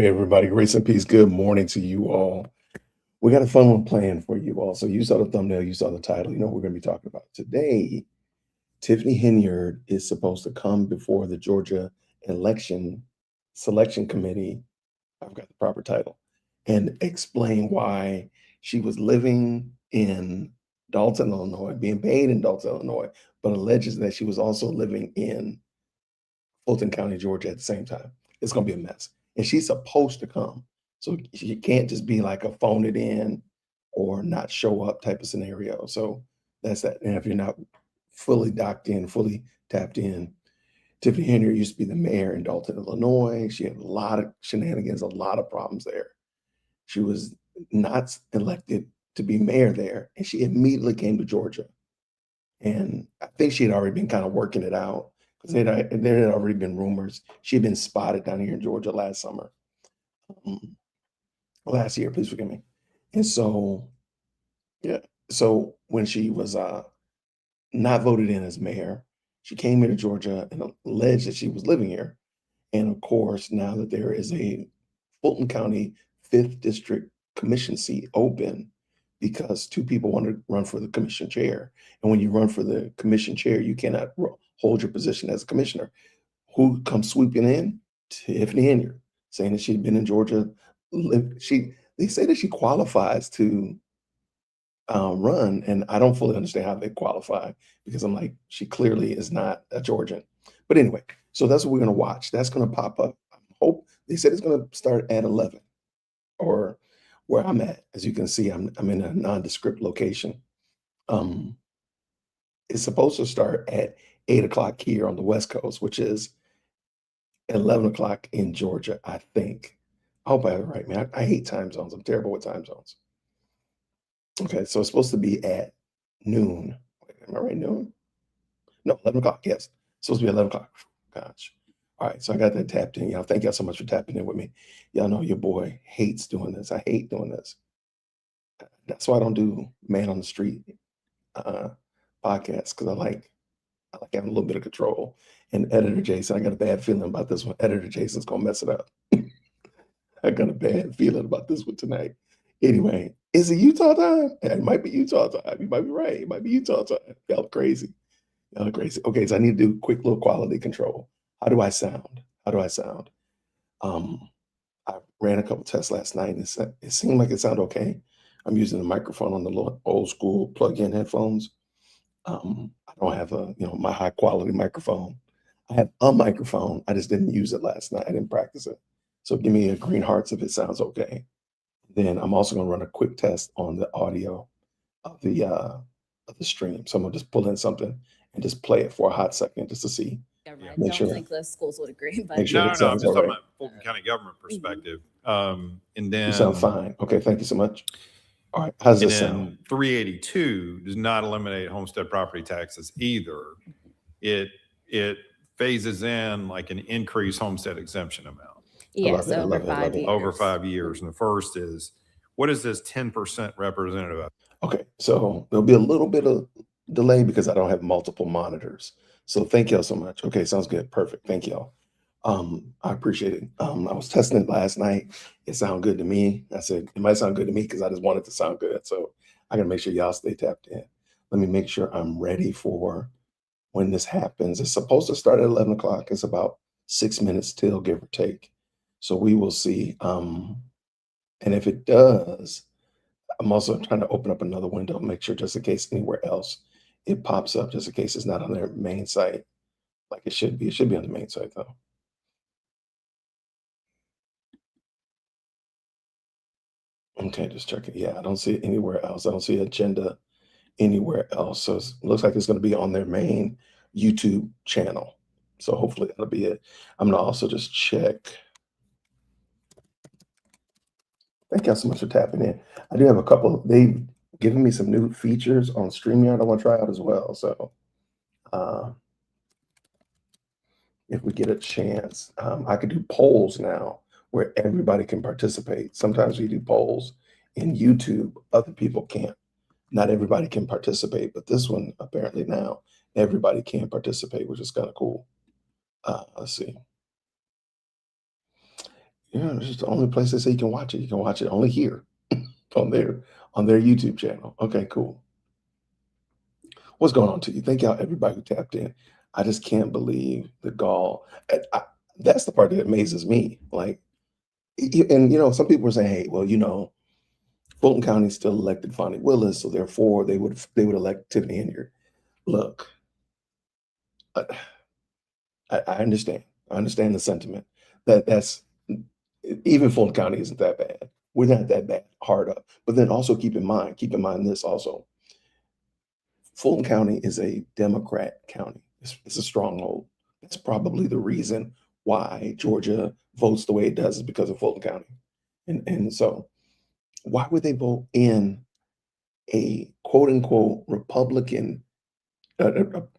Hey, everybody, grace and peace. Good morning to you all. We got a fun one planned for you all. So you saw the thumbnail, you saw the title. You know what we're going to be talking about today. Tiffany Henyard is supposed to come before the Georgia Election Selection Committee. I've got the proper title, and explain why she was living in Dalton, Illinois, being paid in Dalton, Illinois, but alleges that she was also living in Fulton County, Georgia at the same time. It's going to be a mess. And she's supposed to come. So she can't just be like a phone it in or not show up type of scenario. So that's that. And if you're not fully docked in, fully tapped in, Tiffany Henyard used to be the mayor in Dalton, Illinois. She had a lot of shenanigans, a lot of problems there. She was not elected to be mayor there, and she immediately came to Georgia. And I think she had already been kind of working it out because there had already been rumors. She had been spotted down here in Georgia last summer, last year, please forgive me. And so, yeah, so when she was not voted in as mayor, she came here to Georgia and alleged that she was living here. And of course, now that there is a Fulton County 5th District Commission seat open, because two people want to run for the commission chair. And when you run for the commission chair, you cannot hold your position as a commissioner. Who comes sweeping in? Tiffany Henyard, saying that she'd been in Georgia. They say that she qualifies to run, and I don't fully understand how they qualify because I'm like, she clearly is not a Georgian. But anyway, so that's what we're going to watch. That's going to pop up. I hope they said it's going to start at 11, or where I'm at. As you can see, I'm in a nondescript location. It's supposed to start at 8 o'clock here on the West Coast, which is 11 o'clock in Georgia, I think. I hope I have it right, man. I hate time zones. I'm terrible with time zones. Okay, so it's supposed to be at noon. Wait, am I right? Noon? No, 11 o'clock. Yes. It's supposed to be 11 o'clock. Gosh. All right, so I got that tapped in. Y'all, thank y'all so much for tapping in with me. Y'all know your boy hates doing this. I hate doing this. That's why I don't do man on the street podcasts, because I like having a little bit of control. And editor Jason, I got a bad feeling about this one. Editor Jason's gonna mess it up. I got a bad feeling about this one tonight. Anyway, is it Utah time? It might be Utah time. You might be right. It might be Utah time. Y'all crazy. Y'all crazy. Okay, so I need to do quick little quality control. How do I sound? How do I sound? I ran a couple tests last night, and it seemed like it sounded okay. I'm using a microphone on the little old school plug-in headphones. I don't have my high quality microphone. I have a microphone. I just didn't use it last night. I didn't practice it. So give me a green hearts if it sounds okay. Then I'm also going to run a quick test on the audio of the stream. So I'm gonna just pull in something and just play it for a hot second just to see. Government. Make Don't sure. think the schools would agree, but Make sure No, it I'm sounds just all talking right. about Fulton County government perspective. And You then sound fine. Okay, thank you so much. All right, how does and this then sound? 382 does not eliminate homestead property taxes either. It phases in like an increased homestead exemption amount yes, I over love it, I love 5 it. years. over 5 years. And the first is, what is this 10% representative of? Okay, so there'll be a little bit of delay because I don't have multiple monitors. So thank y'all so much. Okay, sounds good. Perfect. Thank y'all. I appreciate it. I was testing it last night. It sounded good to me. I said it might sound good to me because I just want it to sound good. So I gotta make sure y'all stay tapped in. Let me make sure I'm ready for when this happens. It's supposed to start at 11 o'clock. It's about 6 minutes till, give or take. So we will see. And if it does, I'm also trying to open up another window, make sure just in case anywhere else it pops up, just in case it's not on their main site like it should be. It should be on the main site though. Okay, just checking. Yeah, I don't see it anywhere else. I don't see agenda anywhere else. So it looks like it's going to be on their main YouTube channel. So hopefully that'll be it. I'm gonna also just check. Thank y'all so much for tapping in. I do have a couple. They've given me some new features on StreamYard I want to try out as well. So if we get a chance, I could do polls now where everybody can participate. Sometimes we do polls in YouTube, other people can't. Not everybody can participate, but this one apparently now everybody can participate, which is kind of cool. Let's see. Yeah, it's just the only place they say you can watch it. You can watch it only here on their YouTube channel. Okay, cool. What's going on to you? Thank y'all, everybody who tapped in. I just can't believe the gall. That's the part that amazes me. Like, and some people are saying, hey, well, Fulton County still elected Fonnie Willis, so therefore they would elect Tiffany Henyard. Look, I, I understand. I understand the sentiment. That's even Fulton County isn't that bad. We're not that bad, hard up. But then also keep in mind this also. Fulton County is a Democrat county. It's a stronghold. That's probably the reason why Georgia votes the way it does is because of Fulton County. And so why would they vote in a quote unquote a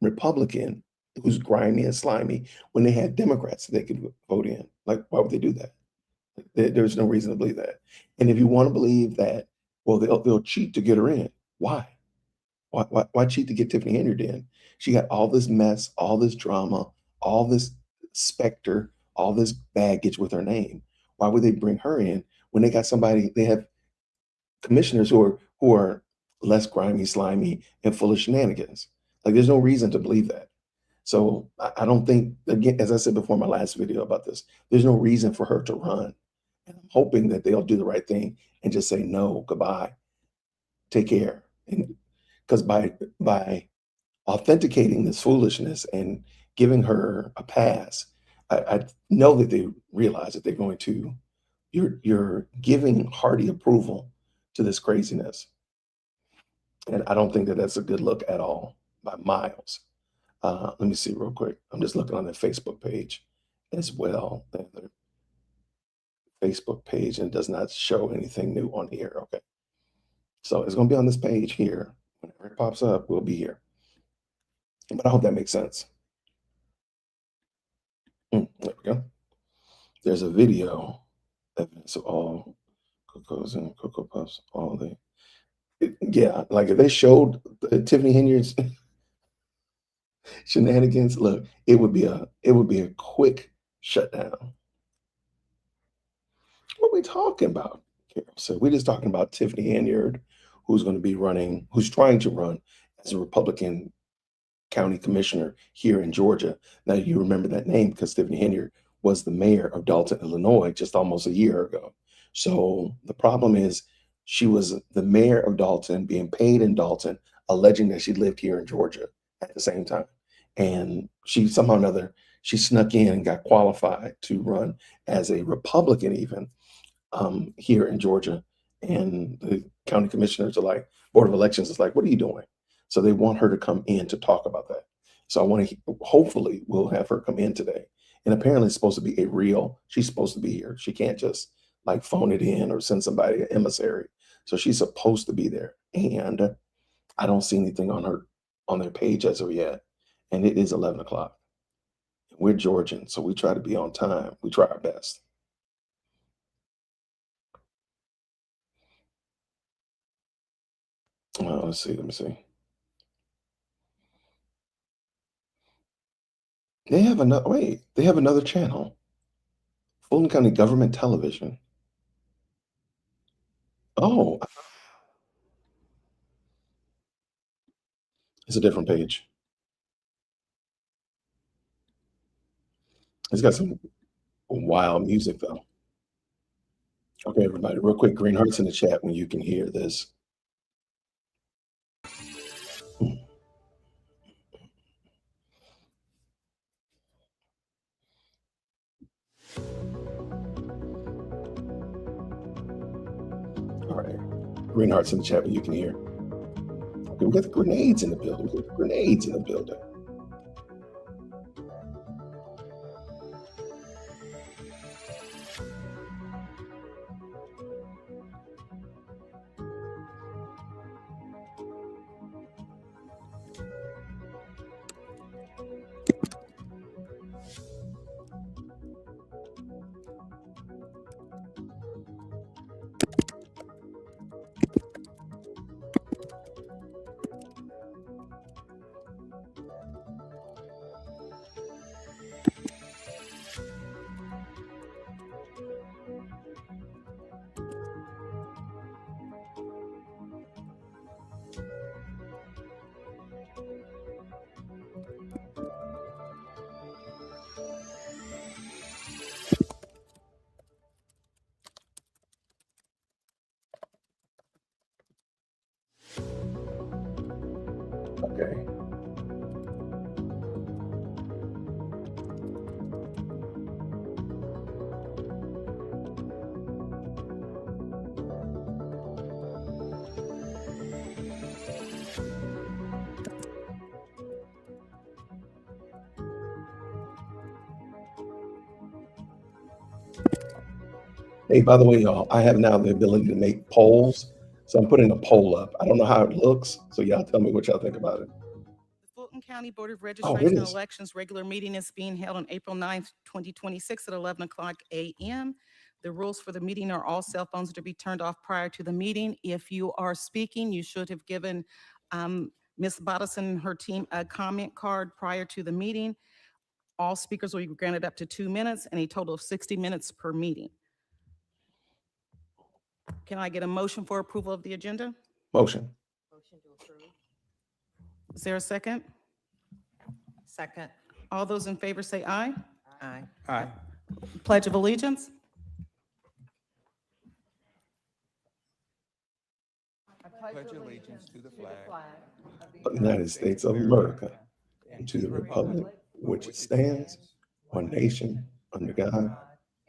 Republican who's grimy and slimy when they had Democrats that they could vote in? Like, why would they do that? There's no reason to believe that. And if you want to believe that, well, they'll cheat to get her in. Why? Why cheat to get Tiffany Henyard in? She got all this mess, all this drama, all this specter, all this baggage with her name. Why would they bring her in when they got somebody? They have commissioners who are less grimy, slimy, and full of shenanigans. Like, there's no reason to believe that. So I don't think, again, as I said before in my last video about this, there's no reason for her to run. And I'm hoping that they'll do the right thing and just say no, goodbye, take care. And because by authenticating this foolishness and giving her a pass, I know that they realize that they're going to, you're giving hearty approval to this craziness. And I don't think that that's a good look at all by miles. Let me see real quick. I'm just looking on their Facebook page as well. Their Facebook page, and it does not show anything new on here. Okay. So it's going to be on this page here. Whenever it pops up, we'll be here. But I hope that makes sense. There we go. There's a video evidence of all Cocos and Cocoa Puffs, all the yeah, like if they showed Tiffany Henyard's shenanigans, look, it would be a quick shutdown. What are we talking about? So we're just talking about Tiffany Henyard, who's trying to run as a Republican county commissioner here in Georgia. Now you remember that name because Tiffany Henyard was the mayor of Dalton, Illinois, just almost a year ago. So the problem is she was the mayor of Dalton, being paid in Dalton, alleging that she lived here in Georgia at the same time. And she somehow or another, she snuck in and got qualified to run as a Republican even here in Georgia. And the county commissioners are like, Board of Elections is like, what are you doing? So they want her to come in to talk about that. So I want to, hopefully we'll have her come in today. And apparently it's supposed to be she's supposed to be here. She can't just like phone it in or send somebody an emissary. So she's supposed to be there. And I don't see anything on their page as of yet. And it is 11 o'clock. We're Georgian, so we try to be on time. We try our best. Let's see. Let me see. They have another channel. Fulton County Government Television. Oh, it's a different page. It's got some wild music though. Okay, everybody, real quick, green hearts in the chat when you can hear this. Hmm. All right, green hearts in the chat when you can hear. Okay, we got the grenades in the building. We got the grenades in the building. Okay. Hey, by the way, y'all, I have now the ability to make polls. So I'm putting a poll up. I don't know how it looks. So y'all tell me what y'all think about it. The Fulton County Board of Oh, Registration and goodness. Elections regular meeting is being held on April 9th, 2026 at 11 o'clock a.m. The rules for the meeting are all cell phones to be turned off prior to the meeting. If you are speaking, you should have given Ms. Bodison and her team a comment card prior to the meeting. All speakers will be granted up to 2 minutes and a total of 60 minutes per meeting. Can I get a motion for approval of the agenda? Motion. Motion to approve. Is there a second? Second. All those in favor say aye. Aye. Aye. Pledge of allegiance. Pledge allegiance to the flag Of the United States of America and to the republic which it stands, one nation, under God,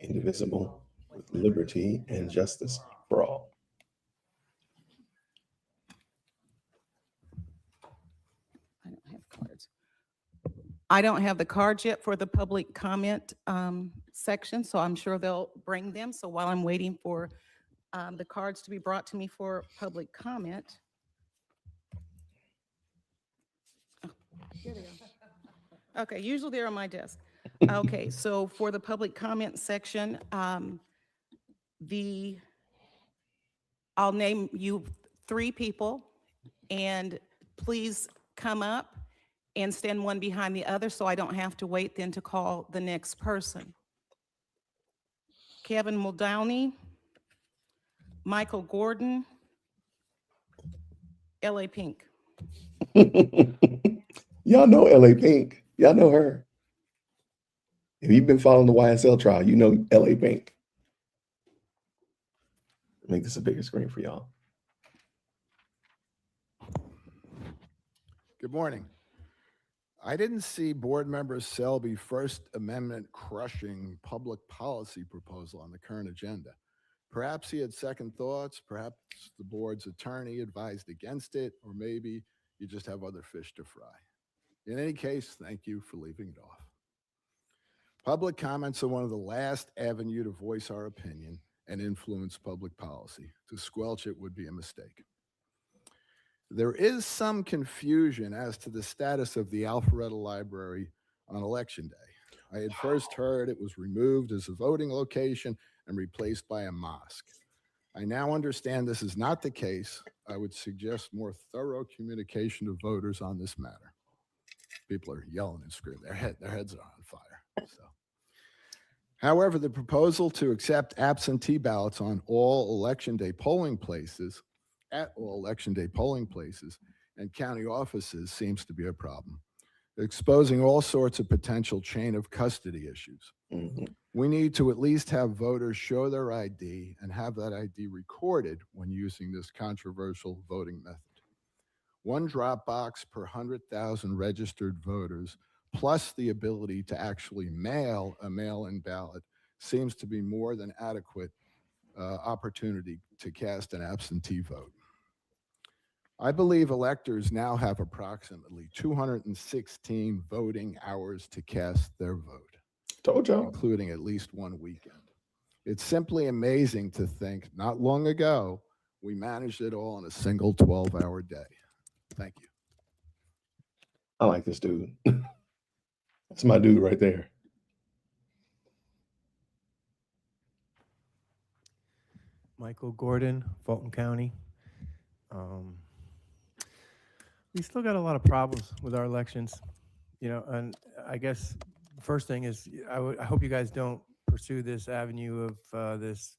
indivisible, with liberty and justice for all. I don't have cards. I don't have the cards yet for the public comment section, so I'm sure they'll bring them. So while I'm waiting for the cards to be brought to me for public comment. Oh, here they go. Okay, usually they're on my desk. Okay, so for the public comment section, I'll name you 3 people, and please come up and stand one behind the other so I don't have to wait then to call the next person. Kevin Muldowney, Michael Gordon, L.A. Pink. Y'all know L.A. Pink. Y'all know her. If you've been following the YSL trial, you know L.A. Pink. Make this a bigger screen for y'all. Good morning. I didn't see Board Member Selby's First Amendment crushing public policy proposal on the current agenda. Perhaps he had second thoughts, perhaps the board's attorney advised against it, or maybe you just have other fish to fry. In any case, thank you for leaving it off. Public comments are one of the last avenue to voice our opinion and influence public policy. To squelch it would be a mistake. There is some confusion as to the status of the Alpharetta Library on Election Day. I had first heard it was removed as a voting location and replaced by a mosque. I now understand this is not the case. I would suggest more thorough communication to voters on this matter. People are yelling and screaming. Their heads are on fire. So, however, the proposal to accept absentee ballots on all Election Day polling places and county offices seems to be a problem, exposing all sorts of potential chain of custody issues. We need to at least have voters show their ID and have that ID recorded when using this controversial voting method. One drop box per 100,000 registered voters, plus the ability to actually mail a mail-in ballot, seems to be more than adequate opportunity to cast an absentee vote. I believe electors now have approximately 216 voting hours to cast their vote, Told y'all. including at least one weekend. It's simply amazing to think not long ago, we managed it all in a single 12-hour day. Thank you. I like this dude. That's my dude right there. Michael Gordon, Fulton County. We still got a lot of problems with our elections, you know, and I guess the first thing is I hope you guys don't pursue this avenue of this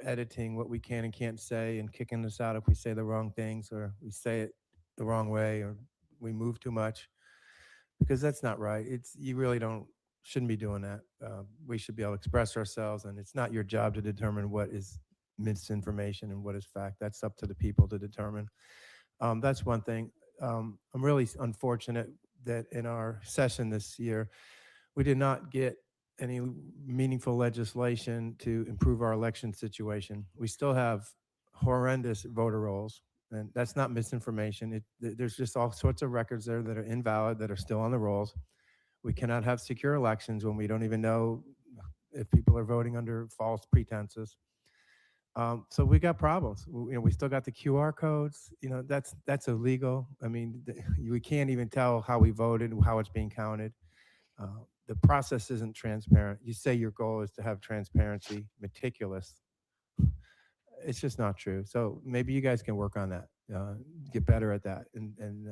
editing what we can and can't say and kicking us out if we say the wrong things or we say it the wrong way or we move too much, because that's not right. You really shouldn't be doing that. We should be able to express ourselves, and it's not your job to determine what is misinformation and what is fact. That's up to the people to determine. That's one thing. I'm really unfortunate that in our session this year, we did not get any meaningful legislation to improve our election situation. We still have horrendous voter rolls, and that's not misinformation. There's just all sorts of records there that are invalid, that are still on the rolls. We cannot have secure elections when we don't even know if people are voting under false pretenses. So we got problems. We still got the QR codes. That's illegal. I mean, we can't even tell how we voted, how it's being counted. The process isn't transparent. You say your goal is to have transparency, meticulous. It's just not true. So maybe you guys can work on that, get better at that, and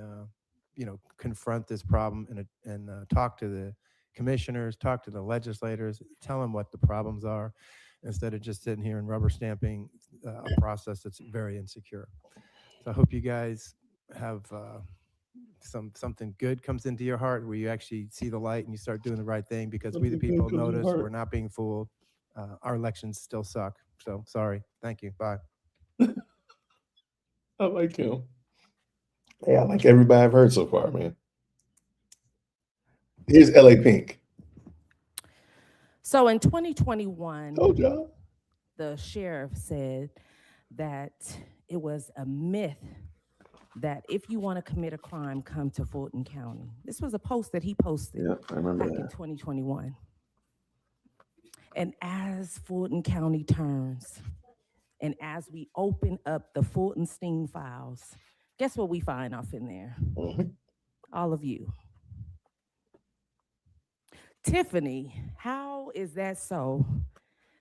confront this problem and talk to the commissioners, talk to the legislators, tell them what the problems are, instead of just sitting here and rubber stamping a process that's very insecure. So I hope you guys have something good comes into your heart where you actually see the light and you start doing the right thing, because we the Something good people comes in your notice heart. we're not being fooled. Our elections still suck. So sorry. Thank you. Bye. I like him. Hey, I like everybody I've heard so far, man. Here's LA Pink. So in 2021, Told y'all. the sheriff said that it was a myth that if you want to commit a crime, come to Fulton County. This was a post that he posted Yeah, I remember back in that. 2021. And as Fulton County turns, and as we open up the Fulton Sting files, guess what we find off in there? Mhm. All of you. Tiffany, how is that so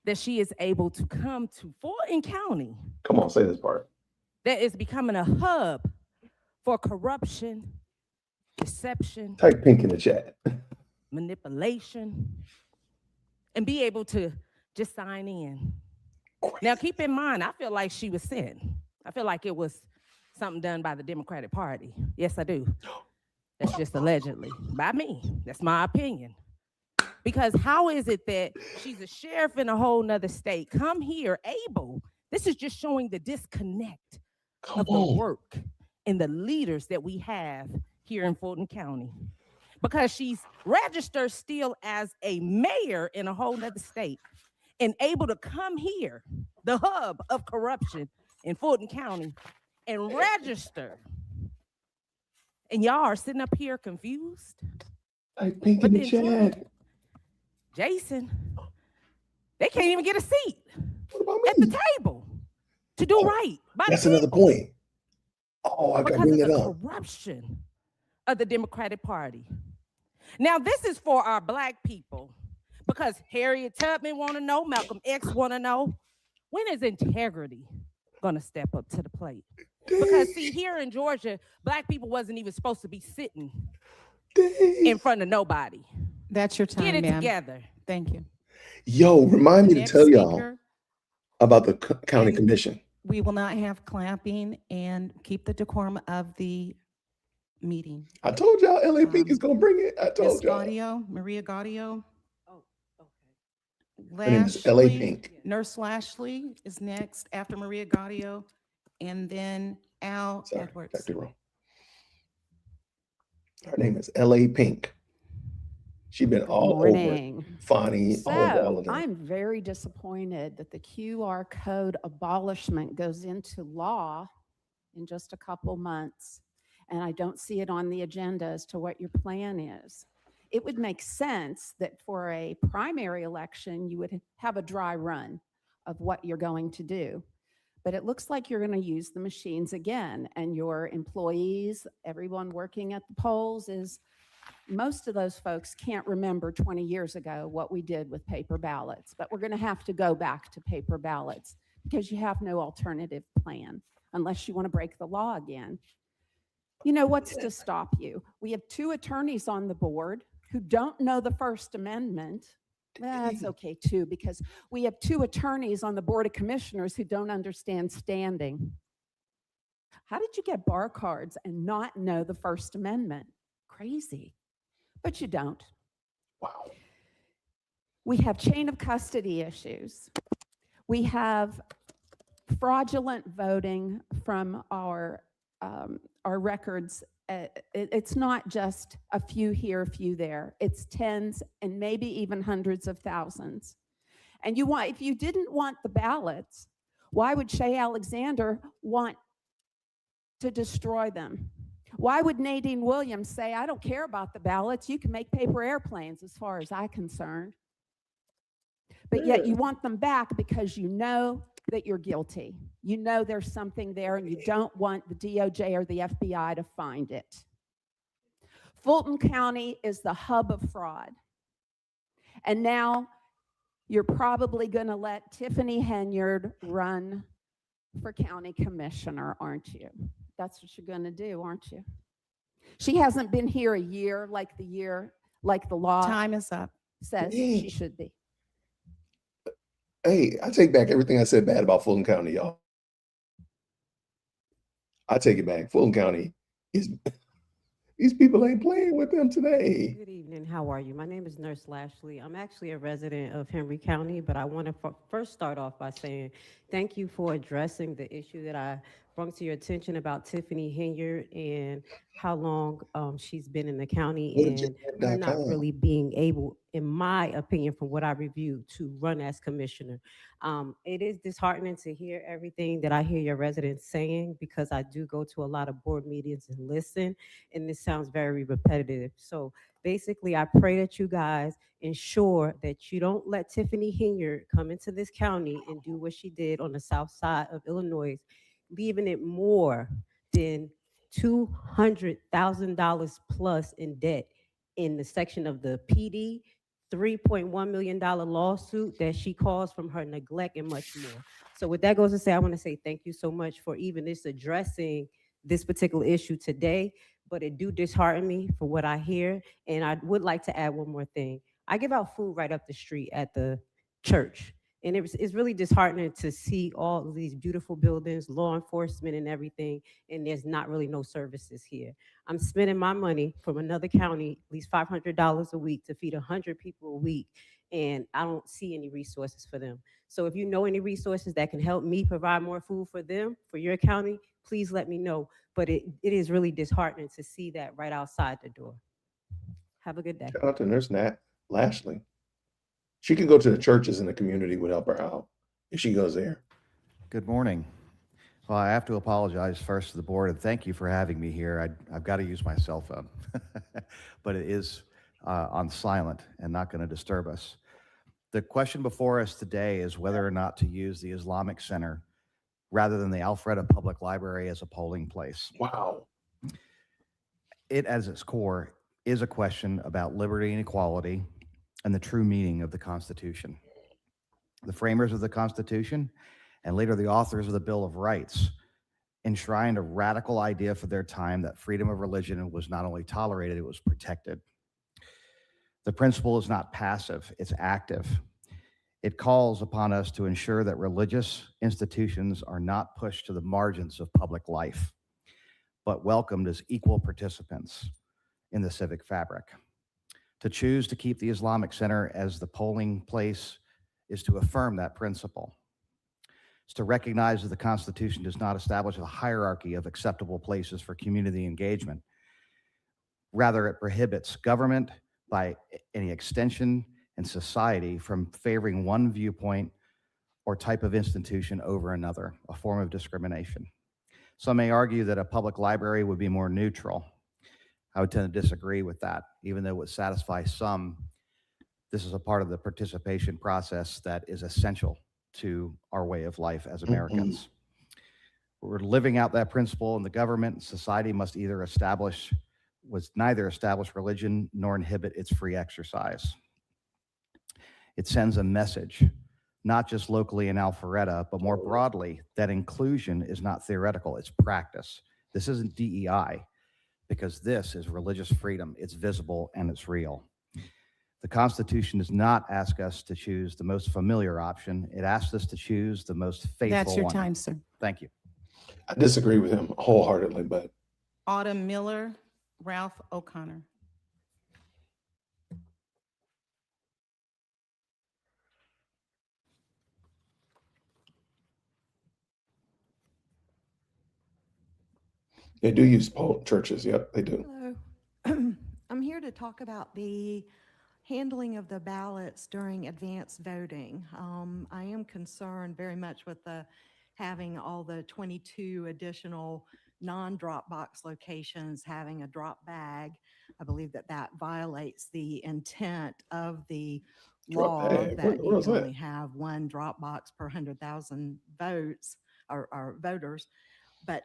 that she is able to come to Fulton County Come on, say this part. that is becoming a hub for corruption, deception, Type pink in the chat. manipulation, and be able to just sign in? Now, keep in mind, I feel like she was sent. I feel like it was something done by the Democratic Party. Yes, I do. That's just allegedly by me. That's my opinion. Because how is it that she's a sheriff in a whole nother state, come here able? This is just showing the disconnect Come of the on. work and the leaders that we have here in Fulton County. Because she's registered still as a mayor in a whole nother state and able to come here, the hub of corruption in Fulton County, and register. And y'all are sitting up here confused. Type pink But in the then chat. Jason, they can't even get a seat What about at the me? table to do right by That's the another people point. Oh, I gotta because bring of it the up. corruption of the Democratic Party. Now, this is for our Black people, because Harriet Tubman want to know, Malcolm X want to know, when is integrity going to step up to the plate? Because see, here in Georgia, Black people wasn't even supposed to be sitting in front of nobody. That's your Get time, it ma'am. together. Thank you. Yo, remind me to Next tell y'all speaker, about the county And- commission. we will not have clapping, and keep the decorum of the meeting. I told y'all LA Pink is gonna bring it. I Ms. told y'all. Gaudio, Maria Gaudio. Oh, okay. Her name is LA Lashley, Pink. Nurse Lashley is next after Maria Gaudio, and then Al Sorry, Edwards. typed it wrong. Her name is LA Pink. She's been all Morning. over Fonnie, all over all of So them. I'm very disappointed that the QR code abolishment goes into law in just a couple months. And I don't see it on the agenda as to what your plan is. It would make sense that for a primary election, you would have a dry run of what you're going to do. But it looks like you're going to use the machines again, and your employees, everyone working at the polls most of those folks can't remember 20 years ago what we did with paper ballots, but we're going to have to go back to paper ballots because you have no alternative plan unless you want to break the law again. You know, what's to stop you? We have 2 attorneys on the board who don't know the First Amendment. That's okay too, because we have 2 attorneys on the Board of Commissioners who don't understand standing. How did you get bar cards and not know the First Amendment? Crazy. But you don't. Wow. We have chain of custody issues. We have fraudulent voting from our records It's not just a few here, a few there. It's tens and maybe even hundreds of thousands. And if you didn't want the ballots, why would Shay Alexander want to destroy them? Why would Nadine Williams say, I don't care about the ballots, you can make paper airplanes as far as I'm concerned? But yet you want them back because you know that you're guilty. You know there's something there and you don't want the DOJ or the FBI to find it. Fulton County is the hub of fraud. And now you're probably going to let Tiffany Henyard run for county commissioner, aren't you? That's what you're going to do, aren't you? She hasn't been here a year like the law Time is up. says she should be. Hey, I take back everything I said bad about Fulton County, y'all. I take it back. Fulton County is, these people ain't playing with them today. Good evening. How are you? My name is Nurse Lashley. I'm actually a resident of Henry County, but I want to first start off by saying thank you for addressing the issue that I brought to your attention about Tiffany Henyard and how long she's been in the county and her not really being able, in my opinion, from what I reviewed, to run as commissioner. It is disheartening to hear everything that I hear your residents saying, because I do go to a lot of board meetings and listen, and this sounds very repetitive. So basically, I pray that you guys ensure that you don't let Tiffany Henyard come into this county and do what she did on the south side of Illinois, leaving it more than $200,000 plus in debt in the section of the PD, $3.1 million lawsuit that she caused from her neglect, and much more. So with that goes to say, I want to say thank you so much for even this addressing this particular issue today, but it do dishearten me for what I hear. And I would like to add one more thing. I give out food right up the street at the church. And it's really disheartening to see all of these beautiful buildings, law enforcement and everything, and there's not really no services here. I'm spending my money from another county, at least $500 a week to feed 100 people a week, and I don't see any resources for them. So if you know any resources that can help me provide more food for them, for your county, please let me know. But it is really disheartening to see that right outside the door. Have a good day. Shout out to Nurse Nat Lashley. She can go to the churches in the community, would help her out if she goes there. Good morning. Well, I have to apologize first to the board and thank you for having me here. I've got to use my cell phone, but it is on silent and not going to disturb us. The question before us today is whether or not to use the Islamic Center rather than the Alpharetta Public Library as a polling place. Wow. It, as its core, is a question about liberty and equality and the true meaning of the Constitution. The framers of the Constitution and later the authors of the Bill of Rights enshrined a radical idea for their time that freedom of religion was not only tolerated, it was protected. The principle is not passive, it's active. It calls upon us to ensure that religious institutions are not pushed to the margins of public life, but welcomed as equal participants in the civic fabric. To choose to keep the Islamic Center as the polling place is to affirm that principle. It's to recognize that the Constitution does not establish a hierarchy of acceptable places for community engagement. Rather, it prohibits government, by any extension, and society from favoring one viewpoint or type of institution over another, a form of discrimination. Some may argue that a public library would be more neutral. I would tend to disagree with that. Even though it would satisfy some, this is a part of the participation process that is essential to our way of life as Americans. We're living out that principle, and the government and society must neither establish religion nor inhibit its free exercise. It sends a message, not just locally in Alpharetta, but more broadly, that inclusion is not theoretical, it's practice. This isn't DEI, because this is religious freedom. It's visible and it's real. The Constitution does not ask us to choose the most familiar option. It asks us to choose the most faithful one. That's your time, sir. Thank you. I disagree with him wholeheartedly, but Autumn Miller, Ralph O'Connor. They do use churches. Yep, they do. Hello. I'm here to talk about the handling of the ballots during advanced voting. I am concerned very much with having all the 22 additional non-drop box locations having a drop bag. I believe that violates the intent of the Drop law bag? that you Where's can that? only have one drop box per 100,000 votes or voters. But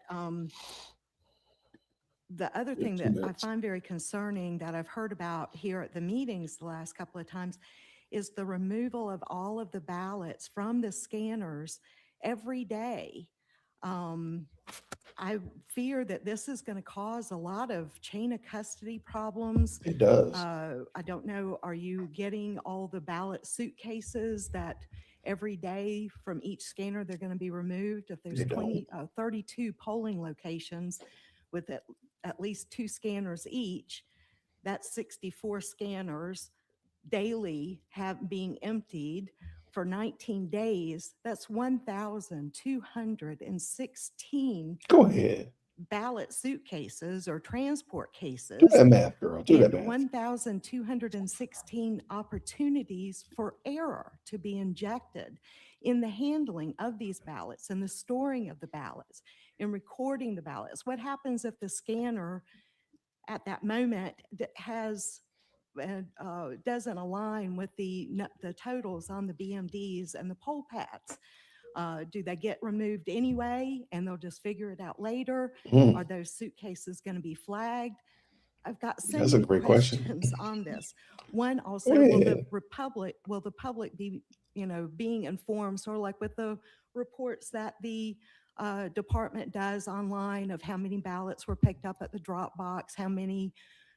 the other thing that I find very concerning that I've heard about here at the meetings the last couple of times is the removal of all of the ballots from the scanners every day. I fear that this is going to cause a lot of chain of custody problems. It does. I don't know, are you getting all the ballot suitcases that every day from each scanner they're going to be removed? If there's They don't. 32 polling locations with at least 2 scanners each, that's 64 scanners daily being emptied for 19 days. That's 1,216 Go ahead. ballot suitcases or transport cases. Do that math, girl. Do that And math. 1,216 opportunities for error to be injected in the handling of these ballots and the storing of the ballots and recording the ballots. What happens if the scanner at that moment that has doesn't align with the totals on the BMDs and the poll pads? Do they get removed anyway and they'll just figure it out later? Are those suitcases going to be flagged? I've got so That's a many great question. questions on this. One also, Go will ahead. the public be, being informed, sort of like with the reports that the department does online of how many ballots were picked up at the drop box, how many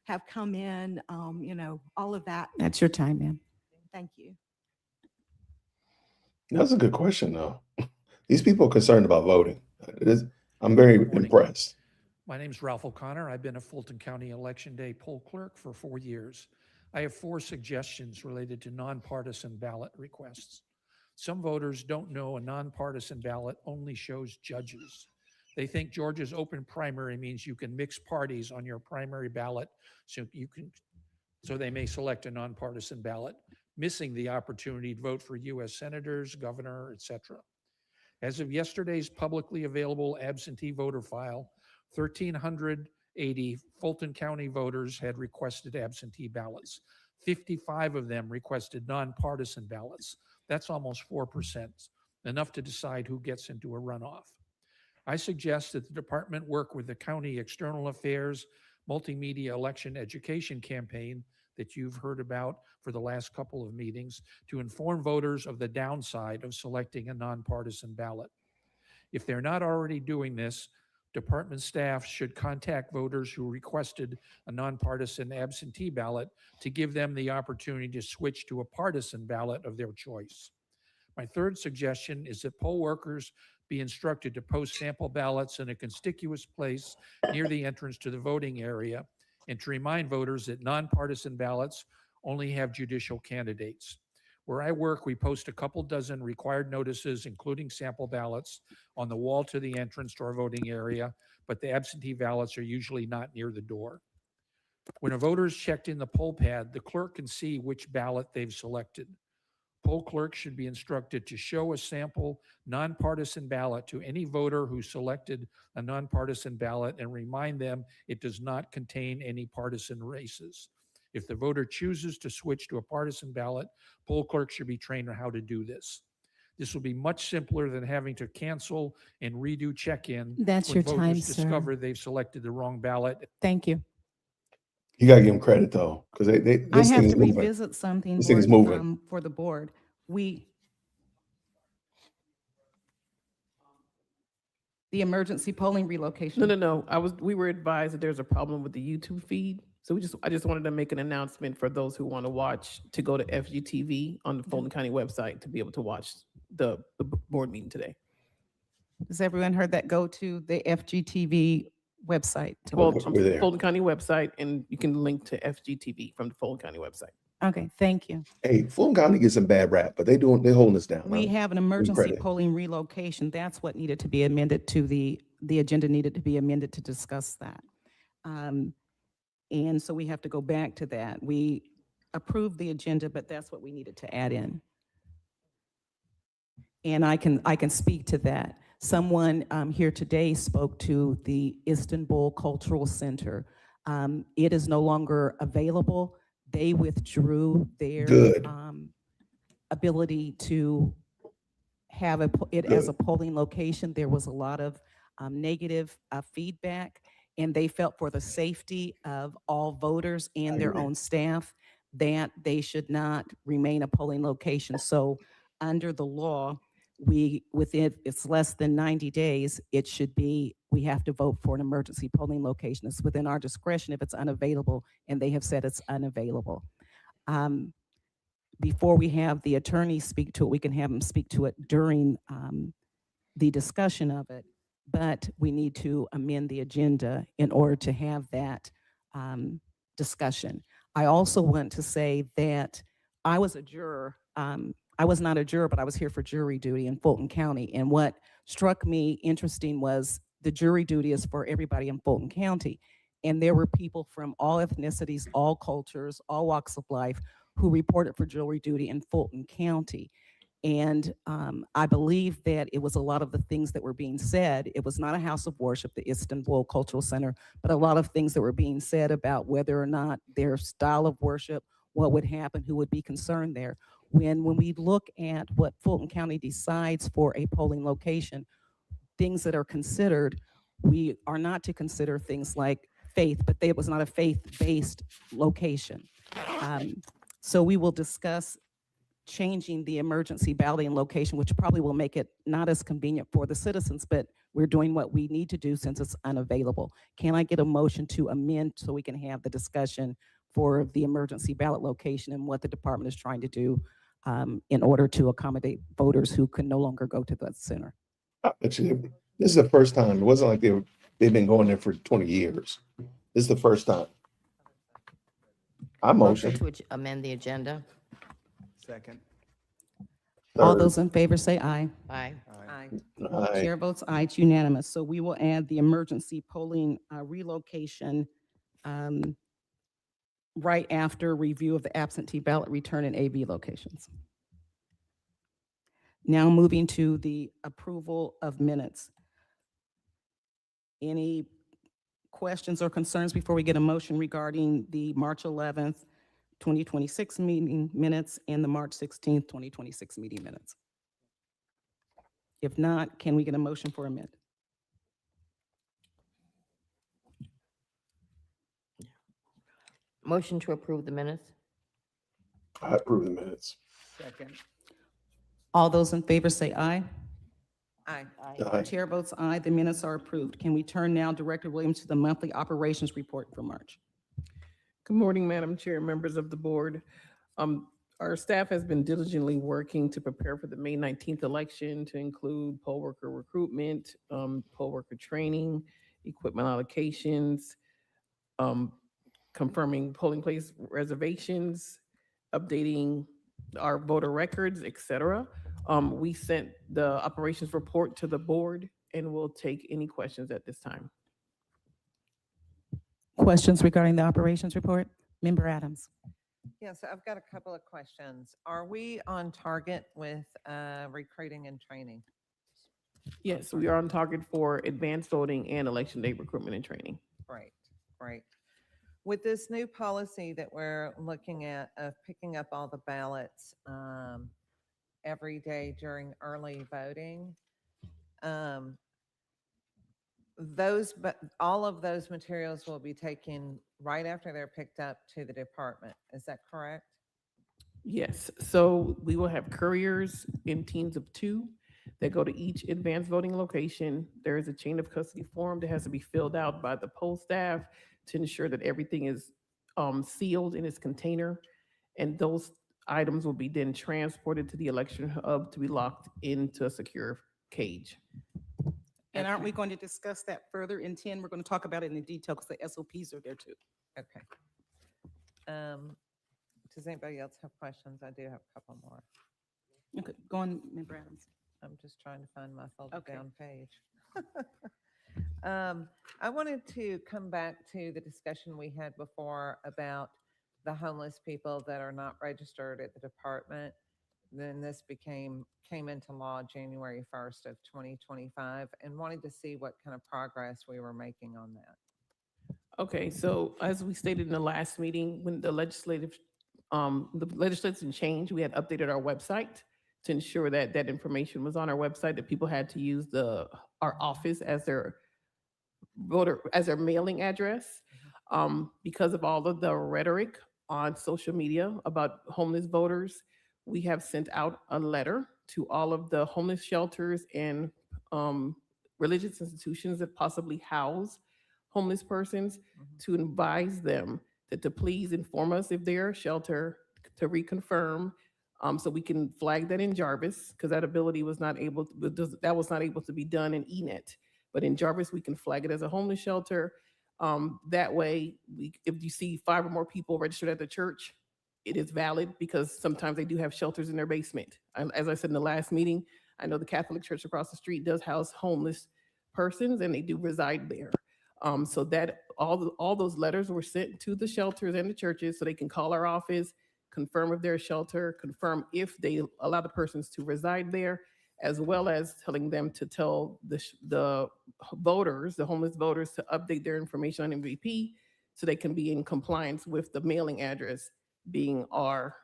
have come in, all of that. That's your time, ma'am. Thank you. That's a good question, though. These people are concerned about voting. I'm very impressed. My name's Ralph O'Connor. I've been a Fulton County Election Day poll clerk for 4 years. I have 4 suggestions related to nonpartisan ballot requests. Some voters don't know a nonpartisan ballot only shows judges. They think Georgia's open primary means you can mix parties on your primary ballot so they may select a nonpartisan ballot, missing the opportunity to vote for U.S. senators, governor, etc. As of yesterday's publicly available absentee voter file, 1,380 Fulton County voters had requested absentee ballots. 55 of them requested nonpartisan ballots. That's almost 4%, enough to decide who gets into a runoff. I suggest that the department work with the county external affairs multimedia election education campaign that you've heard about for the last couple of meetings to inform voters of the downside of selecting a nonpartisan ballot. If they're not already doing this, department staff should contact voters who requested a nonpartisan absentee ballot to give them the opportunity to switch to a partisan ballot of their choice. My third suggestion is that poll workers be instructed to post sample ballots in a conspicuous place near the entrance to the voting area and to remind voters that nonpartisan ballots only have judicial candidates. Where I work, we post a couple dozen required notices, including sample ballots, on the wall to the entrance to our voting area, but the absentee ballots are usually not near the door. When a voter is checked in the poll pad, the clerk can see which ballot they've selected. Poll clerks should be instructed to show a sample nonpartisan ballot to any voter who selected a nonpartisan ballot and remind them it does not contain any partisan races. If the voter chooses to switch to a partisan ballot, poll clerks should be trained on how to do this. This will be much simpler than having to cancel and redo check-in. That's when your voters time, sir. discover they've selected the wrong ballot. Thank you. You gotta give them credit though, because I this thing have is to moving. revisit something This thing is moving. for the board. The emergency polling relocation. No. We were advised that there's a problem with the YouTube feed. So I just wanted to make an announcement for those who want to watch to go to FGTV on the Fulton County website to be able to watch the board meeting today. Has everyone heard that? Go to the FGTV website. Well, We're there. Fulton County website, and you can link to FGTV from the Fulton County website. Okay, thank you. Hey, Fulton County gets some bad rap, but they're holding us down. We have an emergency credit. polling relocation. That's what needed to be amended to the the agenda needed to be amended to discuss that. And so we have to go back to that. We approved the agenda, but that's what we needed to add in. And I can speak to that. Someone here today spoke to the Istanbul Cultural Center. It is no longer available. They withdrew their Good. ability to have it as a polling location. There was a lot of negative feedback, and they felt for the safety of all voters and their own staff that they should not remain a polling location. So under the law, within it's less than 90 days, it should be, we have to vote for an emergency polling location. It's within our discretion if it's unavailable, and they have said it's unavailable. Before we have the attorney speak to it, we can have them speak to it during the discussion of it, but we need to amend the agenda in order to have that discussion. I also want to say that I was a juror. I was not a juror, but I was here for jury duty in Fulton County. And what struck me interesting was the jury duty is for everybody in Fulton County. And there were people from all ethnicities, all cultures, all walks of life who reported for jury duty in Fulton County. And I believe that it was a lot of the things that were being said. It was not a house of worship, the Istanbul Cultural Center, but a lot of things that were being said about whether or not their style of worship, what would happen, who would be concerned there. When we look at what Fulton County decides for a polling location, things that are considered, we are not to consider things like faith, but it was not a faith-based location. So we will discuss changing the emergency balloting location, which probably will make it not as convenient for the citizens, but we're doing what we need to do since it's unavailable. Can I get a motion to amend so we can have the discussion for the emergency ballot location and what the department is trying to do in order to accommodate voters who can no longer go to the center? Actually, this is the first time. It wasn't like they've been going there for 20 years. This is the first time. I motion. To amend the agenda. Second. All Third. those in favor say aye. Aye. Aye. Chair votes aye, it's unanimous. So we will add the emergency polling relocation right after review of the absentee ballot return and AV locations. Now moving to the approval of minutes. Any questions or concerns before we get a motion regarding the March 11th, 2026 meeting minutes and the March 16th, 2026 meeting minutes? If not, can we get a motion for amend? Motion to approve the minutes. I approve the minutes. Second. All those in favor say aye. Aye. Aye. Chair votes aye, the minutes are approved. Can we turn now, Director Williams, to the monthly operations report for March? Good morning, Madam Chair, members of the board. Our staff has been diligently working to prepare for the May 19th election to include poll worker recruitment, poll worker training, equipment allocations, confirming polling place reservations, updating our voter records, et cetera. We sent the operations report to the board and we'll take any questions at this time. Questions regarding the operations report? Member Adams. Yes, I've got a couple of questions. Are we on target with recruiting and training? Yes, we are on target for advanced voting and election day recruitment and training. Great, great. With this new policy that we're looking at of picking up all the ballots every day during early voting, all of those materials will be taken right after they're picked up to the department. Is that correct? Yes, so we will have couriers in teams of 2 that go to each advanced voting location. There is a chain of custody form that has to be filled out by the poll staff to ensure that everything is sealed in its container. And those items will be then transported to the election hub to be locked into a secure cage. And aren't we going to discuss that further in 10? We're going to talk about it in detail because the SOPs are there too. Okay. Does anybody else have questions? I do have a couple more. Okay, go on, Member Adams. I'm just trying to find my folded Okay. down page. I wanted to come back to the discussion we had before about the homeless people that are not registered at the department. Then this came into law January 1st of 2025, and wanted to see what kind of progress we were making on that. Okay, so as we stated in the last meeting, when the legislation changed, we had updated our website to ensure that that information was on our website, that people had to use our office as their mailing address. Because of all of the rhetoric on social media about homeless voters, we have sent out a letter to all of the homeless shelters and religious institutions that possibly house homeless persons to advise them that to please inform us if they're a shelter, to reconfirm, so we can flag that in Jarvis, because that ability was not able to be done in ENET. But in Jarvis, we can flag it as a homeless shelter. That way, if you see 5 or more people registered at the church, it is valid, because sometimes they do have shelters in their basement. As I said in the last meeting, I know the Catholic Church across the street does house homeless persons, and they do reside there. So that all those letters were sent to the shelters and the churches, so they can call our office, confirm if they're a shelter, confirm if they allow the persons to reside there, as well as telling them to tell the voters, the homeless voters, to update their information on MVP so they can be in compliance with the mailing address being our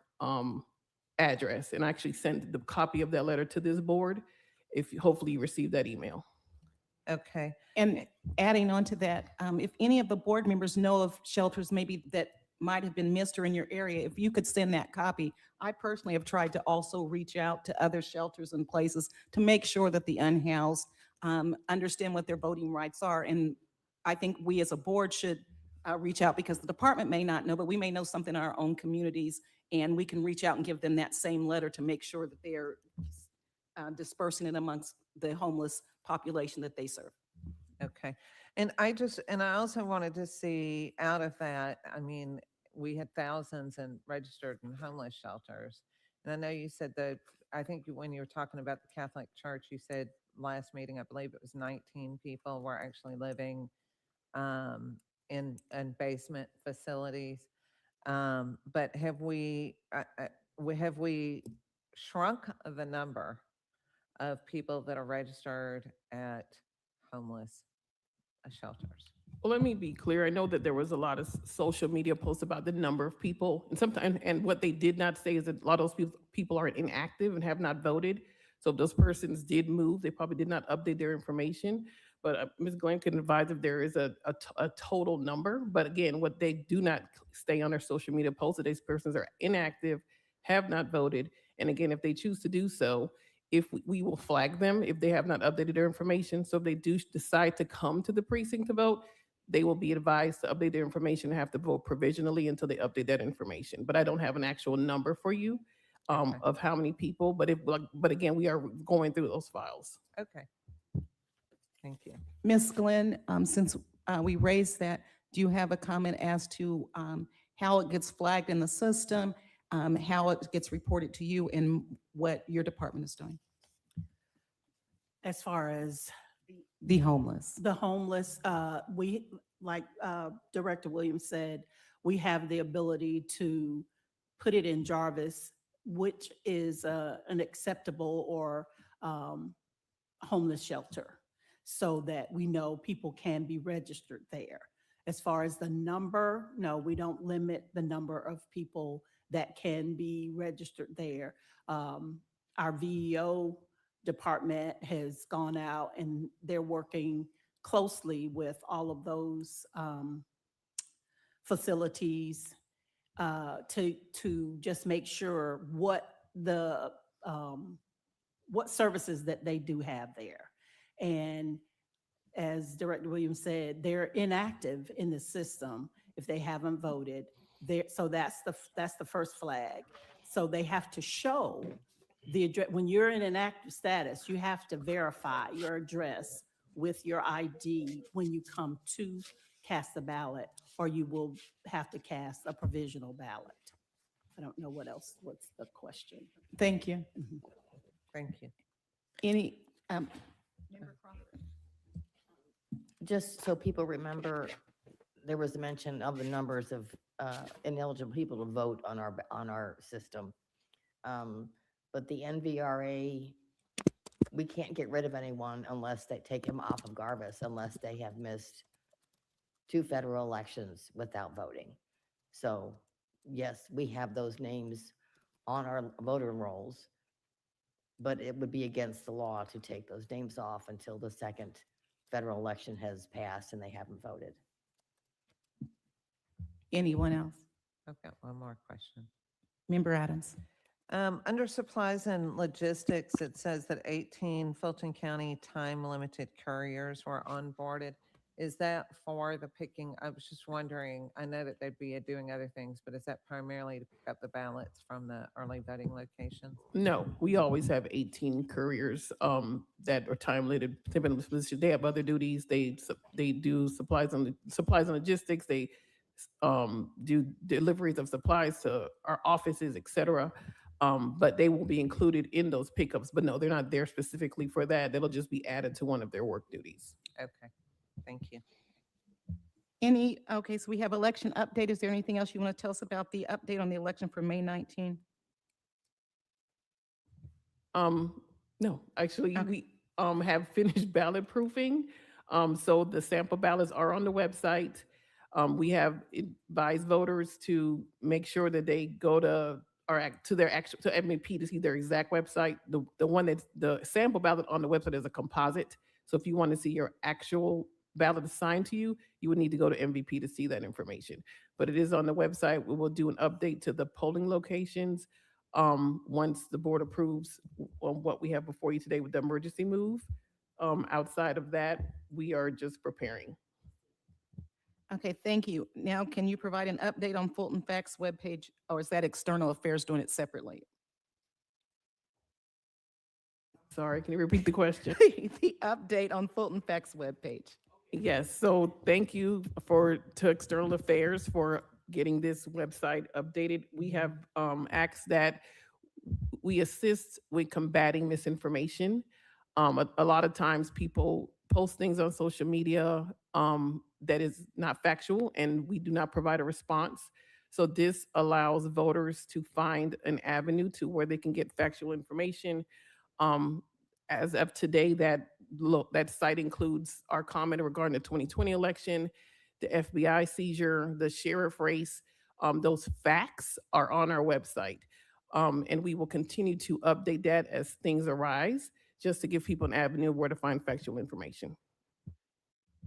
address. And I actually sent the copy of that letter to this board. Hopefully you received that email. Okay. And adding on to that, if any of the board members know of shelters maybe that might have been missed or in your area, if you could send that copy. I personally have tried to also reach out to other shelters and places to make sure that the unhoused understand what their voting rights are. And I think we as a board should reach out, because the department may not know, but we may know something in our own communities, and we can reach out and give them that same letter to make sure that they're dispersing it amongst the homeless population that they serve. Okay. And I also wanted to see out of that, I mean, we had thousands and registered in homeless shelters. And I know you said that, I think when you were talking about the Catholic Church, you said last meeting, I believe it was 19 people were actually living in basement facilities. But have we shrunk the number of people that are registered at homeless shelters? Well, let me be clear. I know that there was a lot of social media posts about the number of people, and sometimes, and what they did not say is that a lot of those people are inactive and have not voted. So if those persons did move, they probably did not update their information. But Ms. Glenn can advise if there is a total number. But again, what they do not stay on their social media posts, that these persons are inactive, have not voted. And again, if they choose to do so, we will flag them if they have not updated their information. So if they do decide to come to the precinct to vote, they will be advised to update their information and have to vote provisionally until they update that information. But I don't have an actual number for you of how many people, but again, we are going through those files. Okay. Thank you. Ms. Glenn, since we raised that, do you have a comment as to how it gets flagged in the system, how it gets reported to you, and what your department is doing? As far as The homeless. we, like Director Williams said, we have the ability to put it in Jarvis, which is an acceptable or homeless shelter, so that we know people can be registered there. As far as the number, no, we don't limit the number of people that can be registered there. Our VEO department has gone out and they're working closely with all of those facilities to just make sure what services that they do have there. And as Director Williams said, they're inactive in the system if they haven't voted. So that's the first flag. So they have to show the address. When you're in an active status, you have to verify your address with your ID when you come to cast the ballot, or you will have to cast a provisional ballot. I don't know what's the question. Thank you. Mhm. Thank you. Any, Just so people remember, there was a mention of the numbers of ineligible people to vote on our system. But the NVRA, we can't get rid of anyone unless they take him off of Garvis, unless they have missed 2 federal elections without voting. So yes, we have those names on our voter rolls, but it would be against the law to take those names off until the second federal election has passed and they haven't voted. Anyone else? I've got one more question. Member Adams. Under supplies and logistics, it says that 18 Fulton County time-limited couriers were onboarded. Is that for the picking? I was just wondering, I know that they'd be doing other things, but is that primarily to pick up the ballots from the early voting locations? No, we always have 18 couriers that are time limited. They have other duties. They do supplies and logistics. They do deliveries of supplies to our offices, etc. But they will be included in those pickups. But no, they're not there specifically for that. That'll just be added to one of their work duties. Okay, thank you. Okay, so we have election update. Is there anything else you want to tell us about the update on the election for May 19? No, actually, Okay. we have finished ballot proofing. So the sample ballots are on the website. We have advised voters to make sure that they go to their actual to MVP to see their exact website. The one that's the sample ballot on the website is a composite. So if you want to see your actual ballot assigned to you, you would need to go to MVP to see that information. But it is on the website. We will do an update to the polling locations once the board approves what we have before you today with the emergency move. Outside of that, we are just preparing. Okay, thank you. Now, can you provide an update on Fulton Facts webpage, or is that External Affairs doing it separately? Sorry, can you repeat the question? The update on Fulton Facts webpage. Yes, so thank you to External Affairs for getting this website updated. We have asked that we assist with combating misinformation. A lot of times people post things on social media that is not factual, and we do not provide a response. So this allows voters to find an avenue to where they can get factual information. As of today, that site includes our comment regarding the 2020 election, the FBI seizure, the sheriff race. Those facts are on our website. And we will continue to update that as things arise, just to give people an avenue where to find factual information.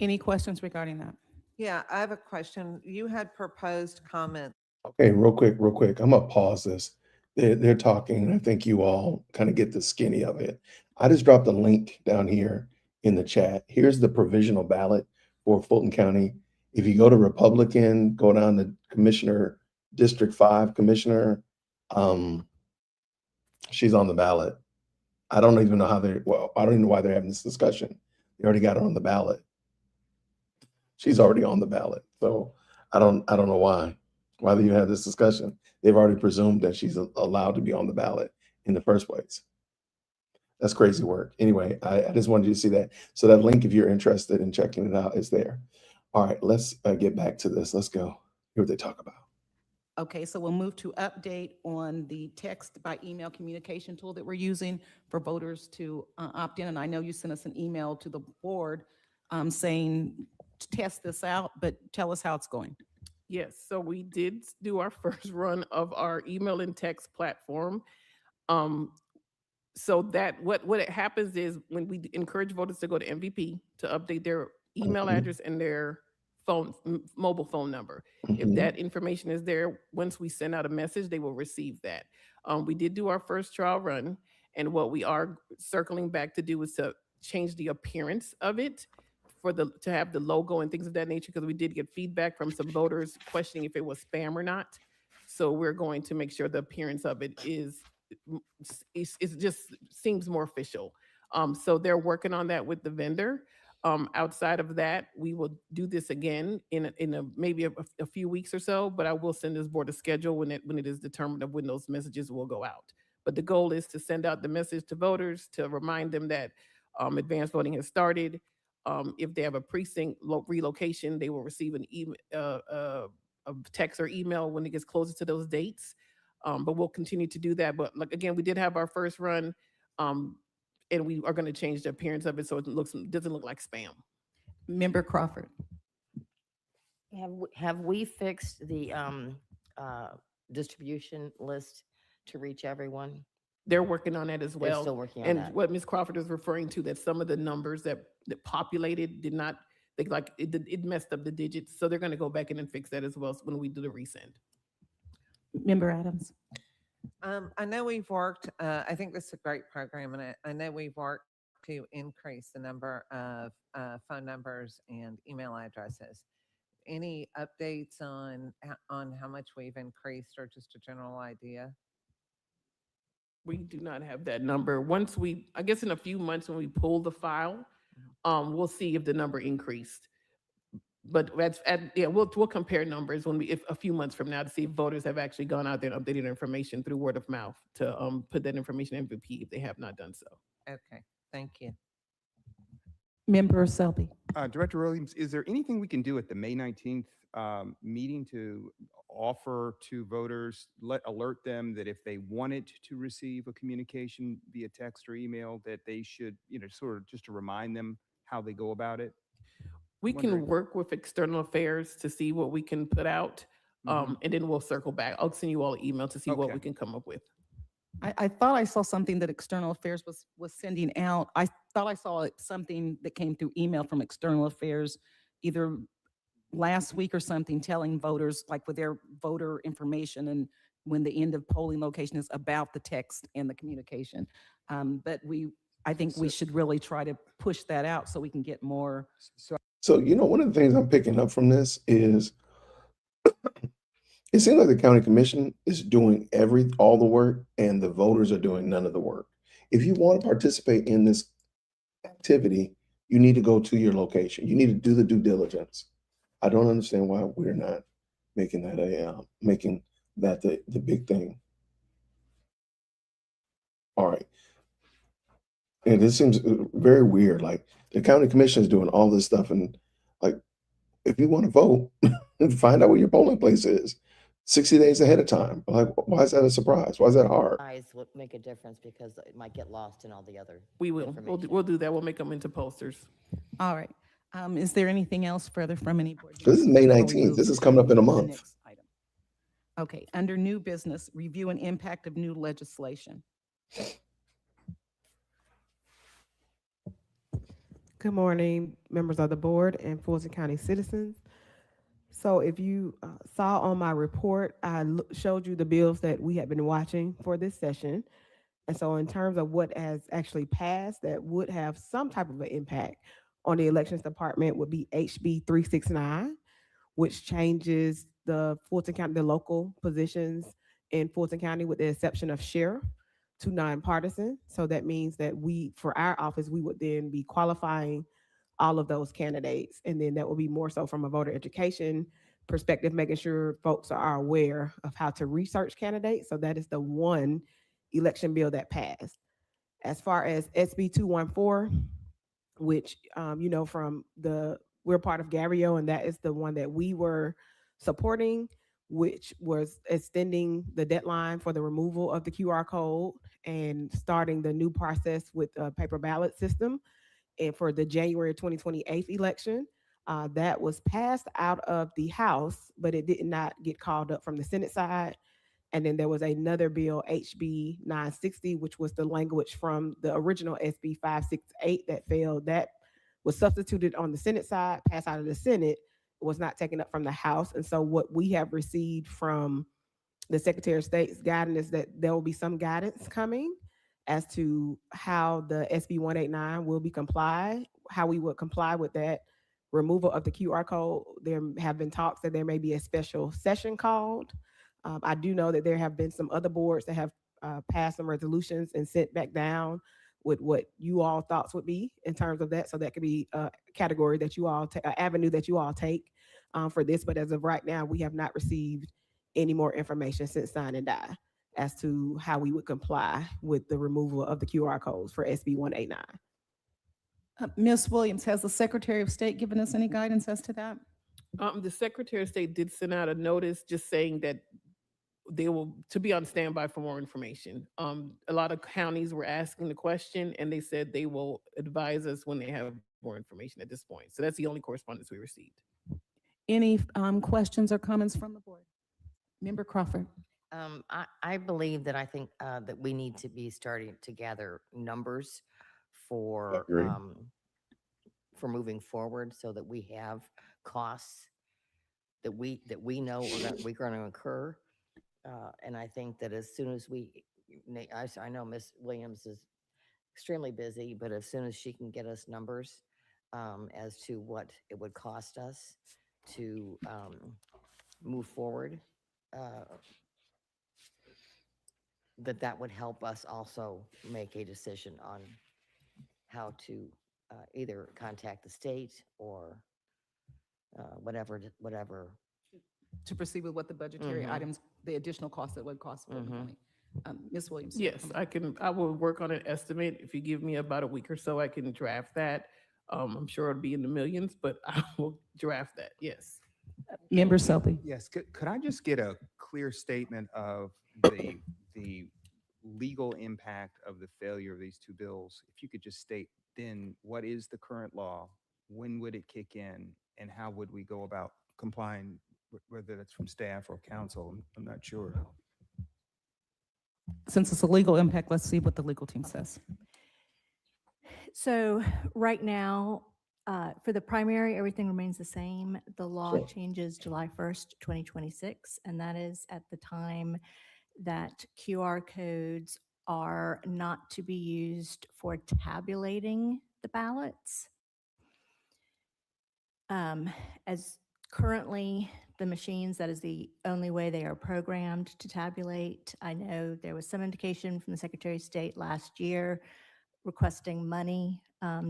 Any questions regarding that? Yeah, I have a question. You had proposed comment. Okay, real quick. I'm gonna pause this. They're talking, and I think you all kind of get the skinny of it. I just dropped a link down here in the chat. Here's the provisional ballot for Fulton County. If you go to Republican, go down to Commissioner, District 5 Commissioner, she's on the ballot. I don't even know I don't even know why they're having this discussion. They already got her on the ballot. She's already on the ballot. So I don't know why do you have this discussion? They've already presumed that she's allowed to be on the ballot in the first place. That's crazy work. Anyway, I just wanted you to see that. So that link, if you're interested in checking it out, is there. All right, let's get back to this. Let's go. Hear what they talk about. Okay, so we'll move to update on the text by email communication tool that we're using for voters to opt in. And I know you sent us an email to the board saying to test this out, but tell us how it's going. Yes, so we did do our first run of our email and text platform. So that what happens is when we encourage voters to go to MVP to update their email address and their mobile phone number. If that information is there, once we send out a message, they will receive that. We did do our first trial run, and what we are circling back to do is to change the appearance of it to have the logo and things of that nature, because we did get feedback from some voters questioning if it was spam or not. So we're going to make sure the appearance of it it just seems more official. So they're working on that with the vendor. Outside of that, we will do this again in maybe a few weeks or so, but I will send this board a schedule when it is determined of when those messages will go out. But the goal is to send out the message to voters to remind them that advanced voting has started, if they have a precinct relocation, they will receive an email, a text or email when it gets closer to those dates. But we'll continue to do that. But like, again, we did have our first run, and we are going to change the appearance of it so it doesn't look like spam. Member Crawford. Have we fixed the distribution list to reach everyone? They're working on that as They're well. still working on And that. what Ms. Crawford is referring to, that some of the numbers that populated did not, it messed up the digits. So they're going to go back in and fix that as well when we do the resend. Member Adams. I know we've worked, I think this is a great program, and I know we've worked to increase the number of phone numbers and email addresses. Any updates on how much we've increased, or just a general idea? We do not have that number. Once I guess in a few months when we pull the file, we'll see if the number increased. But we'll compare numbers if a few months from now, to see if voters have actually gone out there and updated information through word of mouth to put that information in MVP if they have not done so. Okay, thank you. Member Selby. Director Williams, is there anything we can do at the May 19th meeting to offer to voters, alert them that if they wanted to receive a communication via text or email, that they should, sort of just to remind them how they go about it? We can work with external affairs to see what we can put out, and then we'll circle back. I'll send you all an email to see what we can come up with. I thought I saw something that External Affairs was sending out. I thought I saw something that came through email from External Affairs either last week or something, telling voters, like with their voter information and when the end of polling location is, about the text and the communication. But I think we should really try to push that out so we can get more. So, one of the things I'm picking up from this is it seems like the county commission is doing all the work and the voters are doing none of the work. If you want to participate in this activity, you need to go to your location. You need to do the due diligence. I don't understand why we're not making that the big thing. All right. And this seems very weird. Like, the county commission is doing all this stuff, and like, if you want to vote, find out where your polling place is 60 days ahead of time. Like, why is that a surprise? Why is that hard? Eyes would make a difference because it might get lost in all the other. We will. We'll do that. We'll make them into posters. All right. Is there anything else further from any board? This is May members before we 19th. move This is coming up in a to the month. next item? Okay, under new business, review and impact of new legislation. Good morning, members of the board and Fulton County citizens. So if you saw on my report, I showed you the bills that we have been watching for this session. And so in terms of what has actually passed that would have some type of an impact on the elections department would be HB 369, which changes the Fulton County, the local positions in Fulton County with the exception of sheriff to nonpartisan. So that means that for our office, we would then be qualifying all of those candidates. And then that will be more so from a voter education perspective, making sure folks are aware of how to research candidates. So that is the one election bill that passed. As far as SB 214, which, we're part of Gario, and that is the one that we were supporting, which was extending the deadline for the removal of the QR code and starting the new process with a paper ballot system. And for the January 2028 election, that was passed out of the House, but it did not get called up from the Senate side. And then there was another bill, HB 960, which was the language from the original SB 568 that failed. That was substituted on the Senate side, passed out of the Senate, was not taken up from the House. And so what we have received from the Secretary of State's guidance is that there will be some guidance coming as to how the SB 189 will be complied, how we would comply with that removal of the QR code. There have been talks that there may be a special session called. I do know that there have been some other boards that have passed some resolutions and sent back down with what you all thoughts would be in terms of that. So that could be a category that you all take, an avenue that you all take for this. But as of right now, we have not received any more information since sign and die as to how we would comply with the removal of the QR codes for SB 189. Ms. Williams, has the Secretary of State given us any guidance as to that? The Secretary of State did send out a notice just saying that they will to be on standby for more information. A lot of counties were asking the question, and they said they will advise us when they have more information at this point. So that's the only correspondence we received. Any questions or comments from the board? Member Crawford. I believe that I think that we need to be starting to gather numbers for Agree. moving forward, so that we have costs that we know we're going to incur. And I think that as soon as I know Miss Williams is extremely busy, but as soon as she can get us numbers as to what it would cost us to move forward, that would help us also make a decision on how to either contact the state or whatever. To proceed with what the budgetary items, the additional costs that would cost for the county. Ms. Williams. Yes, I will work on an estimate. If you give me about a week or so, I can draft that. I'm sure it'll be in the millions, but I will draft that. Yes. Member Selby. Yes, could I just get a clear statement of the legal impact of the failure of these two bills? If you could just state then what is the current law, when would it kick in, and how would we go about complying, whether that's from staff or council? I'm not sure. Since it's a legal impact, let's see what the legal team says. So right now, for the primary, everything remains the same. The law Sure. changes July 1st, 2026, and that is at the time that QR codes are not to be used for tabulating the ballots. As currently the machines, that is the only way they are programmed to tabulate. I know there was some indication from the Secretary of State last year requesting money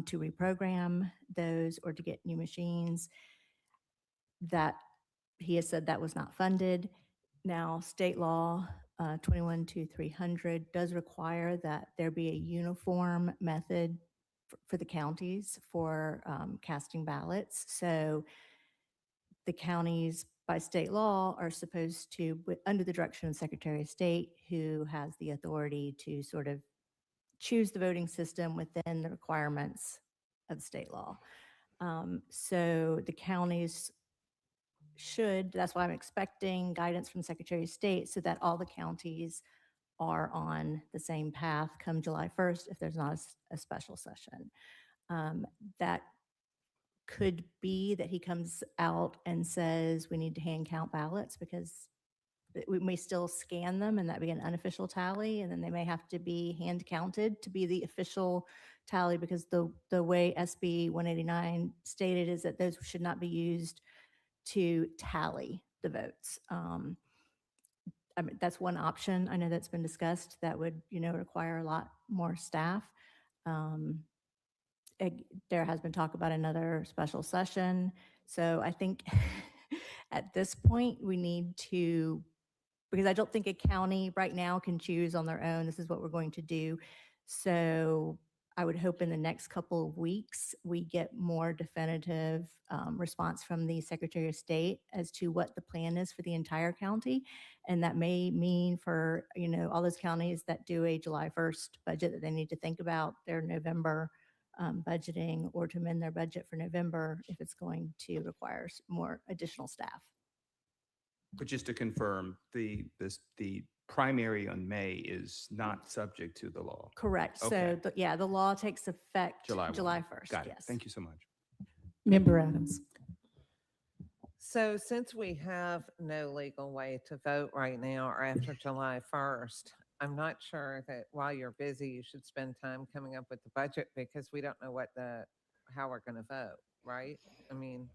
to reprogram those or to get new machines. That he has said that was not funded. Now, state law 21-2300 does require that there be a uniform method for the counties for casting ballots. So the counties by state law are supposed to, under the direction of the Secretary of State, who has the authority to sort of choose the voting system within the requirements of the state law. So the counties should, that's why I'm expecting guidance from Secretary of State so that all the counties are on the same path come July 1st if there's not a special session. That could be that he comes out and says we need to hand count ballots because we may still scan them and that be an unofficial tally, and then they may have to be hand counted to be the official tally, because the way SB 189 stated is that those should not be used to tally the votes. I mean, that's one option. I know that's been discussed. That would, require a lot more staff. There has been talk about another special session. So I think at this point we need to, because I don't think a county right now can choose on their own, this is what we're going to do. So I would hope in the next couple of weeks, we get more definitive response from the Secretary of State as to what the plan is for the entire county. And that may mean for, all those counties that do a July 1st budget that they need to think about their November budgeting, or to amend their budget for November if it's going to require more additional staff. But just to confirm, the primary on May is not subject to the law. Correct. Okay. So, the law takes effect July July 1. 1st. Got it. Yes. Thank you so much. Member Adams. So since we have no legal way to vote right now or after July 1st, I'm not sure that while you're busy, you should spend time coming up with the budget, because we don't know how we're going to vote, right? I mean,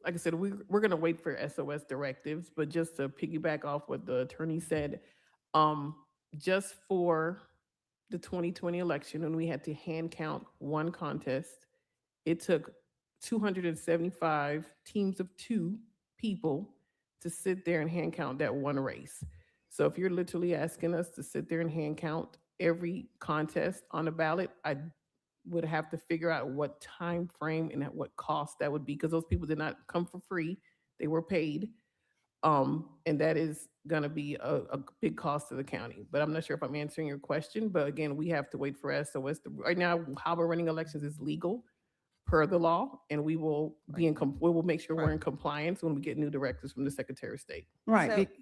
Like I said, we're going to wait for SOS directives, but just to piggyback off what the attorney said, just for the 2020 election, when we had to hand count one contest, it took 275 teams of 2 people to sit there and hand count that one race. So if you're literally asking us to sit there and hand count every contest on a ballot, would have to figure out what time frame and at what cost that would be, because those people did not come for free. They were paid. And that is gonna be a big cost to the county. But I'm not sure if I'm answering your question, but again, we have to wait for SOS. Right now, how we're running elections is legal per the law, and we will be we will make sure we're in compliance when we get new directives from the Secretary of State. Right, So-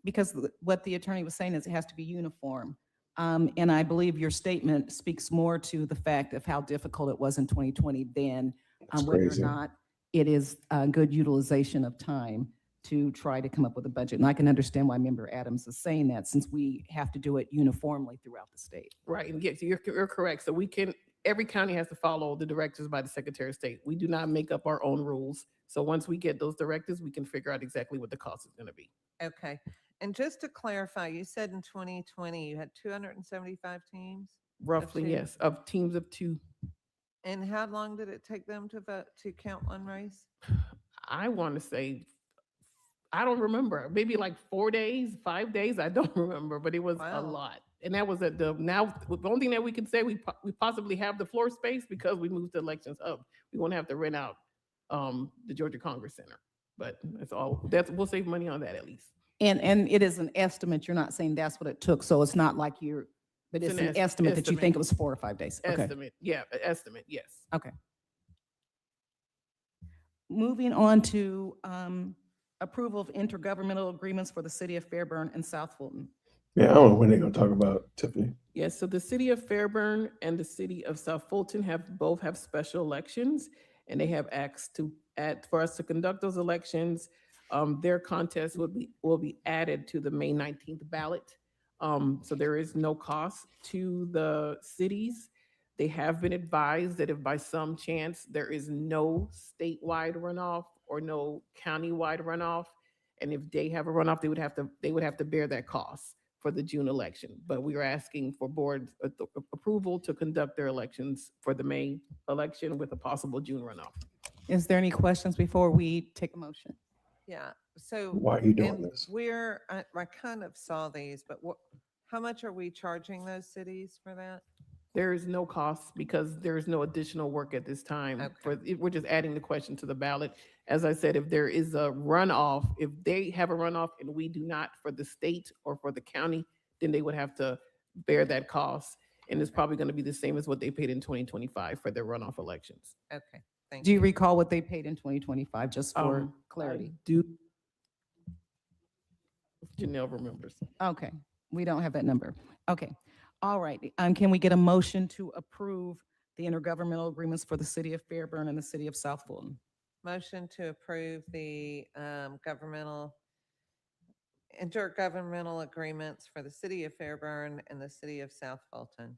because what the attorney was saying is it has to be uniform. And I believe your statement speaks more to the fact of how difficult it was in 2020 than That's whether crazy. or not it is a good utilization of time to try to come up with a budget. And I can understand why Member Adams is saying that, since we have to do it uniformly throughout the state. Right, and yes, you're correct. So every county has to follow the directives by the Secretary of State. We do not make up our own rules. So once we get those directives, we can figure out exactly what the cost is gonna be. Okay. And just to clarify, you said in 2020, you had 275 teams? Roughly, two? yes, of teams of 2. And how long did it take them to vote, to count one race? I want to say, I don't remember, maybe like 4 days, 5 days, I don't remember, but it was a Wow. lot. And that was at now, the only thing that we can say, we possibly have the floor space because we moved the elections up. We won't have to rent out the Georgia Congress Center. But that's all, we'll save money on that at least. And it is an estimate. You're not saying that's what it took. So it's not like but It's it's an an estimate that you think estimate. it was 4 or 5 days. Okay. Estimate, yeah, estimate, yes. Okay. Moving on to approval of intergovernmental agreements for the city of Fairburn and South Fulton. Yeah, I don't know when they're gonna talk about Tiffany. Yes, so the city of Fairburn and the city of South Fulton both have special elections, and they have asked for us to conduct those elections. Their contest will be added to the May 19th ballot. So there is no cost to the cities. They have been advised that if by some chance there is no statewide runoff or no countywide runoff, and if they have a runoff, they would have to bear that cost for the June election. But we are asking for board approval to conduct their elections for the May election with a possible June runoff. Is there any questions before we take a motion? Yeah, so. Why are you doing and this? I kind of saw these, but how much are we charging those cities for that? There is no cost because there is no additional work at this time. We're just adding the question to the ballot. As I said, if there is a runoff, if they have a runoff and we do not for the state or for the county, then they would have to bear that cost. And it's probably going to be the same as what they paid in 2025 for their runoff elections. Okay, thank Do you. you recall what they paid in 2025, just for clarity? Janelle remembers. Okay, we don't have that number. Okay, all right. Can we get a motion to approve the intergovernmental agreements for the city of Fairburn and the city of South Fulton? Motion to approve the intergovernmental agreements for the city of Fairburn and the city of South Fulton.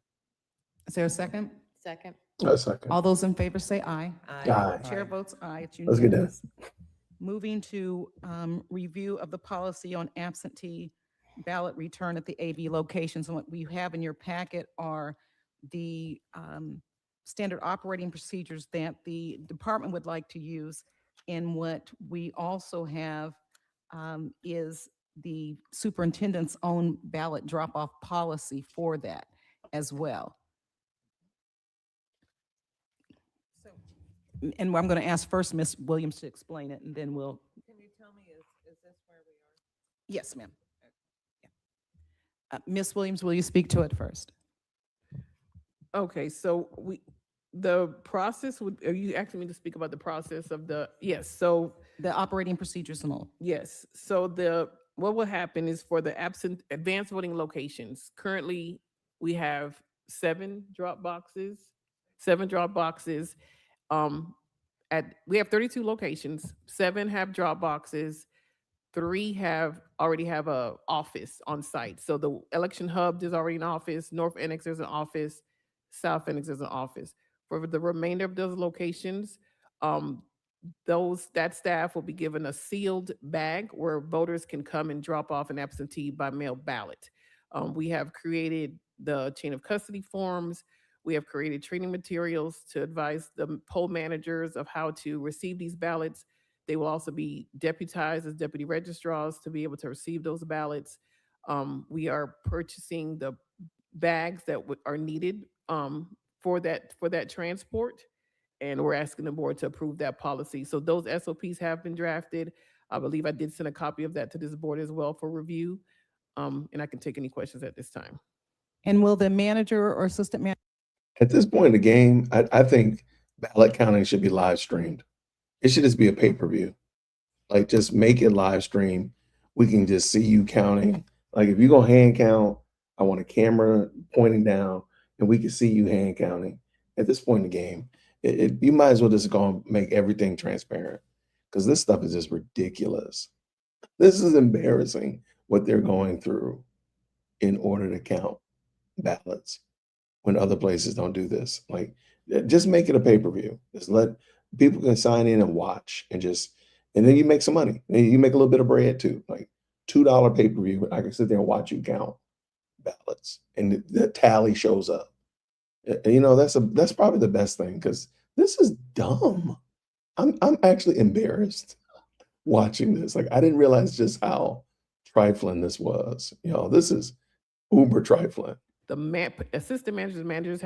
Is there a second? Second. A second. All those in favor say aye. Aye. Aye. Chair votes aye. It's Let's get unanimous. that. Moving to review of the policy on absentee ballot return at the AV locations. And what we have in your packet are the standard operating procedures that the department would like to use. And what we also have is the superintendent's own ballot drop-off policy for that as well. And I'm going to ask first Ms. Williams to explain it, and then we'll. Can you tell me, is this where we are? Yes, ma'am. Ms. Williams, will you speak to it first? Okay, so the process are you asking me to speak about the process of yes, so. The operating procedures and all. Yes, so what will happen is for the advanced voting locations, currently we have 7 drop boxes. We have 32 locations, 7 have drop boxes, 3 already have a office on site. So the election hub, there's already an office, North Annex, there's an office, South Annex, there's an office. For the remainder of those locations, that staff will be given a sealed bag where voters can come and drop off an absentee by mail ballot. We have created the chain of custody forms. We have created training materials to advise the poll managers of how to receive these ballots. They will also be deputized as deputy registrars to be able to receive those ballots. We are purchasing the bags that are needed for that transport. And we're asking the board to approve that policy. So those SOPs have been drafted. I believe I did send a copy of that to this board as well for review. And I can take any questions at this time. And will the manager or assistant manager? At this point in the game, I think ballot counting should be live streamed. It should just be a pay-per-view. Like, just make it live stream. We can just see you counting. Like, if you're gonna hand count, I want a camera pointing down and we can see you hand counting. At this point in the game, you might as well just go and make everything transparent, because this stuff is just ridiculous. This is embarrassing what they're going through in order to count ballots when other places don't do this. Like, just make it a pay-per-view. Just let people can sign in and watch, and then you make some money. And you make a little bit of bread too. Like $2 pay-per-view. I can sit there and watch you count ballots and the tally shows up. You know, that's probably the best thing, because this is dumb. I'm actually embarrassed watching this. Like, I didn't realize just how trifling this was. You know, this is uber trifling. The assistant managers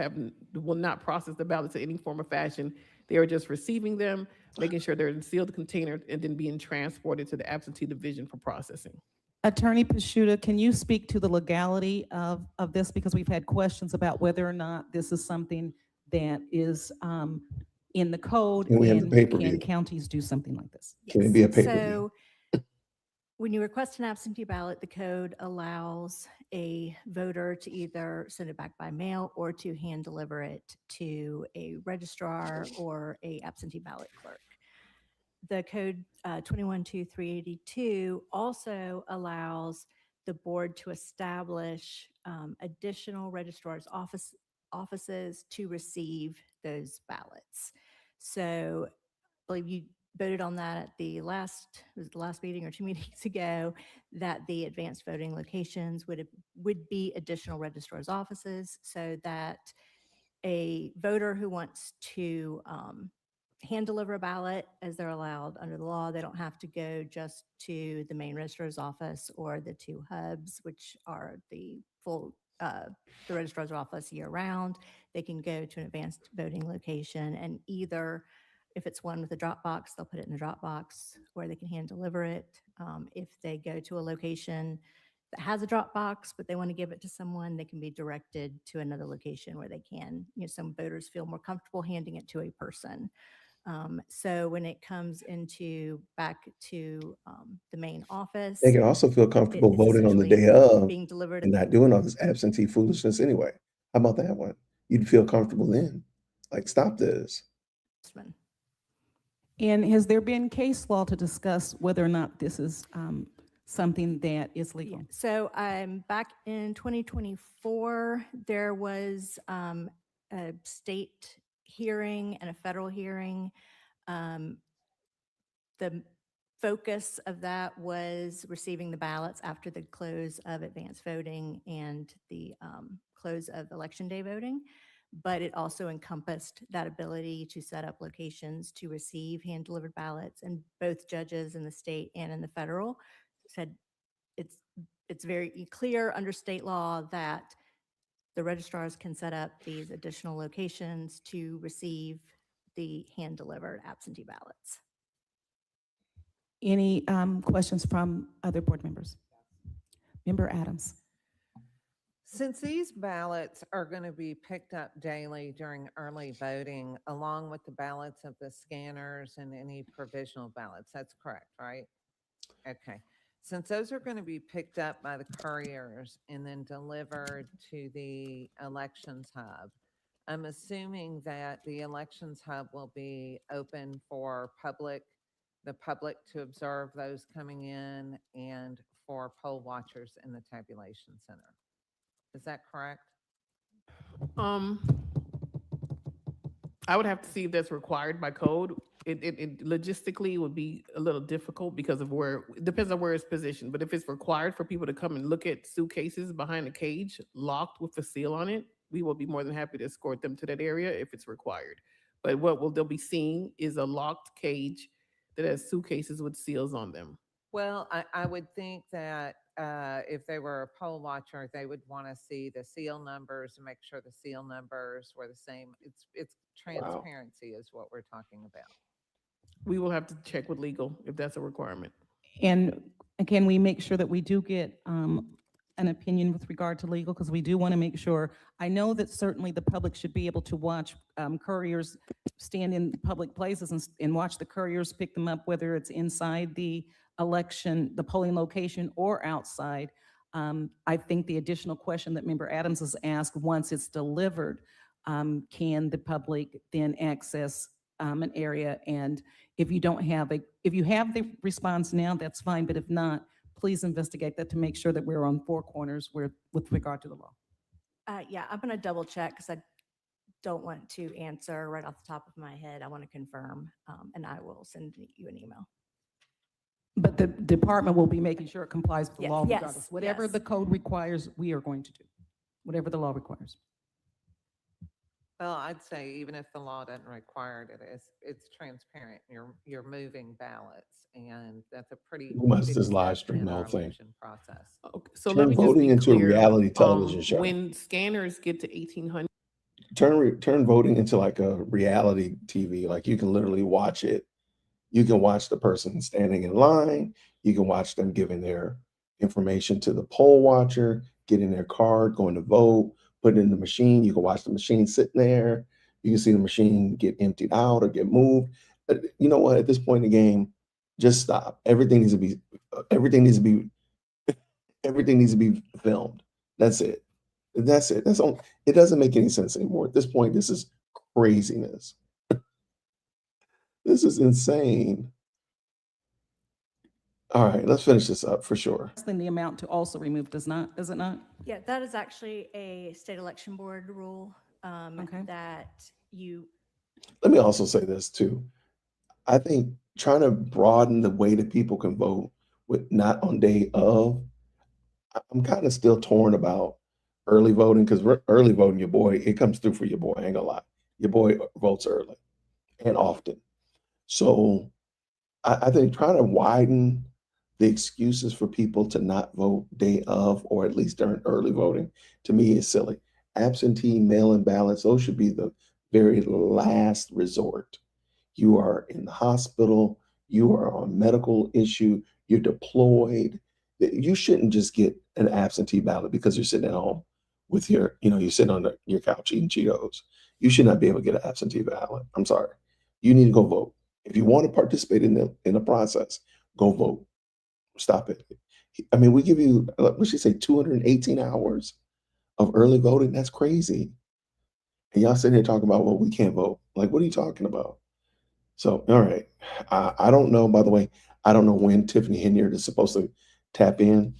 will not process the ballots in any form or fashion. They are just receiving them, making sure they're in sealed containers, and then being transported to the absentee division for processing. Attorney Pashuta, can you speak to the legality of this? Because we've had questions about whether or not this is something that is in the code, And we have the and pay-per-view. can counties do something like this? Can it be a pay-per-view? So when you request an absentee ballot, the code allows a voter to either send it back by mail or to hand deliver it to a registrar or a absentee ballot clerk. The code 212382 also allows the board to establish additional registrar's offices to receive those ballots. So I believe you voted on that at the last meeting or 2 meetings ago, that the advanced voting locations would be additional registrar's offices, so that a voter who wants to hand deliver a ballot, as they're allowed under the law, they don't have to go just to the main registrar's office or the 2 hubs, which are the registrar's office year round. They can go to an advanced voting location, and either, if it's one with a drop box, they'll put it in a drop box where they can hand deliver it. If they go to a location that has a drop box, but they want to give it to someone, they can be directed to another location where they can. You know, some voters feel more comfortable handing it to a person. So when it comes back to the main office, They can also feel comfortable it's voting on the day essentially of being delivered. and not doing all this absentee foolishness anyway. How about that one? You'd feel comfortable then. Like, stop this. And has there been case law to discuss whether or not this is something that is legal? So back in 2024, there was a state hearing and a federal hearing. The focus of that was receiving the ballots after the close of advanced voting and the close of election day voting. But it also encompassed that ability to set up locations to receive hand-delivered ballots. And both judges in the state and in the federal said it's very clear under state law that the registrars can set up these additional locations to receive the hand-delivered absentee ballots. Any questions from other board members? Member Adams. Since these ballots are going to be picked up daily during early voting, along with the ballots of the scanners and any provisional ballots, that's correct, right? Okay. Since those are going to be picked up by the couriers and then delivered to the elections hub, I'm assuming that the elections hub will be open for the public to observe those coming in, and for poll watchers in the tabulation center. Is that correct? I would have to see if that's required by code. It logistically would be a little difficult because of it depends on where it's positioned. But if it's required for people to come and look at suitcases behind a cage locked with a seal on it, we will be more than happy to escort them to that area if it's required. But what they'll be seeing is a locked cage that has suitcases with seals on them. Well, I would think that if they were a poll watcher, they would want to see the seal numbers and make sure the seal numbers were the same. It's transparency is what we're talking about. We will have to check with legal if that's a requirement. And can we make sure that we do get an opinion with regard to legal? Because we do want to make sure, I know that certainly the public should be able to watch couriers stand in public places and watch the couriers pick them up, whether it's inside the election, the polling location, or outside. I think the additional question that Member Adams has asked, once it's delivered, can the public then access an area? And if you don't have if you have the response now, that's fine, but if not, please investigate that to make sure that we're on four corners with regard to the law. Yeah, I'm going to double check because I don't want to answer right off the top of my head. I want to confirm, and I will send you an email. But the department will be making sure it complies with the law Yes, regardless. Whatever yes. the code requires, we are going to do, whatever the law requires. Well, I'd say even if the law doesn't require it, it's transparent. You're moving ballots, and that's a pretty Who wants big this live step stream in the our whole thing? election process. Okay, so Turn let me just voting be into a clear. reality television show. When scanners get to 1,800, Turn voting into like a reality TV. Like you can literally watch it. You can watch the person standing in line. You can watch them giving their information to the poll watcher, getting their card, going to vote, putting it in the machine. You can watch the machine sitting there. You can see the machine get emptied out or get moved. You know what? At this point in the game, just stop. Everything needs to be filmed. That's it. That's it. That's all. It doesn't make any sense anymore. At this point, this is craziness. This is insane. All right, let's finish this up for sure. Then the amount to also remove does it not? Yeah, that is actually a state election board rule Okay. that you, Let me also say this too. I think trying to broaden the way that people can vote with not on day of, I'm kind of still torn about early voting because early voting, your boy, it comes through for your boy. I ain't gonna lie. Your boy votes early and often. So I think trying to widen the excuses for people to not vote day of, or at least during early voting, to me is silly. Absentee mail-in ballots, those should be the very last resort. You are in the hospital, you are on medical issue, you're deployed. You shouldn't just get an absentee ballot because you're sitting at home with your, you're sitting on your couch eating Cheetos. You should not be able to get an absentee ballot. I'm sorry. You need to go vote. If you want to participate in the process, go vote. Stop it. I mean, we give you, what should say, 218 hours of early voting. That's crazy. And y'all sitting here talking about, well, we can't vote. Like, what are you talking about? So, all right. I don't know, by the way, I don't know when Tiffany Henyard is supposed to tap in.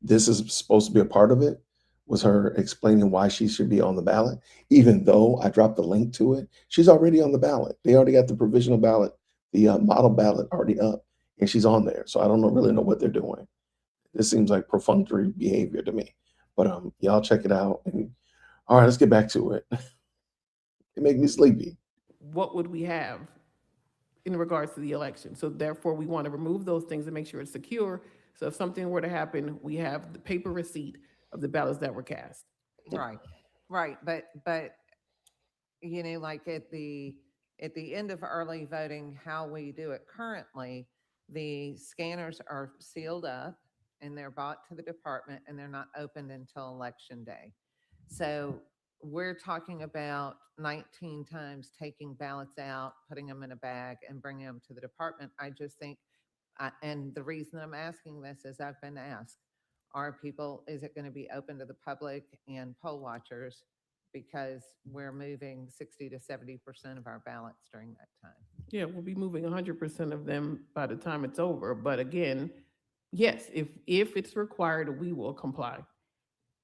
This is supposed to be a part of it, was her explaining why she should be on the ballot. Even though I dropped the link to it, she's already on the ballot. They already got the provisional ballot, the model ballot already up, and she's on there. So I don't really know what they're doing. This seems like perfunctory behavior to me. But y'all check it out. And all right, let's get back to it. It makes me sleepy. what would we have in regards to the election? So therefore, we want to remove those things and make sure it's secure. So if something were to happen, we have the paper receipt of the ballots that were cast. Right. But like at the end of early voting, how we do it currently, the scanners are sealed up and they're brought to the department and they're not opened until election day. So we're talking about 19 times taking ballots out, putting them in a bag and bringing them to the department. I just think, and the reason I'm asking this is I've been asked, is it going to be open to the public and poll watchers? Because we're moving 60 to 70% of our ballots during that time. Yeah, we'll be moving 100% of them by the time it's over. But again, yes, if it's required, we will comply.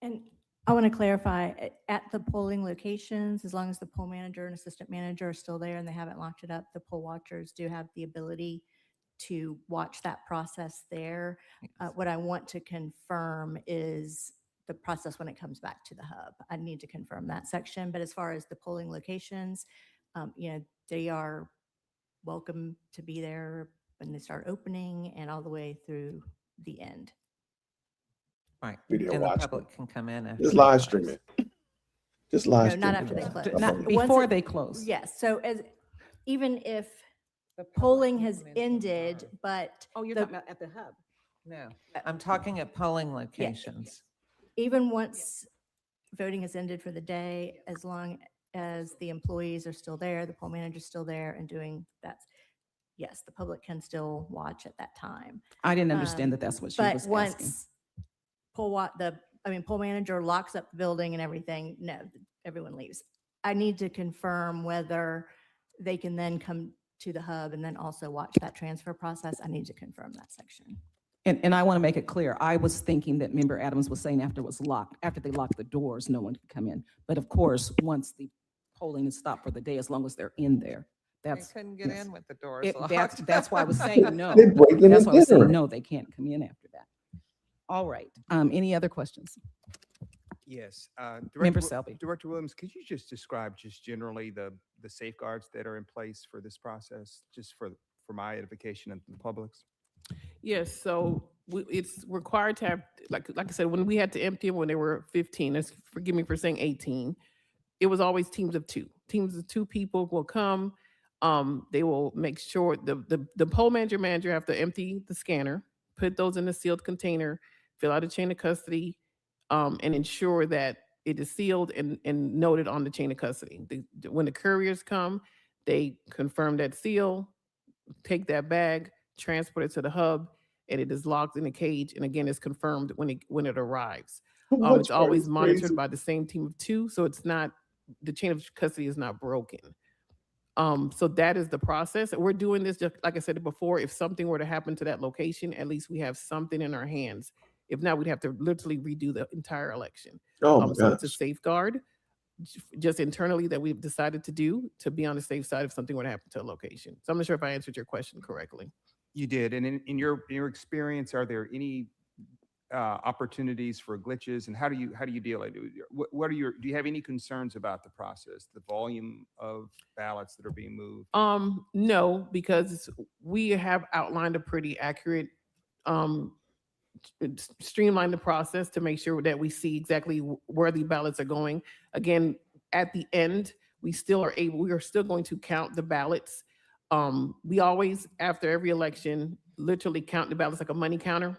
and I want to clarify, at the polling locations, as long as the poll manager and assistant manager are still there and they haven't locked it up, the poll watchers do have the ability to watch that process there. What I want to confirm is the process when it comes back to the hub. I need to confirm that section, but as far as the polling locations, they are welcome to be there when they start opening and all the way through the end. Right. Video And the watch. public can come in after. Just they live close. stream it. Just live No, stream not it. after they close. Up Not on the- Once before it- they close. Yes, so even if The public polling can has come in from ended, live. but Oh, you're the- talking about at the hub. No, I'm talking at polling locations. even once voting has ended for the day, as long as the employees are still there, the poll manager's still there and doing that, yes, the public can still watch at that time. I didn't understand Um, that that's what she But was asking. once poll manager locks up the building and everything, no, everyone leaves. I need to confirm whether they can then come to the hub and then also watch that transfer process. I need to confirm that section. And I want to make it clear, I was thinking that Member Adams was saying after they locked the doors, no one could come in. But of course, once the polling is stopped for the day, as long as they're in there, They that's. couldn't get yes. in with the doors That's locked. why I was saying no. They break them That's and why I was saying enter. no, they can't come in after that. All right, any other questions? Yes. Member Selby. Director Williams, could you just describe just generally the safeguards that are in place for this process, just for my edification and the public's? Yes, so it's required to have, like I said, when we had to empty them when they were 15, forgive me for saying 18, it was always teams of two. Teams of two people will come. They will make sure the poll manager have to empty the scanner, put those in a sealed container, fill out a chain of custody, and ensure that it is sealed and noted on the chain of custody. When the couriers come, they confirm that seal, take that bag, transport it to the hub, and it is locked in a cage. And again, it's confirmed when it arrives. Which It's part always is monitored crazy? by the same team of two, so it's not, the chain of custody is not broken. So that is the process. We're doing this, just like I said before, if something were to happen to that location, at least we have something in our hands. If not, we'd have to literally redo the entire election. Oh my So it's a gosh. safeguard just internally that we've decided to do to be on the safe side if something were to happen to a location. So I'm not sure if I answered your question correctly. You did. And in your experience, are there any opportunities for glitches, and how do you deal with it? Do you have any concerns about the process, the volume of ballots that are being moved? No, because we have outlined a pretty accurate, streamline the process to make sure that we see exactly where the ballots are going. Again, at the end, we are still going to count the ballots. We always, after every election, literally count the ballots like a money counter.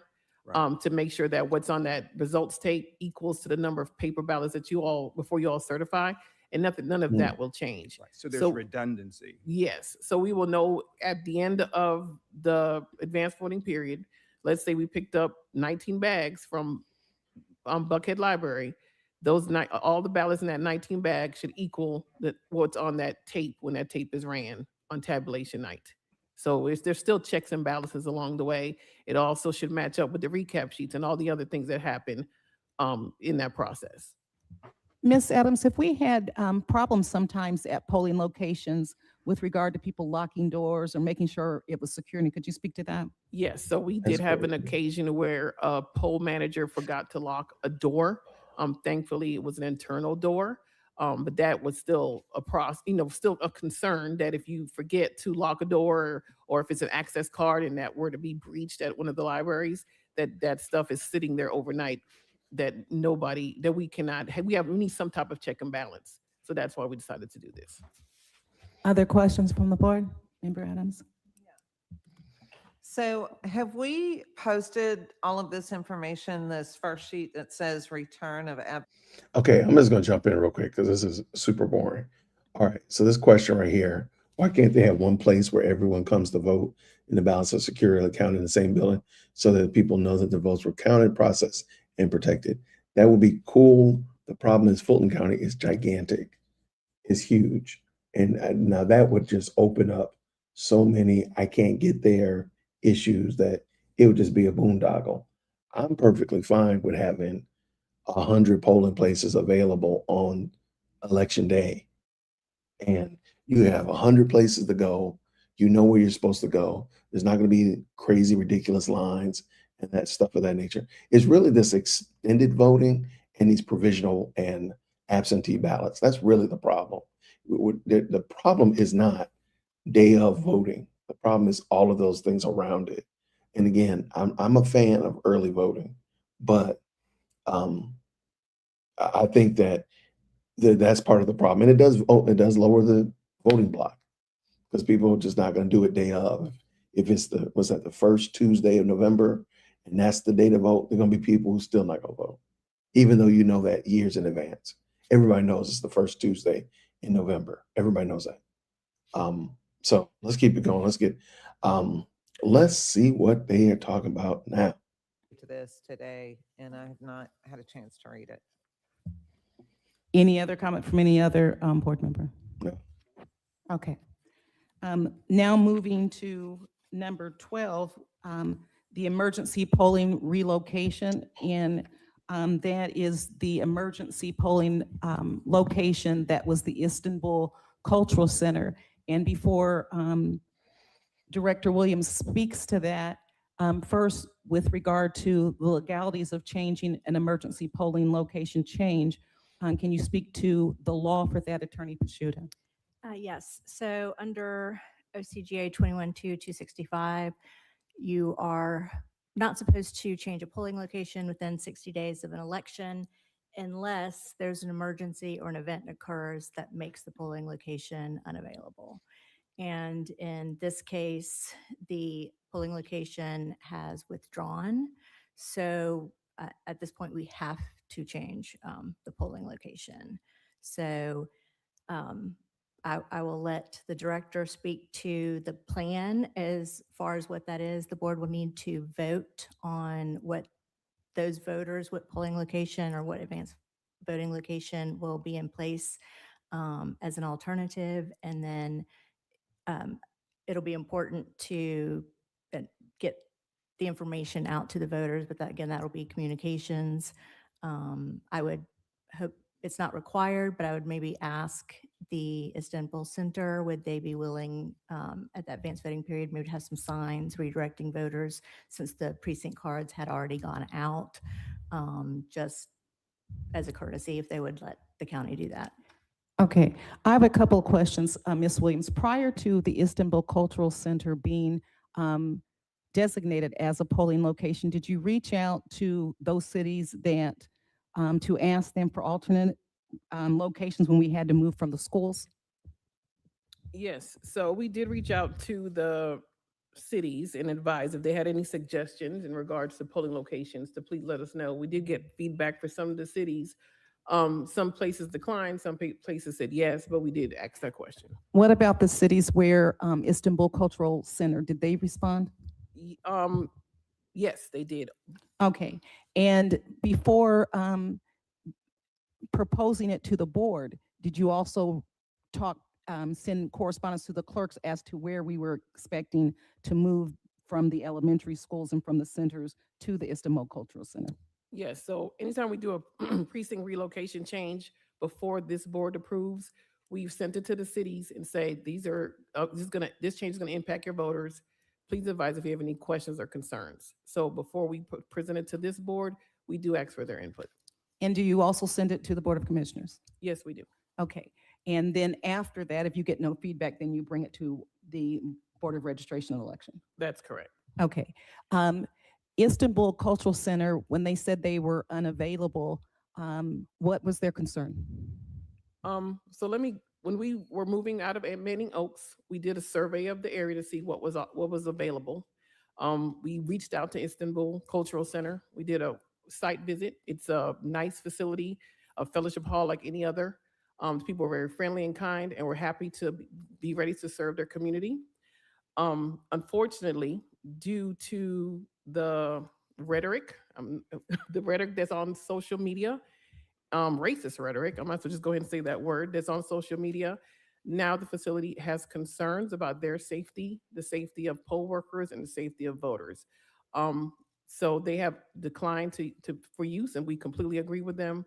To make sure that what's on that results tape equals to the number of paper ballots that before you all certify, and none of that will change. Right. So there's redundancy. Yes, so we will know at the end of the advanced voting period, let's say we picked up 19 bags from Buckhead Library, all the ballots in that 19 bags should equal what's on that tape when that tape is ran on tabulation night. So there's still checks and balances along the way. It also should match up with the recap sheets and all the other things that happen in that process. Ms. Adams, if we had problems sometimes at polling locations with regard to people locking doors or making sure it was secure, could you speak to that? Yes, so we did have an occasion where a poll manager forgot to lock a door. Thankfully, it was an internal door. But that was still still a concern that if you forget to lock a door or if it's an access card and that were to be breached at one of the libraries, that stuff is sitting there overnight that we need some type of check and balance. So that's why we decided to do this. Other questions from the board? Member Adams? So have we posted all of this information, this first sheet that says return of Okay, I'm just gonna jump in real quick because this is super boring. All right, so this question right here, why can't they have one place where everyone comes to vote and the ballots are securely counted in the same building so that people know that the votes were counted, processed, and protected? That would be cool. The problem is Fulton County is gigantic. It's huge. And now that would just open up so many I can't get there issues that it would just be a boondoggle. I'm perfectly fine with having 100 polling places available on election day. And you have 100 places to go. You know where you're supposed to go. There's not going to be crazy, ridiculous lines and that stuff of that nature. It's really this extended voting and these provisional and absentee ballots. That's really the problem. The problem is not day of voting. The problem is all of those things around it. And again, I'm a fan of early voting, but I think that that's part of the problem. And it does lower the voting block because people are just not going to do it day of. If it's the first Tuesday of November and that's the day to vote, there are going to be people who still not going to vote, even though you know that years in advance. Everybody knows it's the first Tuesday in November. Everybody knows that. So let's keep it going. Let's see what they are talking about now. To this today, and I have not had a chance to read it. Any other comment from any other board member? No. Okay. Now moving to number 12, the emergency polling relocation, and that is the emergency polling location that was the Istanbul Cultural Center. And before Director Williams speaks to that, first, with regard to the legalities of changing an emergency polling location change, can you speak to the law for that, Attorney Pashuta? Yes, so under OCGA 21-265, you are not supposed to change a polling location within 60 days of an election unless there's an emergency or an event occurs that makes the polling location unavailable. And in this case, the polling location has withdrawn. So at this point, we have to change the polling location. So I will let the director speak to the plan as far as what that is. The board will need to vote on what those voters, what polling location or what advanced voting location will be in place as an alternative. And then it'll be important to get the information out to the voters, but that, again, that'll be communications. I would hope it's not required, but I would maybe ask the Istanbul Center, would they be willing at that advanced voting period, maybe to have some signs redirecting voters since the precinct cards had already gone out, just as a courtesy, if they would let the county do that. Okay, I have a couple of questions, Ms. Williams. Prior to the Istanbul Cultural Center being designated as a polling location, did you reach out to those cities that to ask them for alternate locations when we had to move from the schools? Yes, so we did reach out to the cities and advise if they had any suggestions in regards to polling locations to please let us know. We did get feedback for some of the cities. Some places declined, some places said yes, but we did ask that question. What about the cities where Istanbul Cultural Center, did they respond? Yes, they did. Okay, and before proposing it to the board, did you also send correspondence to the clerks as to where we were expecting to move from the elementary schools and from the centers to the Istanbul Cultural Center? Yes, so anytime we do a precinct relocation change before this board approves, we've sent it to the cities and say, this change is gonna impact your voters. Please advise if you have any questions or concerns. So before we present it to this board, we do ask for their input. And do you also send it to the Board of Commissioners? Yes, we do. Okay, and then after that, if you get no feedback, then you bring it to the Board of Registration and Election? That's correct. Okay. Istanbul Cultural Center, when they said they were unavailable, what was their concern? So when we were moving out of Manning Oaks, we did a survey of the area to see what was available. We reached out to Istanbul Cultural Center. We did a site visit. It's a nice facility, a fellowship hall like any other. People are very friendly and kind, and we're happy to be ready to serve their community. Unfortunately, due to the rhetoric that's on social media, racist rhetoric, I might as well just go ahead and say that word, that's on social media. Now the facility has concerns about their safety, the safety of poll workers, and the safety of voters. So they have declined for use, and we completely agree with them.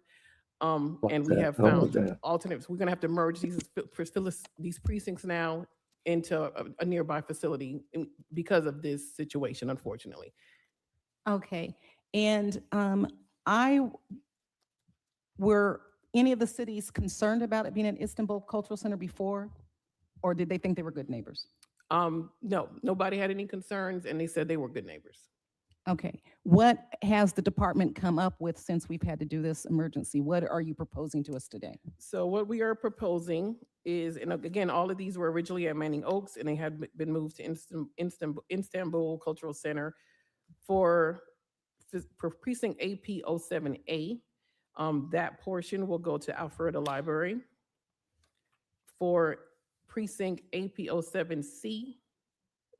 And we have found alternatives. We're gonna have to merge these precincts now into a nearby facility because of this situation, unfortunately. Okay, and were any of the cities concerned about it being an Istanbul Cultural Center before, or did they think they were good neighbors? No, nobody had any concerns, and they said they were good neighbors. Okay. What has the department come up with since we've had to do this emergency? What are you proposing to us today? So what we are proposing is, and again, all of these were originally at Manning Oaks, and they had been moved to Istanbul Cultural Center for precinct AP 07A. That portion will go to Alpharetta Library. For precinct AP 07C,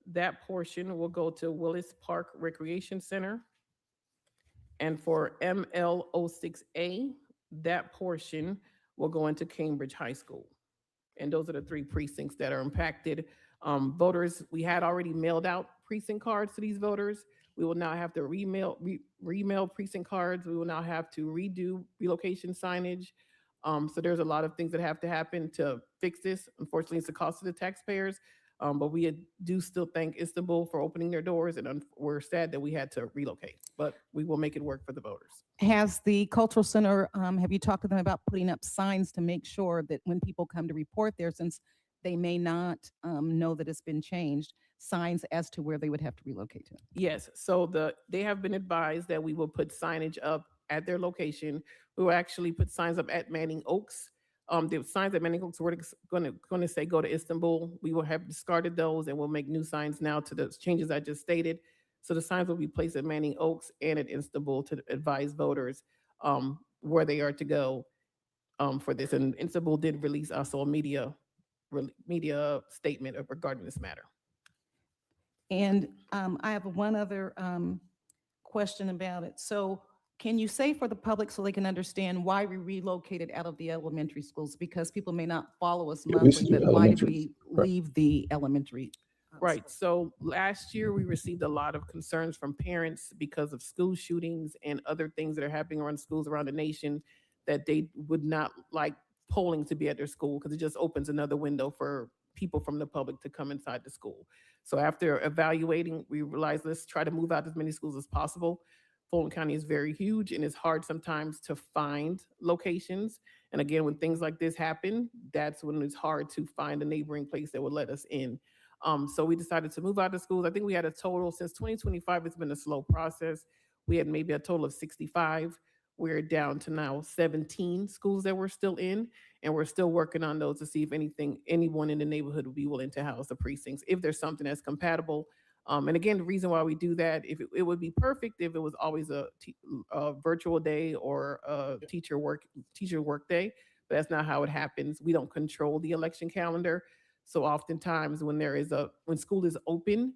that portion will go to Willis Park Recreation Center. And for ML 06A, that portion will go into Cambridge High School. And those are the 3 precincts that are impacted. Voters, we had already mailed out precinct cards to these voters. We will now have to remail precinct cards. We will now have to redo relocation signage. So there's a lot of things that have to happen to fix this. Unfortunately, it's the cost of the taxpayers. But we do still thank Istanbul for opening their doors, and we're sad that we had to relocate, but we will make it work for the voters. Has the cultural center, have you talked to them about putting up signs to make sure that when people come to report there, since they may not know that it's been changed, signs as to where they would have to relocate to? Yes, so they have been advised that we will put signage up at their location. We will actually put signs up at Manning Oaks. The signs at Manning Oaks were going to say go to Istanbul. We will have discarded those, and we'll make new signs now to the changes I just stated. So the signs will be placed at Manning Oaks and at Istanbul to advise voters where they are to go for this. And Istanbul did release also a media statement regarding this matter. And I have one other question about it. So can you say for the public so they can understand why we relocated out of the elementary schools? Because people may not follow us Yeah, we used to monthly, do but why did elementary, we right. leave the elementary? Right. So last year, we received a lot of concerns from parents because of school shootings and other things that are happening around schools around the nation, that they would not like polling to be at their school because it just opens another window for people from the public to come inside the school. So after evaluating, we realized let's try to move out as many schools as possible. Fulton County is very huge, and it's hard sometimes to find locations. And again, when things like this happen, that's when it's hard to find a neighboring place that would let us in. So we decided to move out of schools. I think we had a total, since 2025, it's been a slow process. We had maybe a total of 65. We're down to now 17 schools that we're still in, and we're still working on those to see if anyone in the neighborhood would be willing to house the precincts, if there's something that's compatible. And again, the reason why we do that, if it would be perfect if it was always a virtual day or a teacher work day, but that's not how it happens. We don't control the election calendar. So oftentimes when school is open,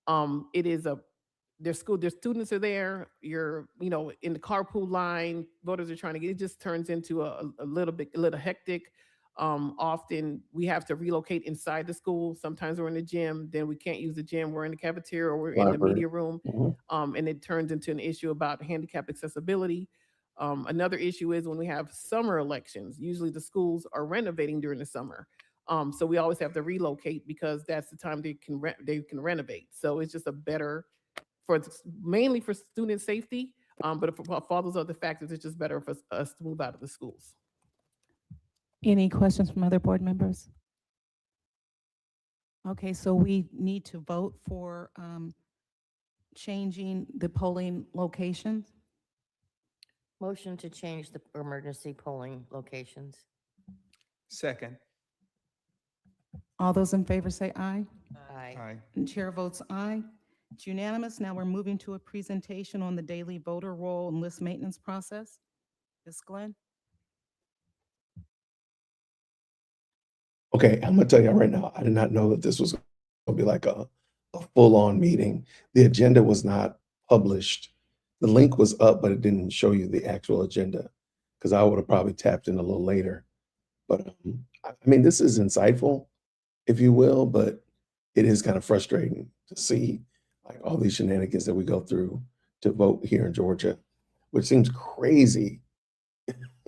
their students are there, you're, in the carpool line, voters are trying to get, it just turns into a little hectic. Often we have to relocate inside the school. Sometimes we're in the gym, then we can't use the gym. We're in the cafeteria or we're in the Library. media room. And it turns into an issue about handicap accessibility. Another issue is when we have summer elections, usually the schools are renovating during the summer. So we always have to relocate because that's the time they can renovate. So it's just mainly for student safety, but for all those other factors, it's just better for us to move out of the schools. Any questions from other board members? Okay, so we need to vote for changing the polling locations. Motion to change the emergency polling locations. Second. All those in favor say aye. Aye. And chair votes aye. It's unanimous. Now we're moving to a presentation on the daily voter roll and list maintenance process. Ms. Glenn? Okay, I'm gonna tell you right now, I did not know that this was gonna be like a full-on meeting. The agenda was not published. The link was up, but it didn't show you the actual agenda, because I would have probably tapped in a little later. But I mean, this is insightful, if you will, but it is kind of frustrating to see like all these shenanigans that we go through to vote here in Georgia, which seems crazy.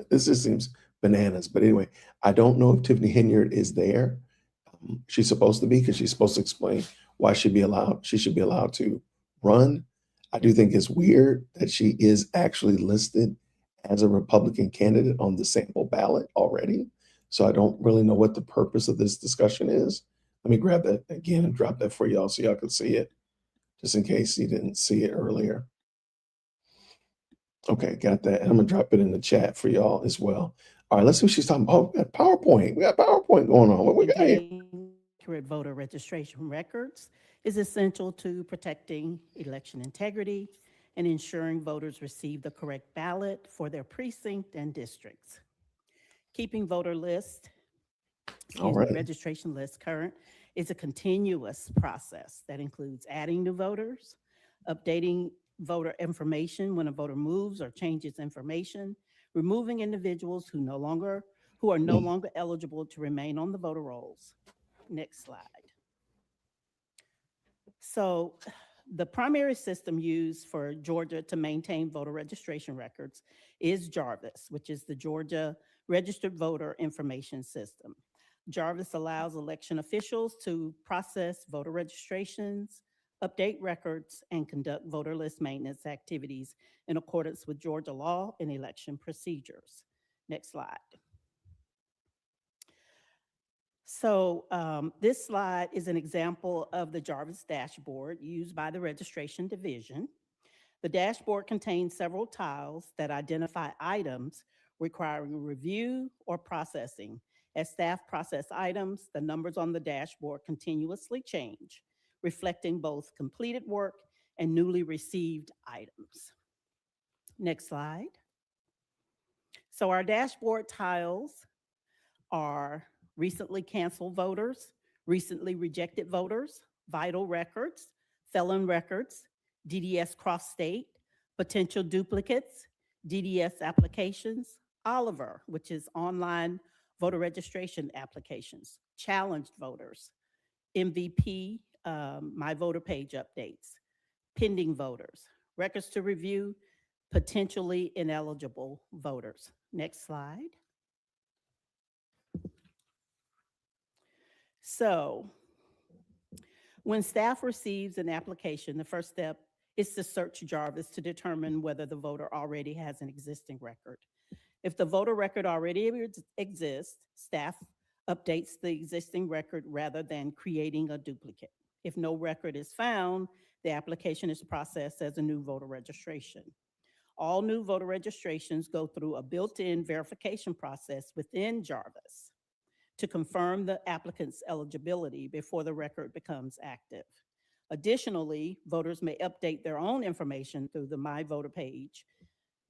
This just seems bananas. But anyway, I don't know if Tiffany Henyard is there. She's supposed to be, because she's supposed to explain why she should be allowed to run. I do think it's weird that she is actually listed as a Republican candidate on the sample ballot already. So I don't really know what the purpose of this discussion is. Let me grab that again and drop that for y'all so y'all can see it, just in case you didn't see it earlier. Okay, got that. And I'm gonna drop it in the chat for y'all as well. All right, let's see what she's talking about. Oh, we got PowerPoint. We got PowerPoint going on. What we got here? Accurate voter registration records is essential to protecting election integrity and ensuring voters receive the correct ballot for their precinct and districts. Keeping voter list, registration list current is a continuous process that includes adding new voters, updating voter information when a voter moves or changes information, removing individuals who are no longer eligible to remain on the voter rolls. Next slide. So the primary system used for Georgia to maintain voter registration records is Jarvis, which is the Georgia Registered Voter Information System. Jarvis allows election officials to process voter registrations, update records, and conduct voter list maintenance activities in accordance with Georgia law and election procedures. Next slide. So this slide is an example of the Jarvis dashboard used by the registration division. The dashboard contains several tiles that identify items requiring review or processing. As staff process items, the numbers on the dashboard continuously change, reflecting both completed work and newly received items. Next slide. So our dashboard tiles are recently canceled voters, recently rejected voters, vital records, felon records, DDS cross-state, potential duplicates, DDS applications, Oliver, which is online voter registration applications, challenged voters, MVP, my voter page updates, pending voters, records to review, potentially ineligible voters. Next slide. So when staff receives an application, the first step is to search Jarvis to determine whether the voter already has an existing record. If the voter record already exists, staff updates the existing record rather than creating a duplicate. If no record is found, the application is processed as a new voter registration. All new voter registrations go through a built-in verification process within Jarvis to confirm the applicant's eligibility before the record becomes active. Additionally, voters may update their own information through the My Voter Page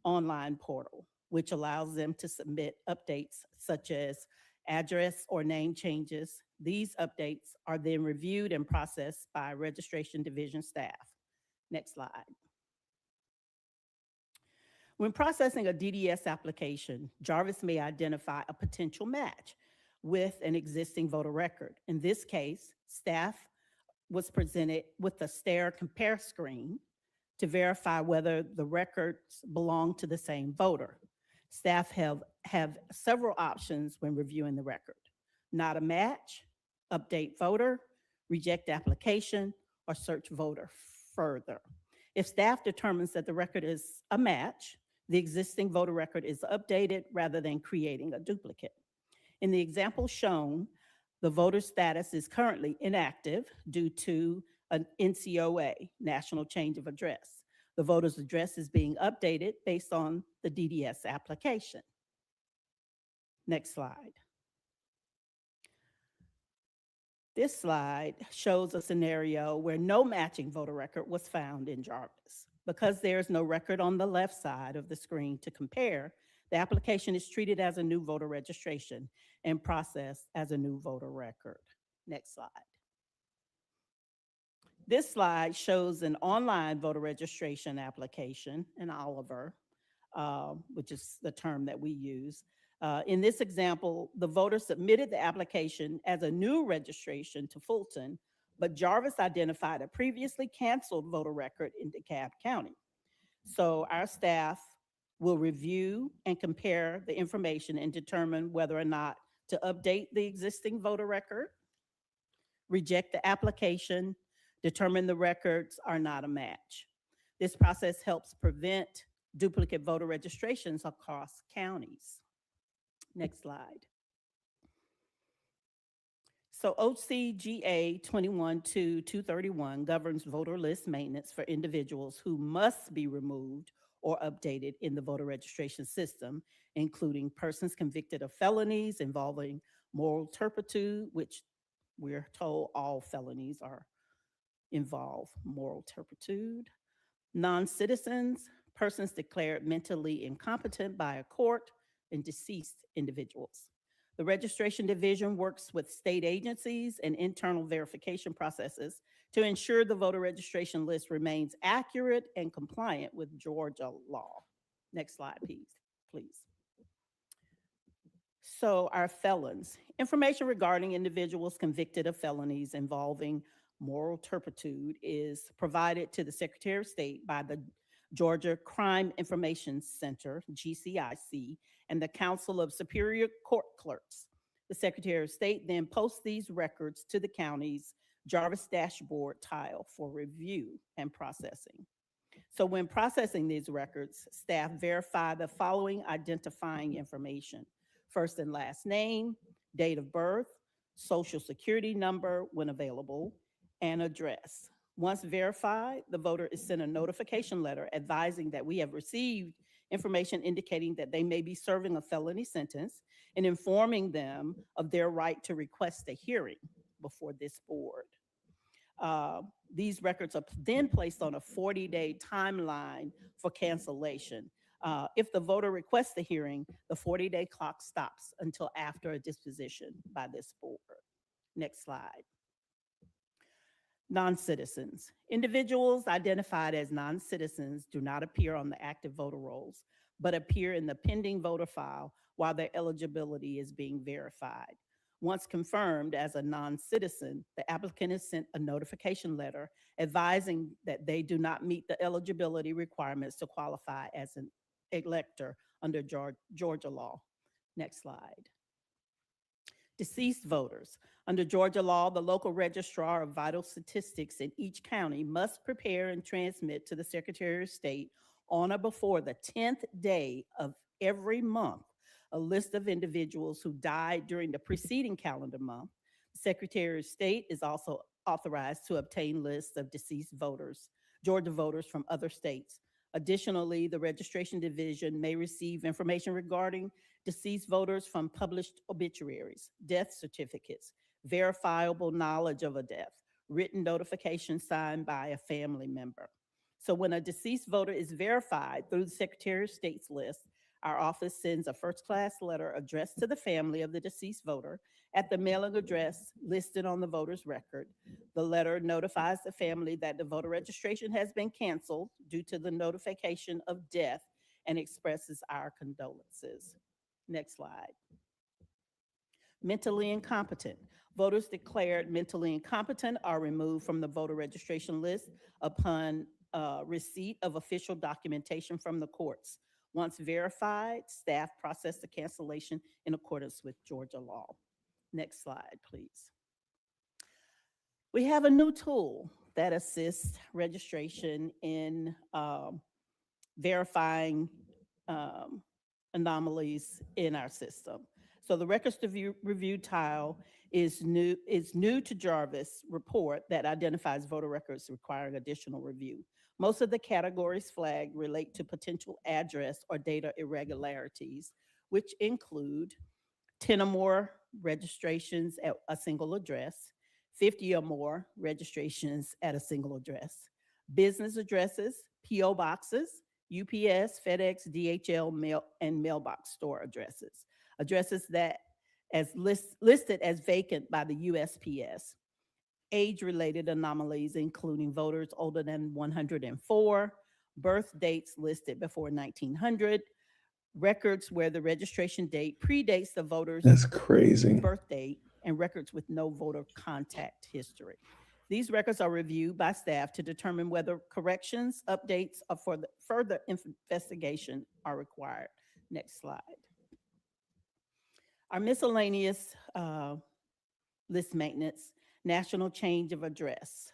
online portal, which allows them to submit updates such as address or name changes. These updates are then reviewed and processed by registration division staff. Next slide. When processing a DDS application, Jarvis may identify a potential match with an existing voter record. In this case, staff was presented with a stare compare screen to verify whether the records belong to the same voter. Staff have several options when reviewing the record: not a match, update voter, reject application, or search voter further. If staff determines that the record is a match, the existing voter record is updated rather than creating a duplicate. In the example shown, the voter status is currently inactive due to an NCOA, National Change of Address. The voter's address is being updated based on the DDS application. Next slide. This slide shows a scenario where no matching voter record was found in Jarvis. Because there's no record on the left side of the screen to compare, the application is treated as a new voter registration and processed as a new voter record. Next slide. This slide shows an online voter registration application, an Oliver, which is the term that we use. In this example, the voter submitted the application as a new registration to Fulton, but Jarvis identified a previously canceled voter record in DeKalb County. So our staff will review and compare the information and determine whether or not to update the existing voter record, reject the application, determine the records are not a match. This process helps prevent duplicate voter registrations across counties. Next slide. So OCGA 21-231 governs voter list maintenance for individuals who must be removed or updated in the voter registration system, including persons convicted of felonies involving moral turpitude, which we're told all felonies involve moral turpitude, non-citizens, persons declared mentally incompetent by a court, and deceased individuals. The registration division works with state agencies and internal verification processes to ensure the voter registration list remains accurate and compliant with Georgia law. Next slide, please. So our felons, information regarding individuals convicted of felonies involving moral turpitude is provided to the Secretary of State by the Georgia Crime Information Center, GCIC, and the Council of Superior Court Clerks. The Secretary of State then posts these records to the county's Jarvis dashboard tile for review and processing. So when processing these records, staff verify the following identifying information: first and last name, date of birth, social security number when available, and address. Once verified, the voter is sent a notification letter advising that we have received information indicating that they may be serving a felony sentence and informing them of their right to request a hearing before this board. These records are then placed on a 40-day timeline for cancellation. If the voter requests a hearing, the 40-day clock stops until after a disposition by this board. Next slide. Non-citizens. Individuals identified as non-citizens do not appear on the active voter rolls, but appear in the pending voter file while their eligibility is being verified. Once confirmed as a non-citizen, the applicant is sent a notification letter advising that they do not meet the eligibility requirements to qualify as an elector under Georgia law. Next slide. Deceased voters. Under Georgia law, the local registrar of vital statistics in each county must prepare and transmit to the Secretary of State on or before the 10th day of every month a list of individuals who died during the preceding calendar month. The Secretary of State is also authorized to obtain lists of deceased voters, Georgia voters from other states. Additionally, the registration division may receive information regarding deceased voters from published obituaries, death certificates, verifiable knowledge of a death, written notification signed by a family member. So when a deceased voter is verified through the Secretary of State's list, our office sends a first-class letter addressed to the family of the deceased voter at the mailing address listed on the voter's record. The letter notifies the family that the voter registration has been canceled due to the notification of death and expresses our condolences. Next slide. Mentally incompetent. Voters declared mentally incompetent are removed from the voter registration list upon receipt of official documentation from the courts. Once verified, staff process the cancellation in accordance with Georgia law. Next slide, please. We have a new tool that assists registration in verifying anomalies in our system. So the records review tile is new to Jarvis report that identifies voter records requiring additional review. Most of the categories flagged relate to potential address or data irregularities, which include 10 or more registrations at a single address, 50 or more registrations at a single address, business addresses, PO boxes, UPS, FedEx, DHL, mail, and mailbox store addresses, addresses that listed as vacant by the USPS, age-related anomalies, including voters older than 104, birth dates listed before 1900, records where the registration date predates the voter's That's crazy. birth date, and records with no voter contact history. These records are reviewed by staff to determine whether corrections, updates, or for the further investigation are required. Next slide. Our miscellaneous list maintenance, national change of address,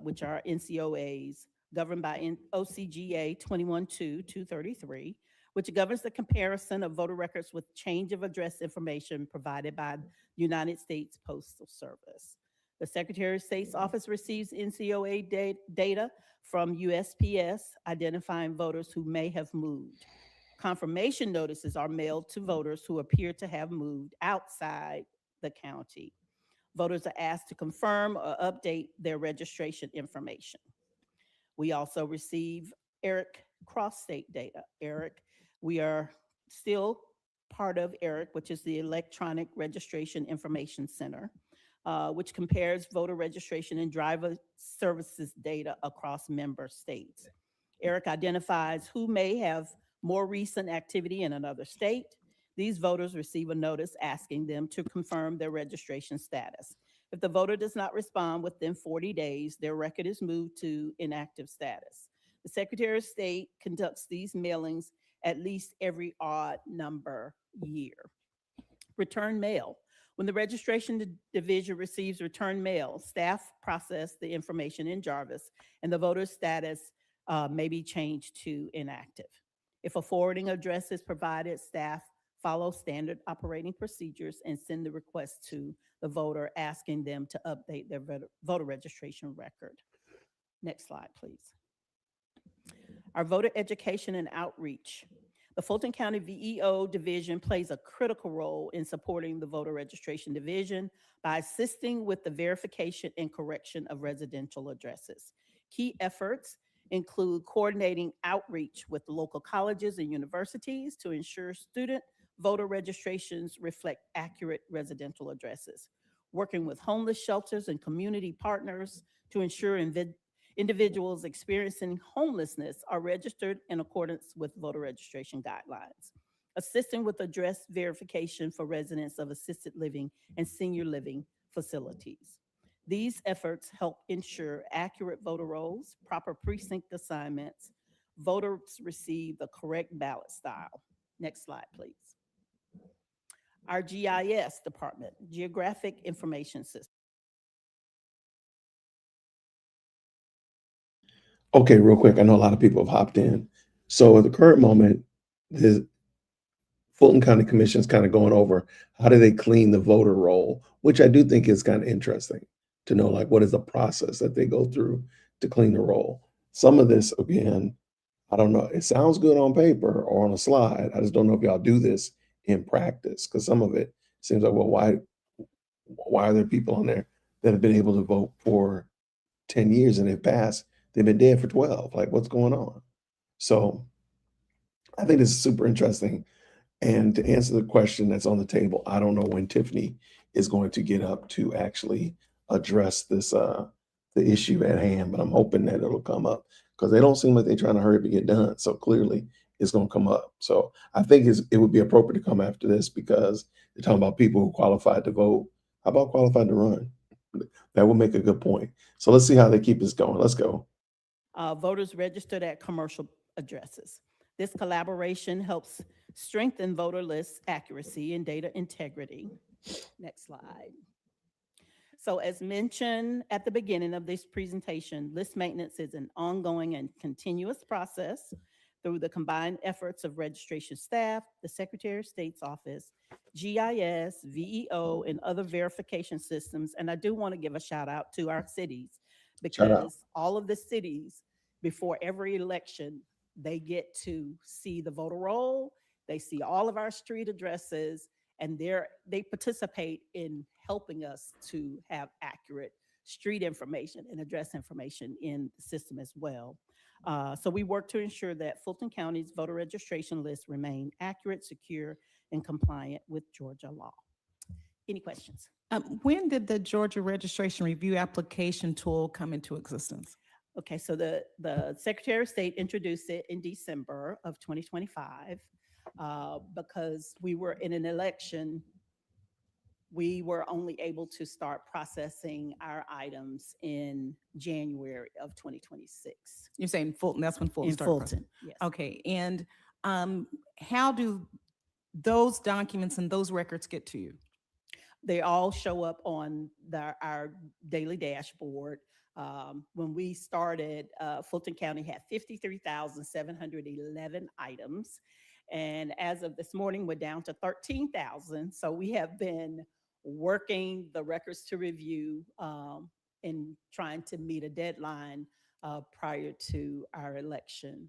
which are NCOAs, governed by OCGA 21-233, which governs the comparison of voter records with change of address information provided by the United States Postal Service. The Secretary of State's office receives NCOA data from USPS identifying voters who may have moved. Confirmation notices are mailed to voters who appear to have moved outside the county. Voters are asked to confirm or update their registration information. We also receive ERIC cross-state data. ERIC, we are still part of ERIC, which is the Electronic Registration Information Center, which compares voter registration and driver services data across member states. ERIC identifies who may have more recent activity in another state. These voters receive a notice asking them to confirm their registration status. If the voter does not respond within 40 days, their record is moved to inactive status. The Secretary of State conducts these mailings at least every odd number year. Return mail. When the registration division receives return mail, staff process the information in Jarvis and the voter's status may be changed to inactive. If a forwarding address is provided, staff follow standard operating procedures and send the request to the voter asking them to update their voter registration record. Next slide, please. Our voter education and outreach. The Fulton County VEO Division plays a critical role in supporting the voter registration division by assisting with the verification and correction of residential addresses. Key efforts include coordinating outreach with local colleges and universities to ensure student voter registrations reflect accurate residential addresses, working with homeless shelters and community partners to ensure individuals experiencing homelessness are registered in accordance with voter registration guidelines, assisting with address verification for residents of assisted living and senior living facilities. These efforts help ensure accurate voter rolls, proper precinct assignments, voters receive the correct ballot style. Next slide, please. Our GIS department, Geographic Information System. Okay, real quick. I know a lot of people have hopped in. So at the current moment, the Fulton County Commission is kind of going over how do they clean the voter roll, which I do think is kind of interesting to know, like, what is the process that they go through to clean the roll. Some of this, again, I don't know. It sounds good on paper or on a slide. I just don't know if y'all do this in practice, because some of it seems like, well, why are there people on there that have been able to vote for 10 years and they've passed? They've been dead for 12. Like, what's going on? So I think this is super interesting. And to answer the question that's on the table, I don't know when Tiffany is going to get up to actually address this, the issue at hand, but I'm hoping that it'll come up because they don't seem like they're trying to hurry up and get done. So clearly it's going to come up. So I think it would be appropriate to come after this because they're talking about people who qualified to vote. How about qualified to run? That would make a good point. So let's see how they keep this going. Let's go. Voters registered at commercial addresses. This collaboration helps strengthen voter list accuracy and data integrity. Next slide. So as mentioned at the beginning of this presentation, list maintenance is an ongoing and continuous process through the combined efforts of registration staff, the Secretary of State's office, GIS, VEO, and other verification systems. And I do want to give a shout out to our cities because all of the cities, before every election, they get to see the voter roll, they see all of our street addresses, and they participate in helping us to have accurate street information and address information in the system as well. So we work to ensure that Fulton County's voter registration lists remain accurate, secure, and compliant with Georgia law. Any questions? When did the Georgia registration review application tool come into existence? Okay, so the Secretary of State introduced it in December of 2025 because we were in an election. We were only able to start processing our items in January of 2026. You're saying Fulton, that's when Fulton In started? Fulton, yes. Okay, and how do those documents and those records get to you? They all show up on our daily dashboard. When we started, Fulton County had 53,711 items. And as of this morning, we're down to 13,000. So we have been working the records to review and trying to meet a deadline prior to our election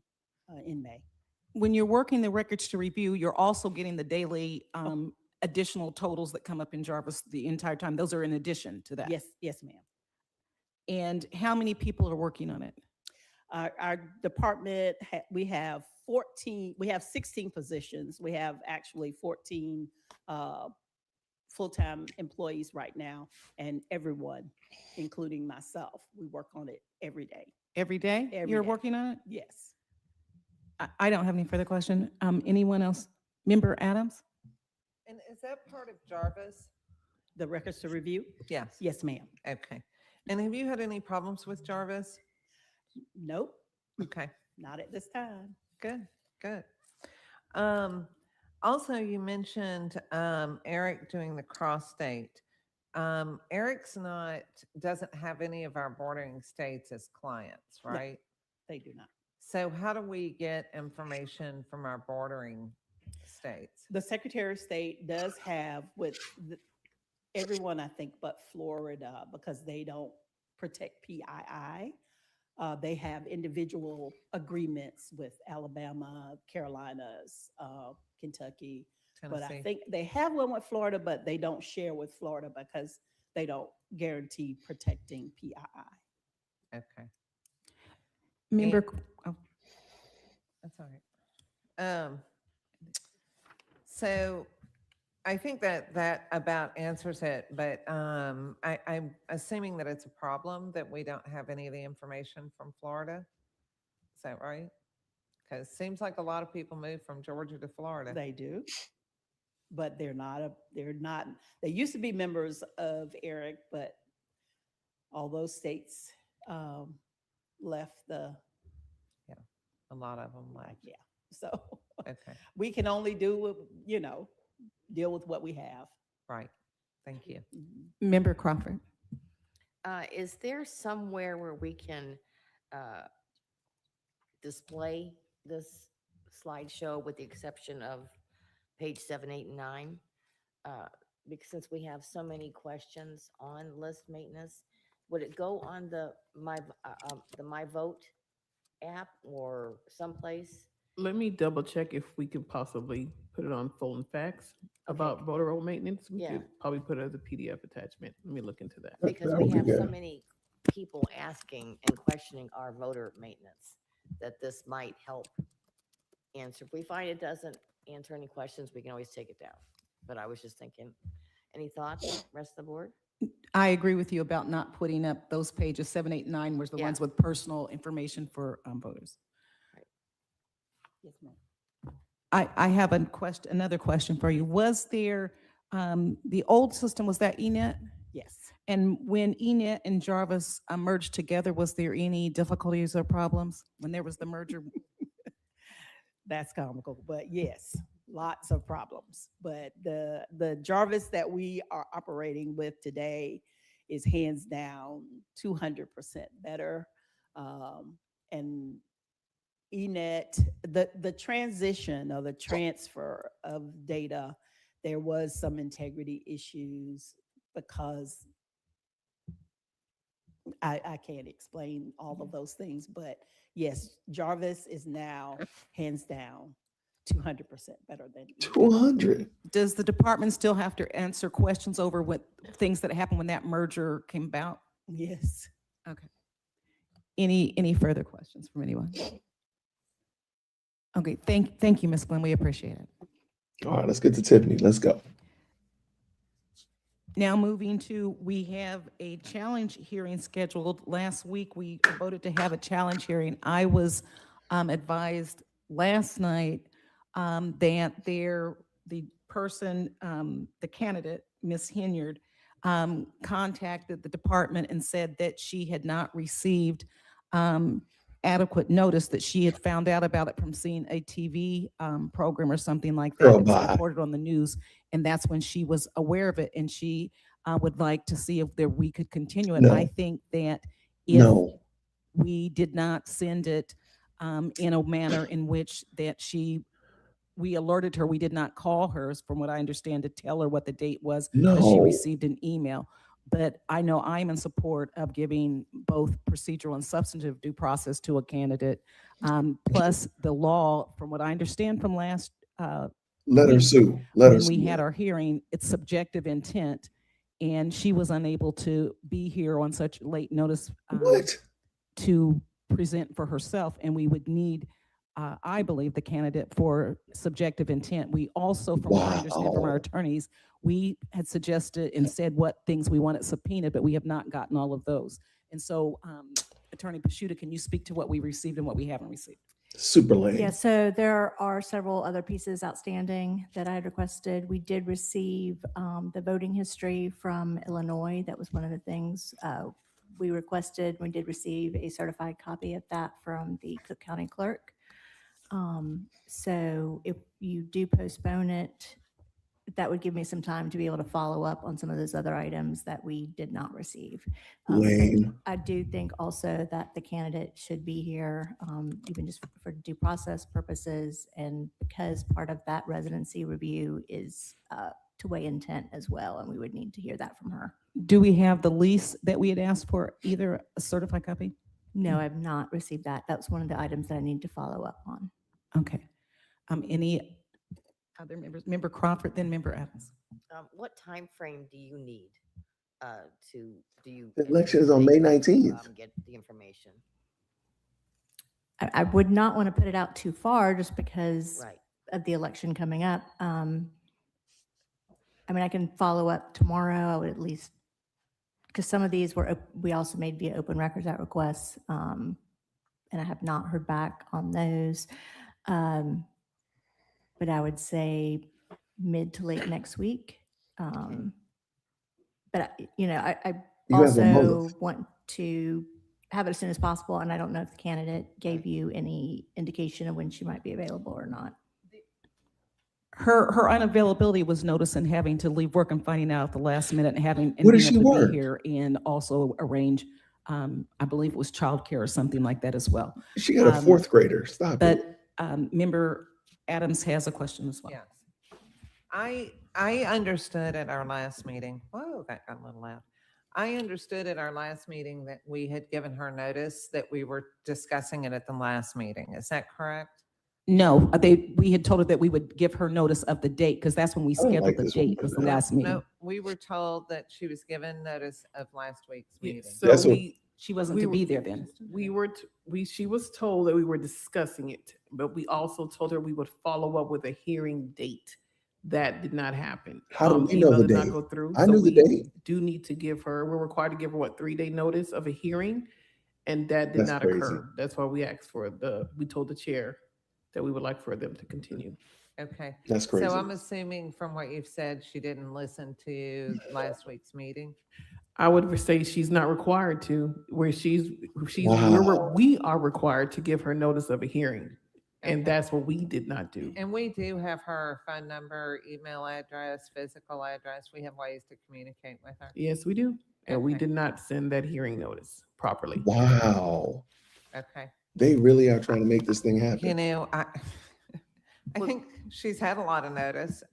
in May. When you're working the records to review, you're also getting the daily additional totals that come up in Jarvis the entire time. Those are in addition to that. Yes, yes, ma'am. And how many people are working on it? Our department, we have 16 positions. We have actually 14 full-time employees right now, and everyone, including myself, we work on it every day. Every day? Every You're day. working on it? Yes. I don't have any further question. Anyone else? Member Adams? And is that part of Jarvis? The records to review? Yes. Yes, ma'am. Okay. And have you had any problems with Jarvis? Nope. Okay. Not at this time. Good, good. Also, you mentioned Eric doing the cross state. Eric's doesn't have any of our bordering states as clients, No. right? They do not. So how do we get information from our bordering states? The Secretary of State does have with everyone, I think, but Florida, because they don't protect PII. They have individual agreements with Alabama, Carolinas, Kentucky. But I Tennessee. think they have one with Florida, but they don't share with Florida because they don't guarantee protecting PII. Okay. Member, That's all right. So I think that about answers it, but I'm assuming that it's a problem that we don't have any of the information from Florida. Is that right? Because it seems like a lot of people move from Georgia to Florida. They do, but they're not, they used to be members of ERIC, but all those states left the. Yeah, a lot of them left. Yeah, so Okay, we can only do, deal with what we have. right. Thank you. Member Crawford? Is there somewhere where we can display this slideshow with the exception of page 7, 8, and 9? Because since we have so many questions on list maintenance, would it go on the My Vote app or someplace? Let me double check if we could possibly put it on Fulton Facts about voter roll maintenance. We Yeah. could probably put it as a PDF attachment. Let me look into that. Because That we would be have so good. many people asking and questioning our voter maintenance that this might help answer. If we find it doesn't answer any questions, we can always take it down. But I was just thinking, any thoughts, rest of the board? I agree with you about not putting up those pages 7, 8, 9, was the Yeah. ones with personal information for voters. Yes, ma'am. I have another question for you. Was there, the old system, was that ENET? Yes. And when ENET and Jarvis merged together, was there any difficulties or problems when there was the merger? That's comical, but yes, lots of problems. But the Jarvis that we are operating with today is hands down 200% better. And ENET, the transition or the transfer of data, there was some integrity issues because I can't explain all of those things, but yes, Jarvis is now hands down 200% better than ENET. 200. Does the department still have to answer questions over what things that happened when that merger came about? Yes. Okay. Any further questions from anyone? Okay, thank you, Ms. Glenn. We appreciate it. All right, let's get to Tiffany. Let's go. Now moving to, we have a challenge hearing scheduled. Last week, we voted to have a challenge hearing. I was advised last night that the person, the candidate, Ms. Henyard, contacted the department and said that she had not received adequate notice, that she had found out about it from seeing a TV program or something like that. Girl, It was bye. reported on the news, and that's when she was aware of it, and she would like to see if we could continue it. No. I think that if No. we did not send it in a manner in which that she we alerted her, we did not call her, from what I understand, to tell her what the date was, but she No. received an email. But I know I'm in support of giving both procedural and substantive due process to a candidate. Plus the law, from what I understand from last Let her week, sue. Let her when we sue. had our hearing, it's subjective intent, and she was unable to be here on such late notice What? to present for herself, and we would need, I believe, the candidate for subjective intent. We also, from what I understand from our Wow. attorneys, we had suggested and said what things we wanted subpoenaed, but we have not gotten all of those. And so, Attorney Pashuta, can you speak to what we received and what we haven't received? Super lame. Yeah, so there are several other pieces outstanding that I had requested. We did receive the voting history from Illinois. That was one of the things we requested. We did receive a certified copy of that from the Cook County Clerk. So if you do postpone it, that would give me some time to be able to follow up on some of those other items that we did not receive. But Lame. I do think also that the candidate should be here, even just for due process purposes, and because part of that residency review is to weigh intent as well, and we would need to hear that from her. Do we have the lease that we had asked for, either a certified copy? No, I've not received that. That was one of the items that I need to follow up on. Okay. Any other members? Member Crawford, then Member Evans. What time frame do you need to, do you? The election is on May 19th. Get the information. I would not want to put it out too far just because Right. of the election coming up. I mean, I can follow up tomorrow. I would at least, because some of these we also made via Open Records Act requests, and I have not heard back on those. But I would say mid to late next week. But I You have a also month. want to have it as soon as possible, and I don't know if the candidate gave you any indication of when she might be available or not. Her unavailability was noticed in having to leave work and finding out at the last minute and having and Where being does she able to work? be here and also arrange, I believe it was childcare or something like that as well. She got a fourth grader. Stop it. But Member Adams has a question as well. Yes. I understood at our last meeting, whoa, that got a little loud. I understood at our last meeting that we had given her notice that we were discussing it at the last meeting. Is that correct? No, we had told her that we would give her notice of the date because that's when we I don't scheduled like the this one date, was the better. last meeting. No, we were told that she was given notice of last week's meeting. So That's what- She wasn't to be there then. She was told that we were discussing it, but we also told her we would follow up with a hearing date. That did not happen. How do we know email the did not date? go through. I so knew the we date. Do need to give her, we're required to give her 3-day notice of a hearing, and that did That's not crazy. occur. That's why we asked for we told the chair that we would like for them to continue. Okay. That's crazy. So I'm assuming from what you've said, she didn't listen to last week's meeting. I would say she's not required to, where Wow. we are required to give her notice of a hearing. And Okay. that's what we did not do. And we do have her phone number, email address, physical address. We have ways to communicate with her. Yes, we do. And we Okay. did not send that hearing notice properly. Wow. Okay. They really are trying to make this thing You happen. know, I think she's had a lot of notice.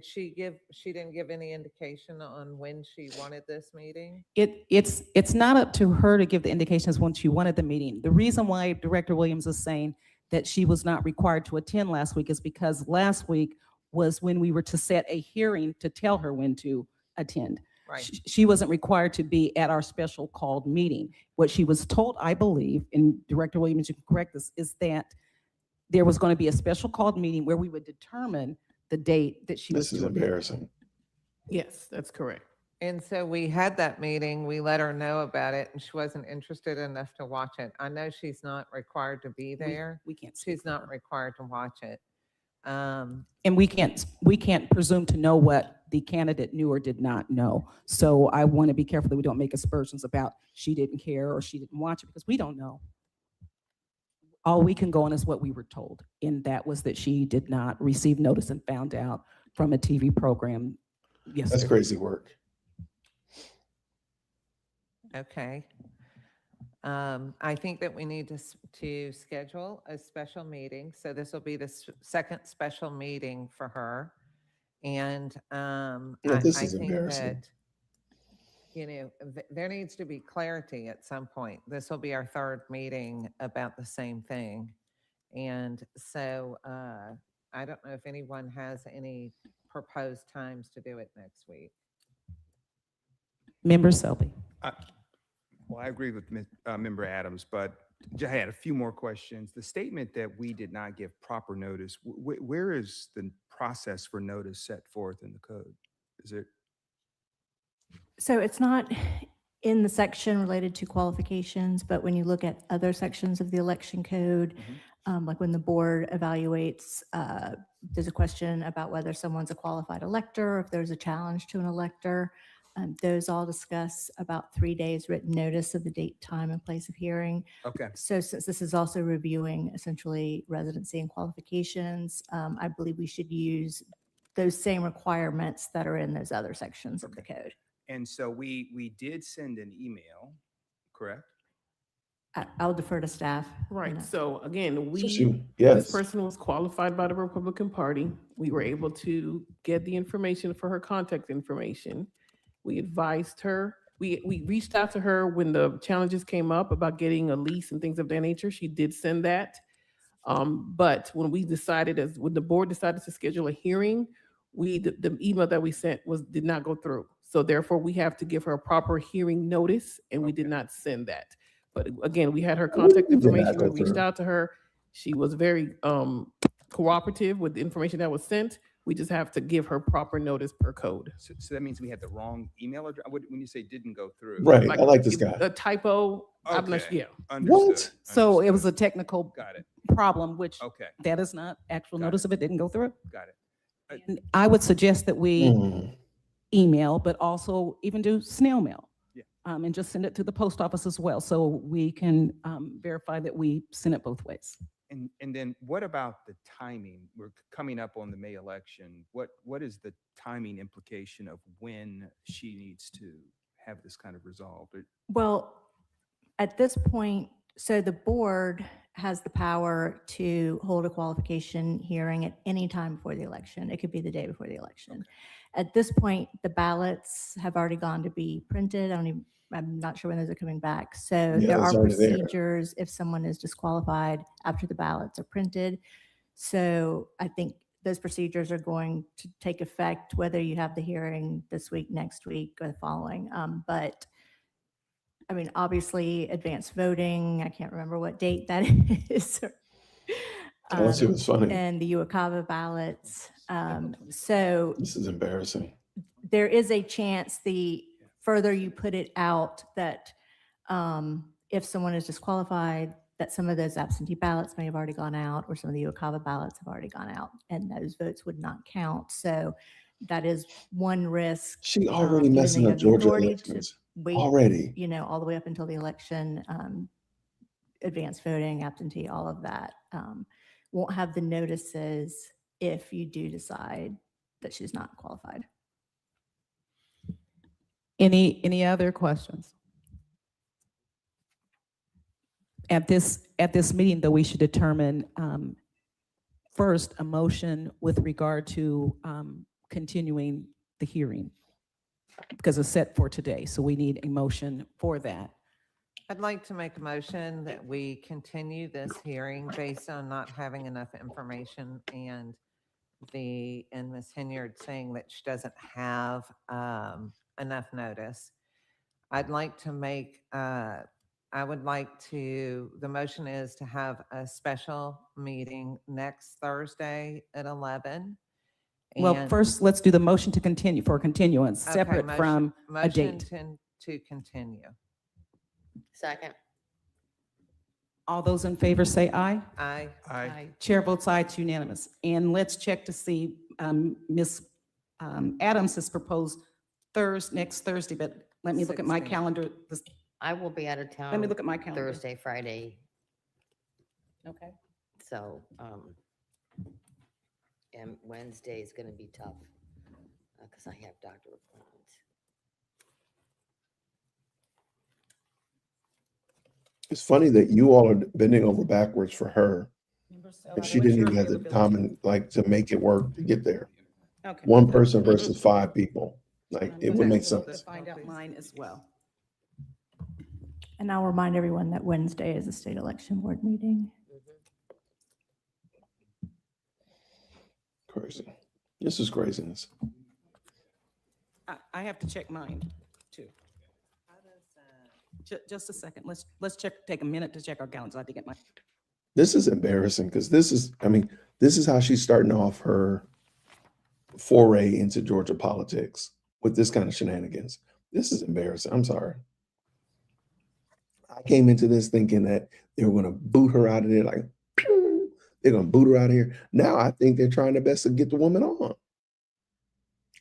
She didn't give any indication on when she wanted this meeting? It's not up to her to give the indications when she wanted the meeting. The reason why Director Williams is saying that she was not required to attend last week is because last week was when we were to set a hearing to tell her when to attend. Right. She wasn't required to be at our special called meeting. What she was told, I believe, and Director Williams, you can correct this, is that there was going to be a special called meeting where we would determine the date that she was This is to attend. embarrassing. Yes, that's correct. And so we had that meeting, we let her know about it, and she wasn't interested enough to watch it. I know she's not required to be there. We can't. speak She's for not her. required to watch it. And we can't presume to know what the candidate knew or did not know. So I want to be careful that we don't make aspersions about she didn't care or she didn't watch it, because we don't know. All we can go on is what we were told, and that was that she did not receive notice and found out from a TV program yesterday. That's crazy work. Okay. I think that we need to schedule a special meeting. So this will be the second special meeting for her. And This I is think embarrassing. that, there needs to be clarity at some point. This will be our third meeting about the same thing. And so I don't know if anyone has any proposed times to do it next week. Member Selby. Well, I agree with Member Adams, but I had a few more questions. The statement that we did not give proper notice, where is the process for notice set forth in the code? Is it? So it's not in the section related to qualifications, but when you look at other sections of the election code, like when the board evaluates, there's a question about whether someone's a qualified elector, or if there's a challenge to an elector. Those all discuss about 3 days written notice of the date, time, and place of hearing. Okay. So since this is also reviewing essentially residency and qualifications, I believe we should use those same requirements that are in those other sections of the code. And so we did send an email, correct? I'll defer to staff. Right. So again, yes. this person was qualified by the Republican Party. We were able to get the information for her contact information. We advised her. We reached out to her when the challenges came up about getting a lease and things of that nature. She did send that. But when when the board decided to schedule a hearing, the email that we sent did not go through. So therefore, we have to give her a proper hearing notice, and we did not send that. But again, we had her contact information. We reached out to her. She was very cooperative with the information that was sent. We just have to give her proper notice per code. So that means we had the wrong email address? When you say didn't go through? Right. I like this guy. A typo. I'm not, Okay. yeah. Understood. So it was a technical Got it. problem, which Okay. that is not actual Got notice of it didn't go through. Got it. And I would suggest that we Mm. email, but also even do snail mail. Yeah. And just send it to the post office as well, so we can verify that we send it both ways. And then what about the timing? We're coming up on the May election. What is the timing implication of when she needs to have this kind of resolved? Well, at this point, so the board has the power to hold a qualification hearing at any time before the election. It could be the day before the election. At this point, the ballots have already gone to be printed. I'm not sure when those are coming back. So Yeah, there it's are already there. procedures if someone is disqualified after the ballots are printed. So I think those procedures are going to take effect whether you have the hearing this week, next week, or the following. But I mean, obviously, advanced voting, I can't remember what date that is. That's what's funny. And the UOCAVA ballots. So This is embarrassing. there is a chance the further you put it out that if someone is disqualified, that some of those absentee ballots may have already gone out, or some of the UOCAVA ballots have already gone out, and those votes would not count. So that is one risk. She already even though messing you up have the Georgia authority to elections. wait, Already. all the way up until the election, advanced voting, absentee, all of that. Won't have the notices if you do decide that she's not qualified. Any other questions? At this meeting, though, we should determine first a motion with regard to continuing the hearing, because it's set for today. So we need a motion for that. I'd like to make a motion that we continue this hearing based on not having enough information and Ms. Henyard saying that she doesn't have enough notice. I'd like to make, the motion is to have a special meeting next Thursday at 11. Well, And- first, let's do the motion to continue, for continuance, Okay, separate from a motion date. to continue. Second. All those in favor say aye. Aye. Aye. Chair votes aye, it's unanimous. And let's check to see, Ms. Adams has proposed next Thursday, but let me look at my 16th. calendar. I will be out of town. Let me look at my calendar. Thursday, Friday. Okay. So, and Wednesday is gonna be tough, because I have doctor appointments. It's funny that you all are bending over backwards for her, and she didn't even have the time and like to make it work to get there. Okay. One person versus 5 people. Like it would make To sense. find out mine as well. And I'll remind everyone that Wednesday is a state election board meeting. Crazy. This is craziness. I have to check mine too. Just a second. Let's check, take a minute to check our calendars. I think it might. This is embarrassing because this is, I mean, this is how she's starting off her foray into Georgia politics with this kind of shenanigans. This is embarrassing. I'm sorry. I came into this thinking that they were going to boot her out of there, like, pew, they're going to boot her out of here. Now I think they're trying their best to get the woman on.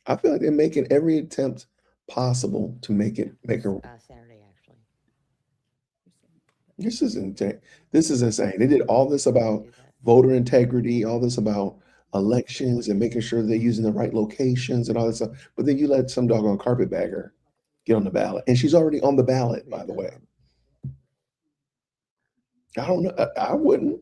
I feel like they're making every attempt possible to make her. Saturday, actually. This is insane. This is insane. They did all this about voter integrity, all this about elections and making sure they're using the right locations and all this stuff. But then you let some doggone carpetbagger get on the ballot. And she's already on the ballot, by the way. I don't know. I wouldn't.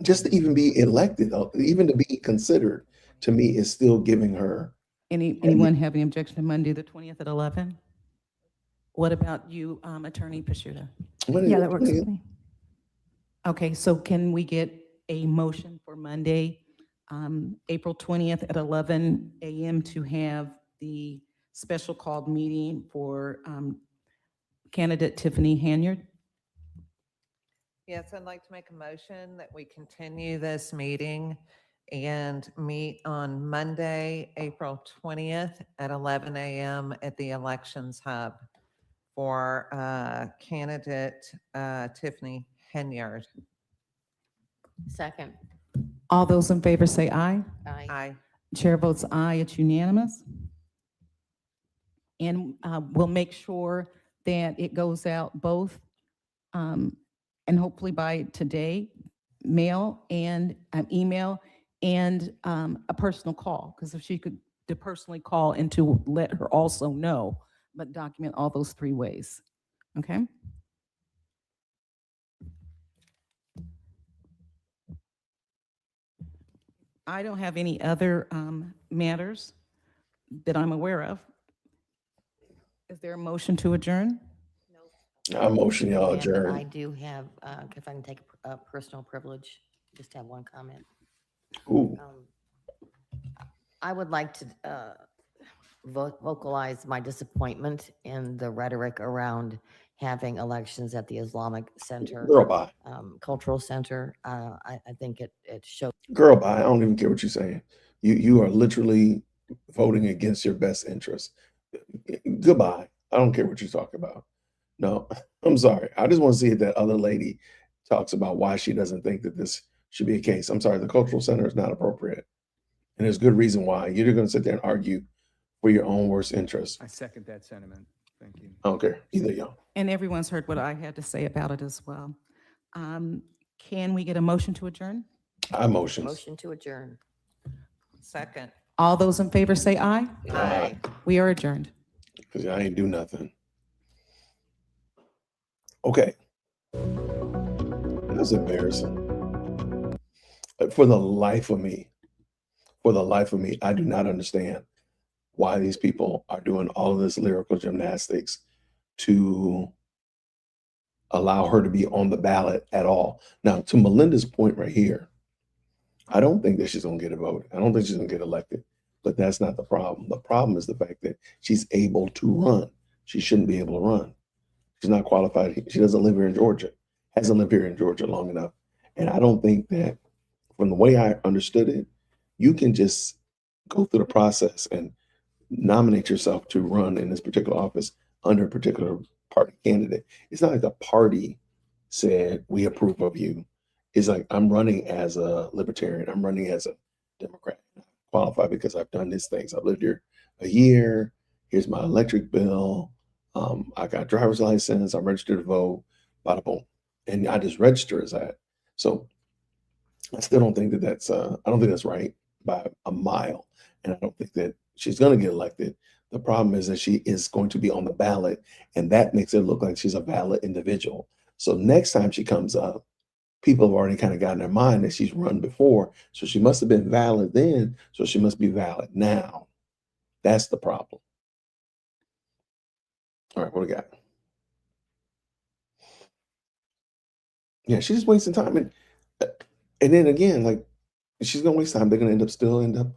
Just to even be elected, even to be considered, to me, is still giving her. Anyone have any objection to Monday, the 20th at 11? What about you, Attorney Pashuta? Yeah, that works for me. Okay, so can we get a motion for Monday, April 20th at 11 a.m. to have the special called meeting for candidate Tiffany Henyard? Yes, I'd like to make a motion that we continue this meeting and meet on Monday, April 20th at 11 a.m. at the Elections Hub for candidate Tiffany Henyard. Second. All those in favor say aye. Aye. Aye. Chair votes aye, it's unanimous. And we'll make sure that it goes out both, and hopefully by today, mail and email and a personal call, because if she could to personally call and to let her also know, but document all those 3 ways, okay? I don't have any other matters that I'm aware of. Is there a motion to adjourn? I motion y'all And adjourn. I do have, if I can take a personal privilege, just have one comment. Ooh. I would like to vocalize my disappointment in the rhetoric around having elections at the Islamic Center. Girl, bye. Cultural Center. I think it shows. Girl, bye. I don't even care what you're saying. You are literally voting against your best interest. Goodbye. I don't care what you're talking about. No, I'm sorry. I just want to see if that other lady talks about why she doesn't think that this should be a case. I'm sorry. The Cultural Center is not appropriate. And there's good reason why. You're going to sit there and argue for your own worst interest. I second that sentiment. Thank you. I don't care. Either y'all. And everyone's heard what I had to say about it as well. Can we get a motion to adjourn? I motion. Motion to adjourn. Second. All those in favor say aye. Aye. We are adjourned. Because I ain't do nothing. Okay. That's embarrassing. For the life of me, I do not understand why these people are doing all of this lyrical gymnastics to allow her to be on the ballot at all. Now, to Melinda's point right here, I don't think that she's going to get a vote. I don't think she's going to get elected, but that's not the problem. The problem is the fact that she's able to run. She shouldn't be able to run. She's not qualified. She doesn't live here in Georgia, hasn't lived here in Georgia long enough. And I don't think that, from the way I understood it, you can just go through the process and nominate yourself to run in this particular office under a particular party candidate. It's not like the party said, we approve of you. It's like, I'm running as a libertarian. I'm running as a Democrat. I qualify because I've done these things. I've lived here a year. Here's my electric bill. I got a driver's license. I'm registered to vote. Bada boom. And I just register as that. So I still don't think that that's, I don't think that's right by a mile. And I don't think that she's going to get elected. The problem is that she is going to be on the ballot, and that makes it look like she's a valid individual. So next time she comes up, people have already kind of gotten their mind that she's run before. So she must have been valid then. So she must be valid now. That's the problem. All right, what do we got? Yeah, she's just wasting time. And then again, like, she's gonna waste time. They're gonna end up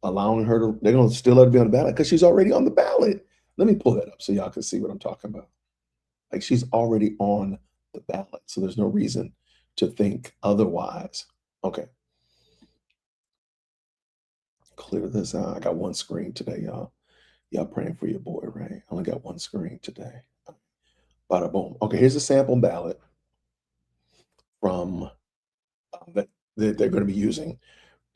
allowing her to, they're gonna still let her be on the ballot because she's already on the ballot. Let me pull that up so y'all can see what I'm talking about. Like, she's already on the ballot, so there's no reason to think otherwise. Okay. Clear this out. I got one screen today, y'all. Y'all praying for your boy, right? I only got one screen today. Bada boom. Okay, here's a sample ballot from that they're going to be using.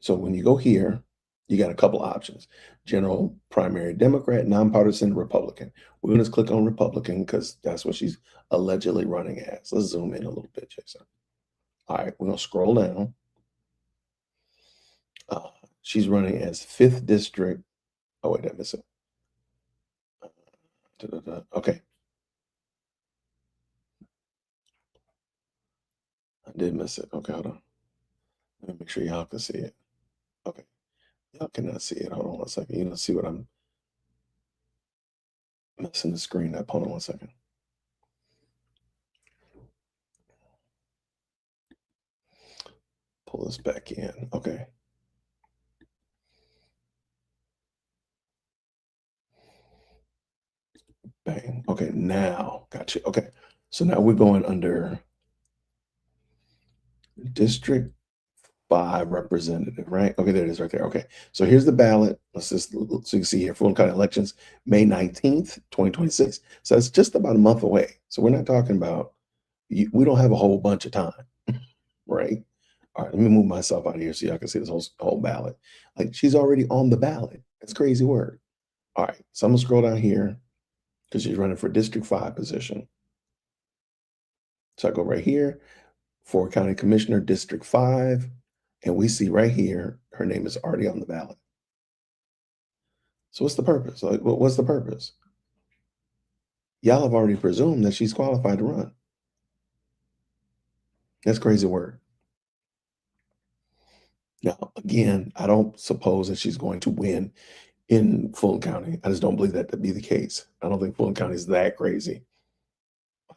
So when you go here, you got a couple options: general, primary, Democrat, nonpartisan, Republican. We're going to click on Republican because that's what she's allegedly running as. Let's zoom in a little bit, Jason. All right, we're going to scroll down. She's running as 5th District. Oh, wait, I missed it. Okay. I did miss it. Okay, hold on. Let me make sure y'all can see it. Okay. Y'all cannot see it. Hold on one second. You don't see what I'm messing the screen up. Hold on one second. Pull this back in. Okay. Bang. Okay, now gotcha. Okay. So now we're going under District 5 representative, right? Okay, there it is right there. Okay. So here's the ballot. Let's just, so you can see here, Fulton County elections, May 19th, 2026. So it's just about a month away. So we're not talking about, we don't have a whole bunch of time, right? All right, let me move myself out of here so y'all can see this whole ballot. Like, she's already on the ballot. That's crazy word. All right, so I'm gonna scroll down here because she's running for District 5 position. So I go right here, for County Commissioner, District 5, and we see right here, her name is already on the ballot. So what's the purpose? Like, what's the purpose? Y'all have already presumed that she's qualified to run. That's crazy word. Now, again, I don't suppose that she's going to win in Fulton County. I just don't believe that to be the case. I don't think Fulton County is that crazy.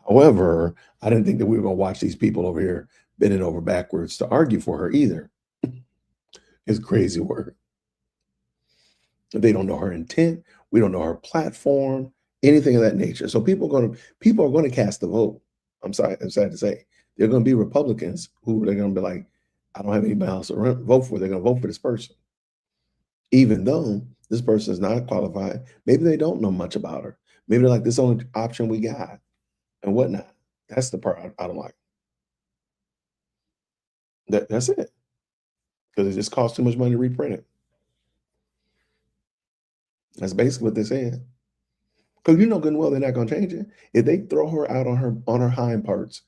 However, I didn't think that we were going to watch these people over here bending over backwards to argue for her either. It's crazy work. They don't know her intent. We don't know her platform, anything of that nature. So people are going to cast the vote. I'm sad to say. They're going to be Republicans who they're going to be like, I don't have anybody else to vote for. They're going to vote for this person. Even though this person is not qualified, maybe they don't know much about her. Maybe they're like, this is the only option we got and whatnot. That's the part I don't like. That's it. Because it just costs too much money to reprint it. That's basically what they said. Because you know good and well they're not going to change it. If they throw her out on her hind parts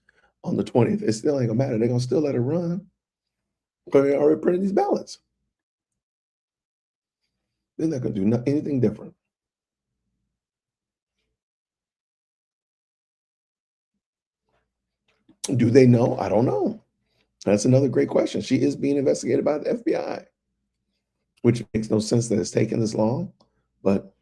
on the 20th, it still ain't going to matter. They're going to still let her run. Because they already printed these ballots. They're not going to do anything different. Do they know? I don't know. That's another great question. She is being investigated by the FBI, which makes no sense that it's taken this long. But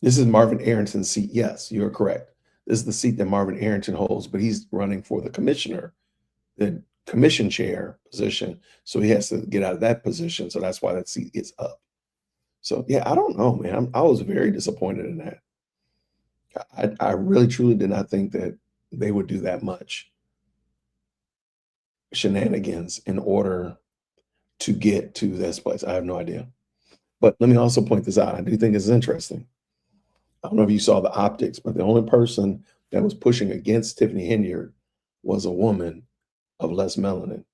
this is Marvin Arrington's seat. Yes, you're correct. This is the seat that Marvin Arrington holds, but he's running for the commissioner, the commission chair position. So he has to get out of that position. So that's why that seat is up. So yeah, I don't know, man. I was very disappointed in that. I really truly did not think that they would do that much shenanigans in order to get to this place. I have no idea. But let me also point this out. I do think it's interesting. I don't know if you saw the optics, but the only person that was pushing against Tiffany Henyard was a woman of less melanin.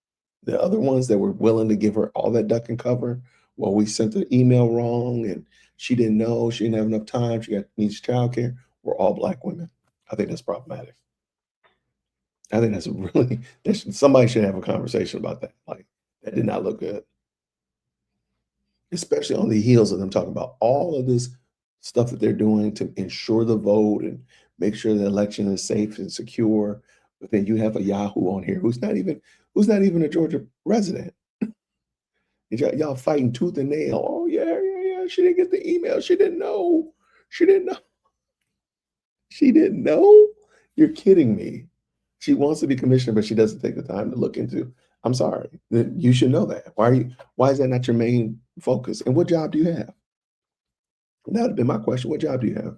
The other ones that were willing to give her all that duck and cover, well, we sent the email wrong and she didn't know, she didn't have enough time, she needs childcare, were all Black women. I think that's problematic. I think that's really, somebody should have a conversation about that. Like, that did not look good. especially on the heels of them talking about all of this stuff that they're doing to ensure the vote and make sure the election is safe and secure. But then you have a Yahoo on here who's not even a Georgia resident. Y'all fighting tooth and nail. Oh yeah. She didn't get the email. She didn't know. She didn't know. She didn't know? You're kidding me. She wants to be commissioner, but she doesn't take the time to look into. I'm sorry. You should know that. Why is that not your main focus? And what job do you have? That would have been my question. What job do you have?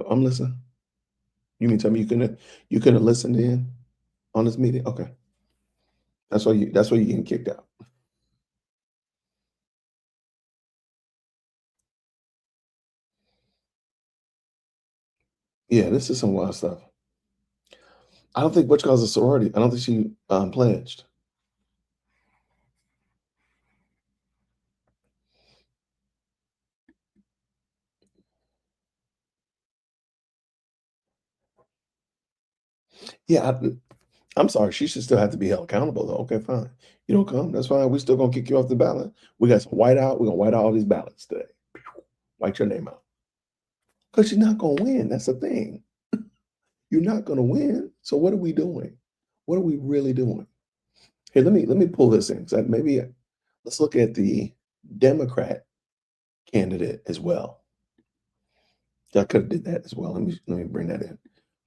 I'm listening. You mean tell me you couldn't have listened in on this meeting? Okay. That's why you're getting kicked out. Yeah, this is some wild stuff. I don't think Butch calls a sorority. I don't think she pledged. Yeah, I'm sorry. She should still have to be held accountable, though. Okay, fine. You don't come. That's fine. We still gonna kick you off the ballot. We got some whiteout. We're gonna white out all these ballots today. White your name out. Because you're not gonna win. That's the thing. You're not gonna win. So what are we doing? What are we really doing? Here, let me pull this in. So maybe let's look at the Democrat candidate as well. I could have did that as well. Let me bring that in.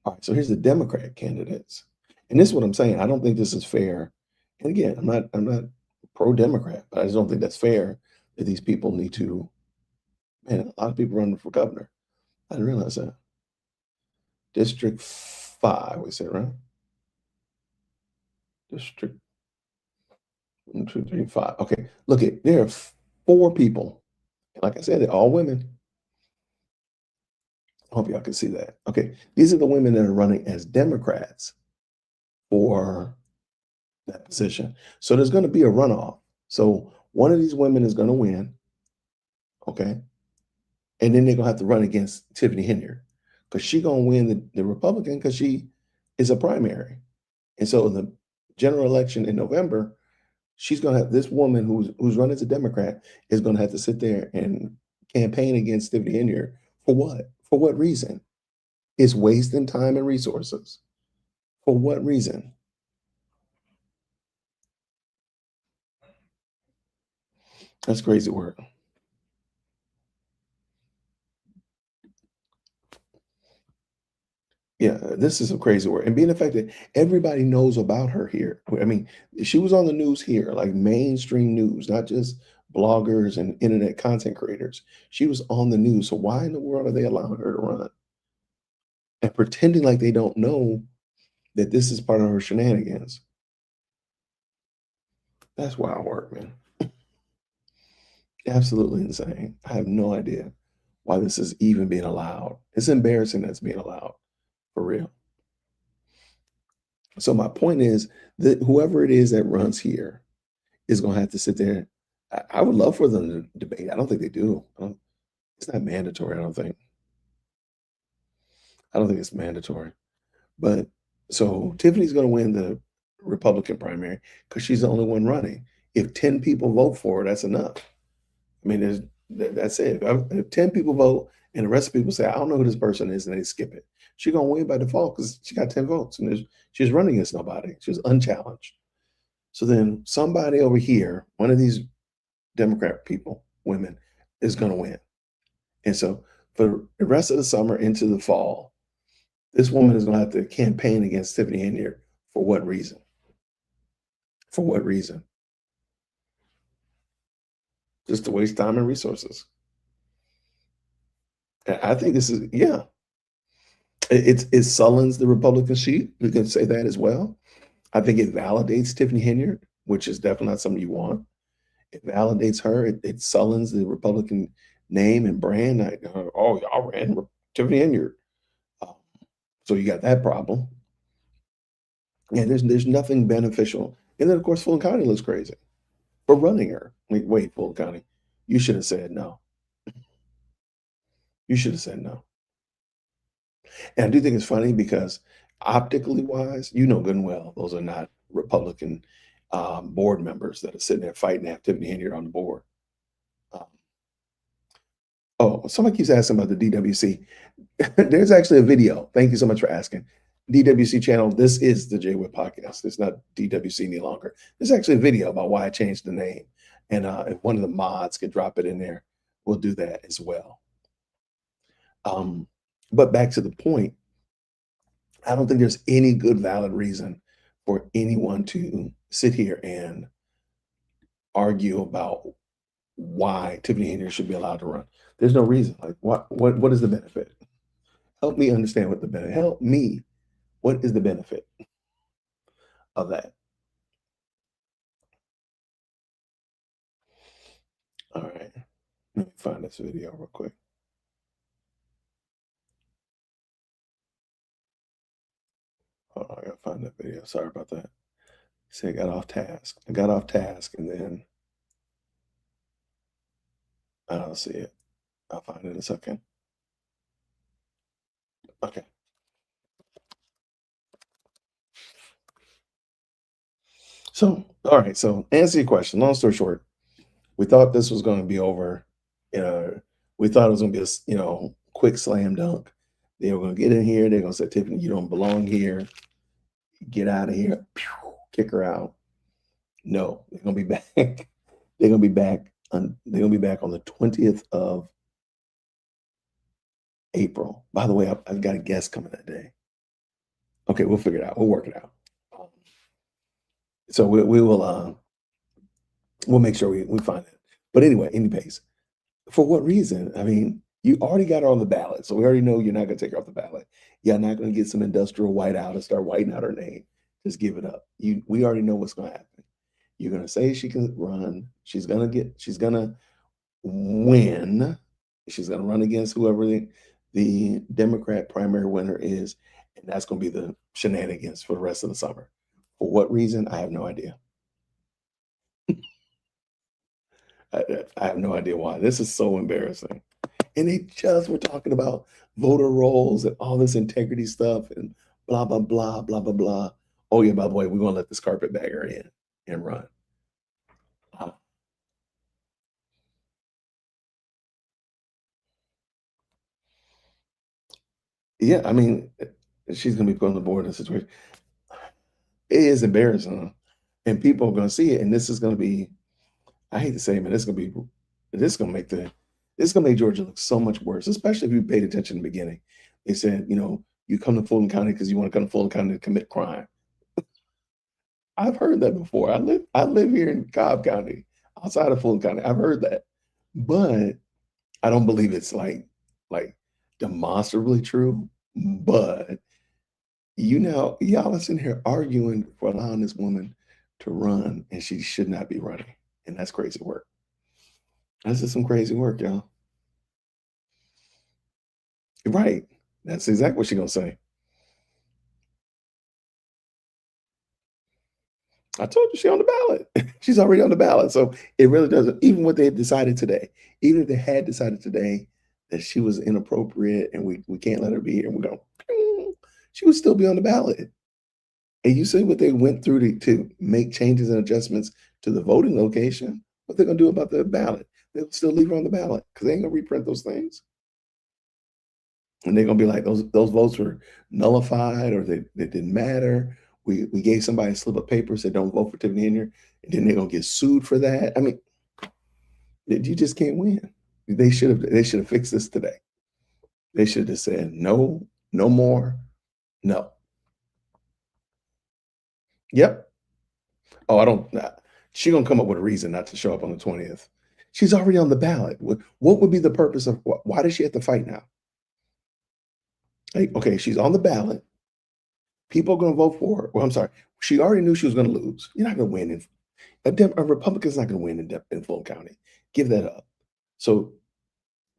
All right, so here's the Democrat candidates. And this is what I'm saying. I don't think this is fair. And again, I'm not pro-Democrat, but I just don't think that's fair that these people need to, man, a lot of people running for governor. I didn't realize that. District 5, we said, right? District 1, 2, 3, 5. Okay, look at there are 4 people. Like I said, they're all women. I hope y'all can see that. Okay, these are the women that are running as Democrats for that position. So there's going to be a runoff. So one of these women is going to win. Okay. And then they're going to have to run against Tiffany Henyard because she's going to win the Republican because she is a primary. And so the general election in November, she's going to have this woman who's running as a Democrat is going to have to sit there and campaign against Tiffany Henyard for what? For what reason? It's wasting time and resources. For what reason? That's crazy work. Yeah, this is some crazy work. And being the fact that everybody knows about her here. I mean, she was on the news here, like mainstream news, not just bloggers and internet content creators. She was on the news. So why in the world are they allowing her to run? And pretending like they don't know that this is part of her shenanigans. That's wild work, man. Absolutely insane. I have no idea why this is even being allowed. It's embarrassing that it's being allowed, for real. So my point is that whoever it is that runs here is going to have to sit there. I would love for them to debate. I don't think they do. It's not mandatory, I don't think. I don't think it's mandatory. But so Tiffany's going to win the Republican primary because she's the only one running. If 10 people vote for her, that's enough. I mean, that's it. If 10 people vote and the rest of people say, I don't know who this person is, and they skip it, she's going to win by default because she got 10 votes and she's running against nobody. She's unchallenged. So then somebody over here, one of these Democrat people, women, is going to win. And so for the rest of the summer into the fall, this woman is going to have to campaign against Tiffany Henyard. For what reason? For what reason? Just to waste time and resources. I think this is, yeah. It sullens the Republican sheet. We can say that as well. I think it validates Tiffany Henyard, which is definitely not something you want. It validates her. It sullens the Republican name and brand. Oh, y'all ran Tiffany Henyard. So you got that problem. And there's nothing beneficial. And then, of course, Fulton County looks crazy for running her. Wait, Fulton County, you should have said no. You should have said no. And I do think it's funny because optically wise, you know good and well, those are not Republican board members that are sitting there fighting to have Tiffany Henyard on the board. Oh, somebody keeps asking about the DWC. There's actually a video. Thank you so much for asking. DWC channel. This is the J-Whip podcast. It's not DWC any longer. There's actually a video about why I changed the name. And if one of the mods could drop it in there, we'll do that as well. But back to the point, I don't think there's any good valid reason for anyone to sit here and argue about why Tiffany Henyard should be allowed to run. There's no reason. Like, what is the benefit? Help me understand what the benefit. Help me. What is the benefit of that? All right. Let me find this video real quick. Hold on, I gotta find that video. Sorry about that. See, I got off task. I got off task and then I don't see it. I'll find it in a second. Okay. So, all right. So, answer your question. Long story short, we thought this was going to be over. We thought it was going to be a quick slam dunk. They were going to get in here. They're going to say, Tiffany, you don't belong here. Get out of here. Pew, kick her out. No, they're going to be back. They're going to be back on. They're going to be back on the 20th of April. By the way, I've got a guest coming that day. Okay, we'll figure it out. We'll work it out. So we'll make sure we find it. But anyway, anyways, for what reason? I mean, you already got her on the ballot, so we already know you're not going to take her off the ballot. You're not going to get some industrial whiteout and start whiting out her name. Just give it up. We already know what's going to happen. You're going to say she can run. She's going to win. She's going to run against whoever the Democrat primary winner is, and that's going to be the shenanigans for the rest of the summer. For what reason? I have no idea. I have no idea why. This is so embarrassing. And they just were talking about voter rolls and all this integrity stuff and blah, blah, blah, blah, blah, blah. Oh, yeah, by the way, we're going to let this carpetbagger in and run. Yeah, I mean, she's going to be put on the board in a situation. It is embarrassing. And people are going to see it. And this is going to be, I hate to say it, man, this is going to make Georgia look so much worse, especially if you paid attention in the beginning. They said, you come to Fulton County because you want to come to Fulton County to commit crime. I've heard that before. I live here in Cobb County, outside of Fulton County. I've heard that, but I don't believe it's like demonstrably true. But y'all are sitting here arguing for allowing this woman to run, and she should not be running, and that's crazy work. That's just some crazy work, y'all. Right. That's exactly what she's gonna say. I told you she's on the ballot. She's already on the ballot. So it really doesn't, even what they decided today, even if they had decided today that she was inappropriate and we can't let her be here and we're going, she would still be on the ballot. And you see what they went through to make changes and adjustments to the voting location, what they're gonna do about the ballot. They'll still leave her on the ballot because they ain't gonna reprint those things. And they're gonna be like, those votes were nullified or they didn't matter. We gave somebody a slip of paper, said don't vote for Tiffany Henyard, and then they're gonna get sued for that. I mean, you just can't win. They should have fixed this today. They should have said no more, no. Yep. Oh, she's gonna come up with a reason not to show up on the 20th. She's already on the ballot. What would be the purpose of why does she have to fight now? Okay, she's on the ballot. People are going to vote for her. Well, I'm sorry. She already knew she was going to lose. You're not going to win. A Republican's not going to win in Fulton County. Give that up. So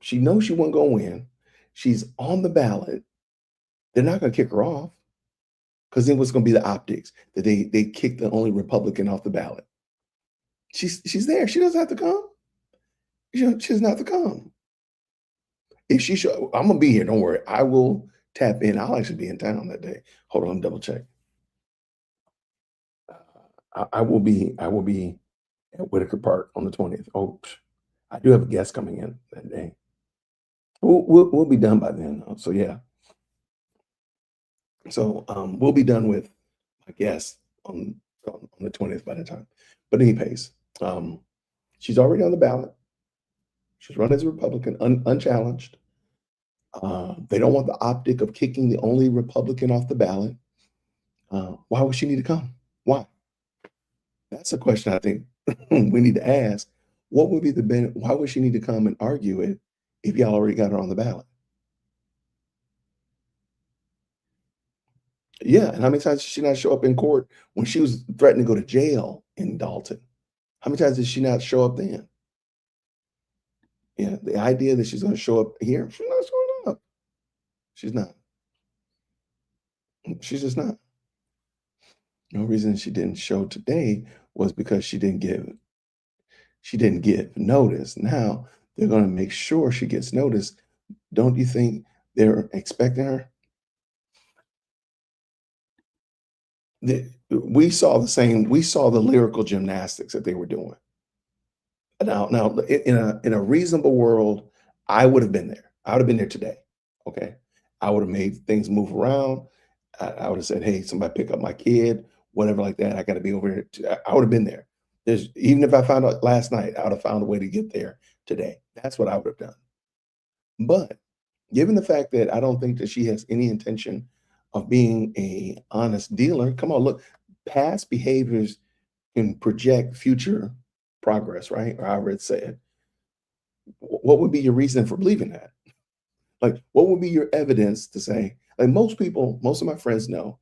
she knows she wasn't going to win. She's on the ballot. They're not going to kick her off because then what's going to be the optics that they kick the only Republican off the ballot. She's there. She doesn't have to come. She doesn't have to come. If she should, I'm going to be here. Don't worry. I will tap in. I'll actually be in town that day. Hold on, double check. I will be at Whitaker Park on the 20th. Oh, I do have a guest coming in that day. We'll be done by then, though. So yeah. So we'll be done with, I guess, on the 20th by the time. But any pace, she's already on the ballot. She's run as a Republican, unchallenged. They don't want the optic of kicking the only Republican off the ballot. Why would she need to come? Why? That's a question I think we need to ask. What would be the benefit? Why would she need to come and argue it if y'all already got her on the ballot? Yeah, and how many times did she not show up in court when she was threatening to go to jail in Dalton? How many times did she not show up then? Yeah, the idea that she's going to show up here, she's not showing up. She's not. She's just not. No reason she didn't show today was because she didn't give notice. Now they're going to make sure she gets notice. Don't you think they're expecting her? We saw the lyrical gymnastics that they were doing. Now, in a reasonable world, I would have been there. I would have been there today. Okay, I would have made things move around. I would have said, "Hey, somebody pick up my kid," whatever like that. I got to be over here. I would have been there. Even if I found out last night, I would have found a way to get there today. That's what I would have done. But given the fact that I don't think that she has any intention of being a honest dealer, come on, look, past behaviors can project future progress, right? Or however it's said. What would be your reason for believing that? Like, what would be your evidence to say, like most people, most of my friends know,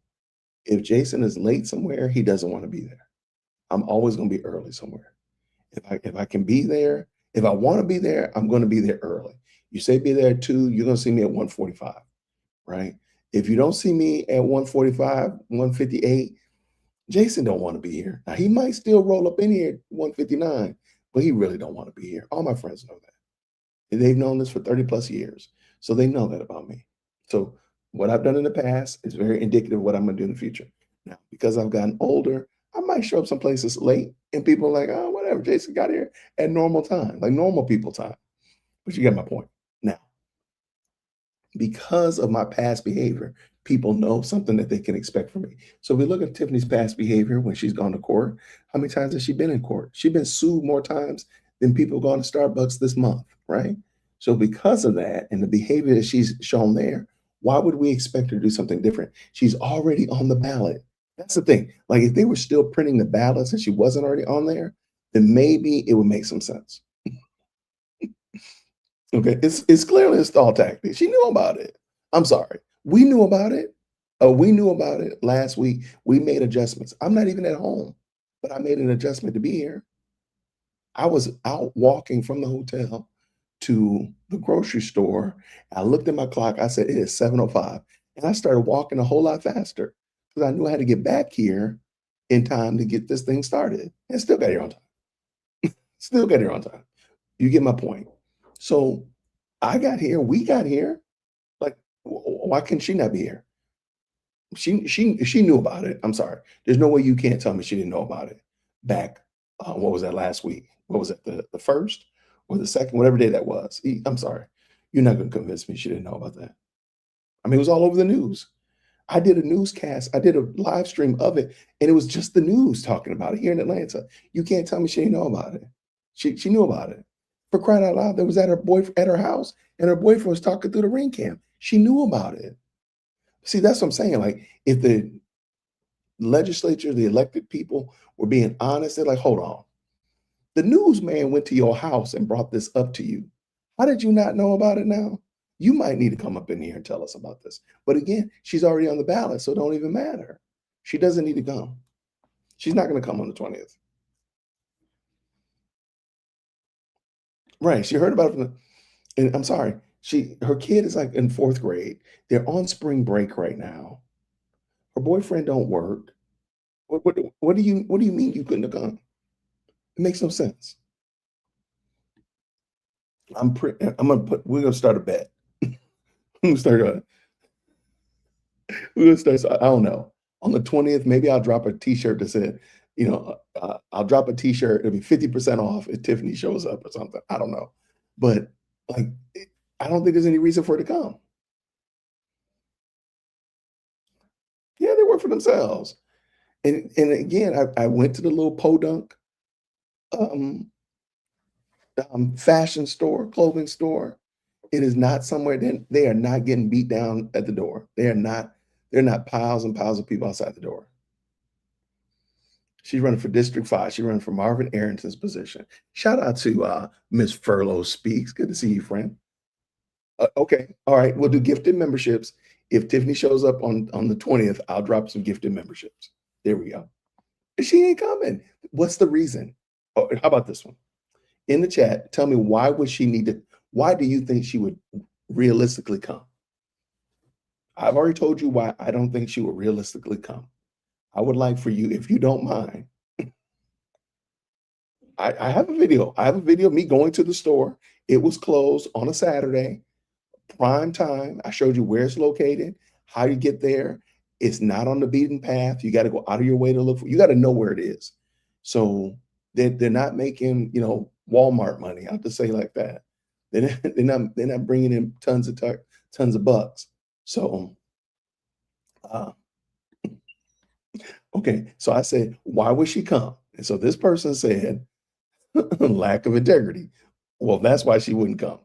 if Jason is late somewhere, he doesn't want to be there. I'm always going to be early somewhere. If I can be there, if I want to be there, I'm going to be there early. You say be there at 2, you're going to see me at 1:45, right? If you don't see me at 1:45, 1:58, Jason don't want to be here. Now he might still roll up in here at 1:59, but he really don't want to be here. All my friends know that. And they've known this for 30 plus years. So they know that about me. So what I've done in the past is very indicative of what I'm going to do in the future. Now, because I've gotten older, I might show up some places late and people are like, oh, whatever, Jason got here at normal time, like normal people time. But you get my point. Now, because of my past behavior, people know something that they can expect from me. So if we look at Tiffany's past behavior when she's gone to court, how many times has she been in court? She's been sued more times than people going to Starbucks this month, right? So because of that and the behavior that she's shown there, why would we expect her to do something different? She's already on the ballot. That's the thing. Like if they were still printing the ballots and she wasn't already on there, then maybe it would make some sense. Okay, it's clearly a stall tactic. She knew about it. I'm sorry. We knew about it. We knew about it last week. We made adjustments. I'm not even at home, but I made an adjustment to be here. I was out walking from the hotel to the grocery store. I looked at my clock. I said, it is 7:05. And I started walking a whole lot faster because I knew I had to get back here in time to get this thing started. And still got here on time. Still got here on time. You get my point. So I got here, we got here. Like, why can she not be here? She knew about it. I'm sorry. There's no way you can't tell me she didn't know about it back. What was that last week? What was it? The first or the second, whatever day that was. I'm sorry. You're not going to convince me she didn't know about that. I mean, it was all over the news. I did a newscast. I did a live stream of it, and it was just the news talking about it here in Atlanta. You can't tell me she didn't know about it. She knew about it. For crying out loud, that was at her house, and her boyfriend was talking through the ring cam. She knew about it. See, that's what I'm saying. Like, if the legislature, the elected people were being honest, they're like, hold on. The newsman went to your house and brought this up to you. How did you not know about it now? You might need to come up in here and tell us about this. But again, she's already on the ballot, so it don't even matter. She doesn't need to come. She's not going to come on the 20th. Right. She heard about it and I'm sorry, her kid is like in 4th grade. They're on spring break right now. Her boyfriend don't work. What do you mean you couldn't have come? It makes no sense. We're gonna start a bet. We're gonna start, I don't know. On the 20th, maybe I'll drop a t-shirt that said, I'll drop a t-shirt, it'll be 50% off if Tiffany shows up or something. I don't know. But like I don't think there's any reason for her to come. Yeah, they work for themselves. And again, I went to the little podunk um, fashion store, clothing store. It is not somewhere that they are not getting beat down at the door. They're not piles and piles of people outside the door. She's running for District 5. She's running for Marvin Arrington's position. Shout out to Miss Furlow Speaks. Good to see you, friend. Okay. All right. We'll do gifted memberships. If Tiffany shows up on the 20th, I'll drop some gifted memberships. There we go. She ain't coming. What's the reason? Oh, how about this one? In the chat, tell me why do you think she would realistically come? I've already told you why I don't think she would realistically come. I would like for you, if you don't mind, I have a video. I have a video of me going to the store. It was closed on a Saturday, prime time. I showed you where it's located, how you get there. It's not on the beaten path. You got to go out of your way to look for. You got to know where it is. So they're not making Walmart money. I'll just say like that. They're not bringing in tons of bucks. So okay. So I said, why would she come? And so this person said, lack of integrity. Well, that's why she wouldn't come.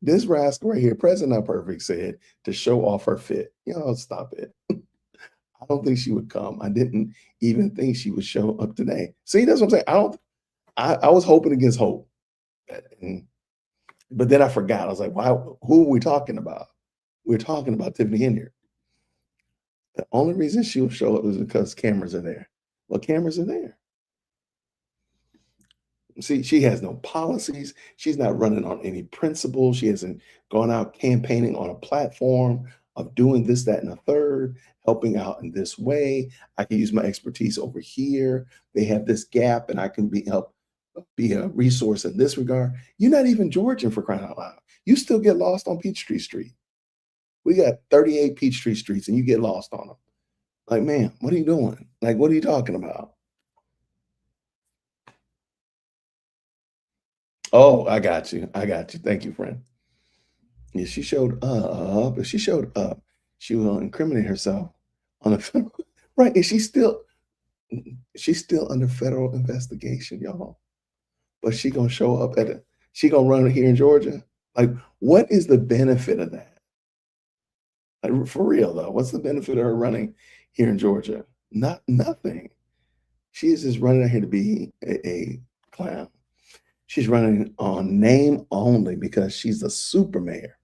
This rascal right here, President Not Perfect, said to show off her fit. Stop it. I don't think she would come. I didn't even think she would show up today. See, that's what I'm saying. I was hoping against hope. But then I forgot. I was like, who are we talking about? We're talking about Tiffany Henyard. The only reason she will show up is because cameras are there. Well, cameras are there. See, she has no policies. She's not running on any principles. She hasn't gone out campaigning on a platform of doing this, that, and a third, helping out in this way. I can use my expertise over here. They have this gap, and I can help be a resource in this regard. You're not even Georgian, for crying out loud. You still get lost on Peachtree Street. We got 38 Peachtree Streets, and you get lost on them. Like, man, what are you doing? Like, what are you talking about? Oh, I got you. Thank you, friend. Yeah, she showed up. If she showed up, she will incriminate herself on a federal, right? And she's still under federal investigation, y'all. But she gonna show up she gonna run here in Georgia. Like, what is the benefit of that? Like, for real though, what's the benefit of her running here in Georgia? Nothing. She is just running out here to be a clown. She's running on name only because she's the super mayor.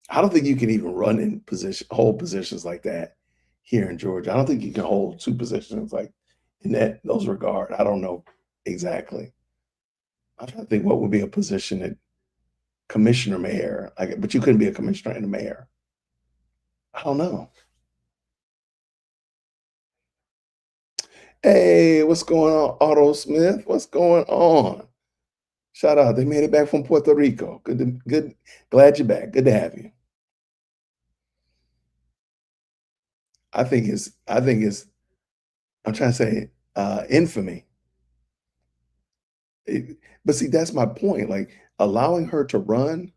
I don't think you can even run in hold positions like that here in Georgia. I don't think you can hold two positions like in those regard. I don't know exactly. I'm trying to think what would be a position at commissioner mayor, but you couldn't be a commissioner and a mayor. I don't know. Hey, what's going on, Otto Smith? What's going on? Shout out. They made it back from Puerto Rico. Good. Glad you're back. Good to have you. I think it's I'm trying to say infamy. But see, that's my point. Like, allowing her to run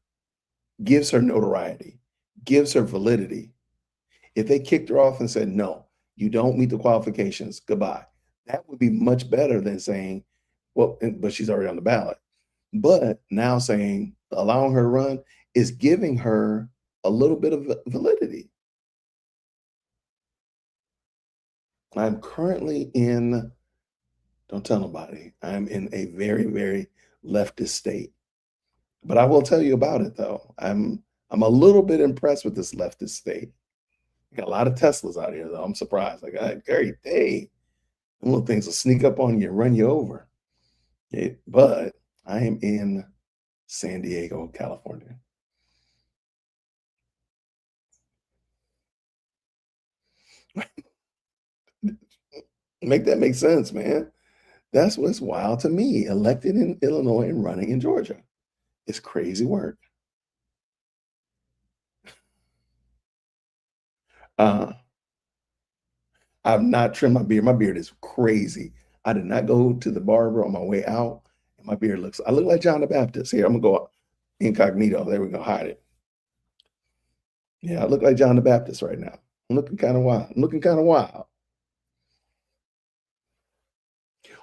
gives her notoriety, gives her validity. If they kicked her off and said, no, you don't meet the qualifications, goodbye, that would be much better than saying, well, but she's already on the ballot. But now saying, allowing her to run is giving her a little bit of validity. I'm currently don't tell nobody, I'm in a very, very leftist state. But I will tell you about it though. I'm a little bit impressed with this leftist state. Got a lot of Teslas out here though. I'm surprised. Like, great day. Them little things will sneak up on you and run you over. But I am in San Diego, California. Make that make sense, man. That's what's wild to me. Elected in Illinois and running in Georgia. It's crazy work. I've not trimmed my beard. My beard is crazy. I did not go to the barber on my way out. My beard I look like John the Baptist. Here, I'm gonna go incognito. There we go, hide it. Yeah, I look like John the Baptist right now. I'm looking kind of wild. I'm looking kind of wild.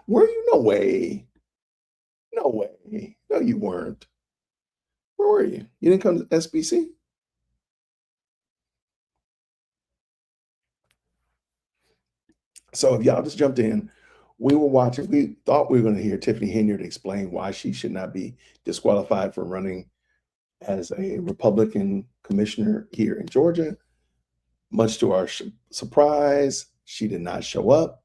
Were you? No way. No way. No, you weren't. Where were you? You didn't come to SBC? So if y'all just jumped in, we were watching, we thought we were going to hear Tiffany Henyard explain why she should not be disqualified from running as a Republican commissioner here in Georgia. Much to our surprise, she did not show up.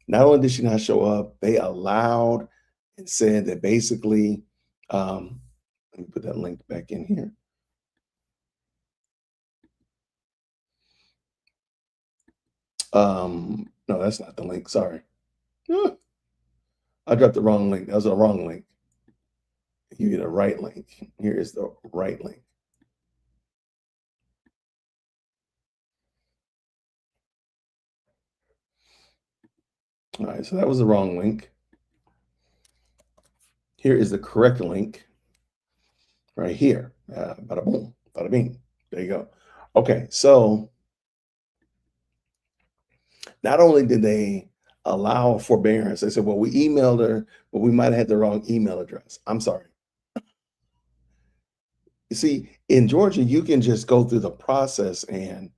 Not only did she not show up, they allowed and said that basically, let me put that link back in here. No, that's not the link. Sorry. I dropped the wrong link. That was a wrong link. You get a right link. Here is the right link. All right, so that was the wrong link. Here is the correct link right here. Bada boom, bada bing. There you go. Okay, so not only did they allow forbearance, they said, well, we emailed her, but we might have had the wrong email address. I'm sorry. You see, in Georgia, you can just go through the process and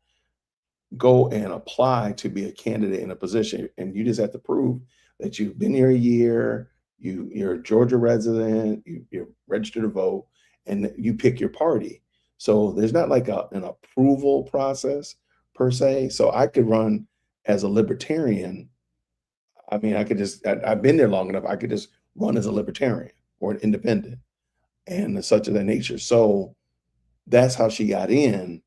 go and apply to be a candidate in a position. And you just have to prove that you've been here a year, you're a Georgia resident, you're registered to vote, and you pick your party. So there's not like an approval process per se. So I could run as a libertarian. I mean, I could just, I've been there long enough. I could just run as a libertarian or an independent and such of that nature. So that's how she got in.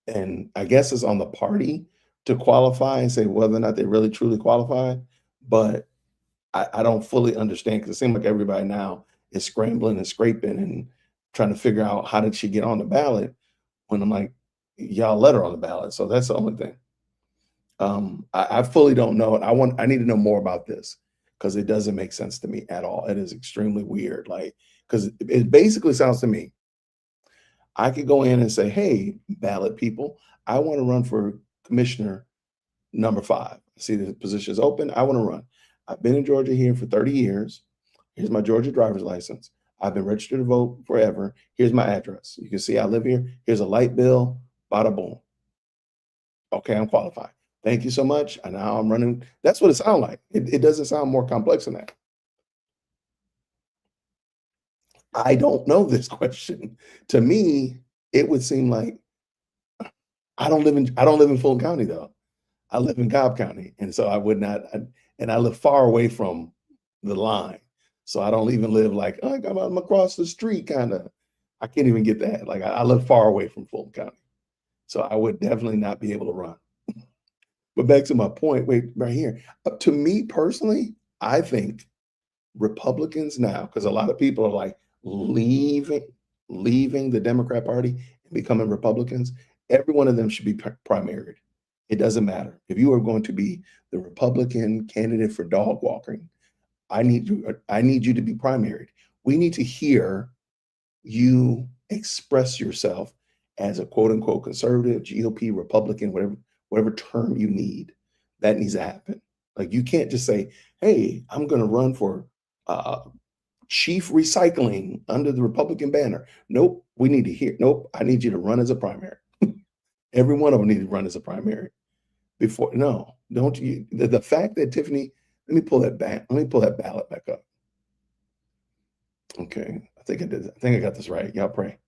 And I guess it's on the party to qualify and say whether or not they really truly qualify. But I don't fully understand, because it seems like everybody now is scrambling and scraping and trying to figure out how did she get on the ballot, when I'm like, y'all let her on the ballot. So that's the only thing. I fully don't know it. I need to know more about this, because it doesn't make sense to me at all. It is extremely weird. Like, because it basically sounds to me, I could go in and say, hey, ballot people, I want to run for commissioner number 5. See, the position is open. I want to run. I've been in Georgia here for 30 years. Here's my Georgia driver's license. I've been registered to vote forever. Here's my address. You can see I live here. Here's a light bill. Bada boom. Okay, I'm qualified. Thank you so much. And now I'm running. That's what it sounds like. It doesn't sound more complex than that. I don't know this question. To me, it would seem like I don't live in Fulton County though. I live in Cobb County, and so I would not. And I live far away from the line, so I don't even live like, oh, I'm across the street kind of. I can't even get that. Like I live far away from Fulton County, so I would definitely not be able to run. But back to my point, wait, right here. To me personally, I think Republicans now, because a lot of people are like leaving the Democrat Party and becoming Republicans, every one of them should be primaried. It doesn't matter. If you are going to be the Republican candidate for dog walking, I need you to be primaried. We need to hear you express yourself as a quote unquote conservative, GOP, Republican, whatever term you need. That needs to happen. Like, you can't just say, hey, I'm going to run for chief recycling under the Republican banner. Nope. We need to hear, nope. I need you to run as a primary. Every one of them need to run as a primary. Before, no, don't you? The fact that Tiffany, let me pull that ballot back up. Okay, I think I did. I think I got this right. Y'all pray.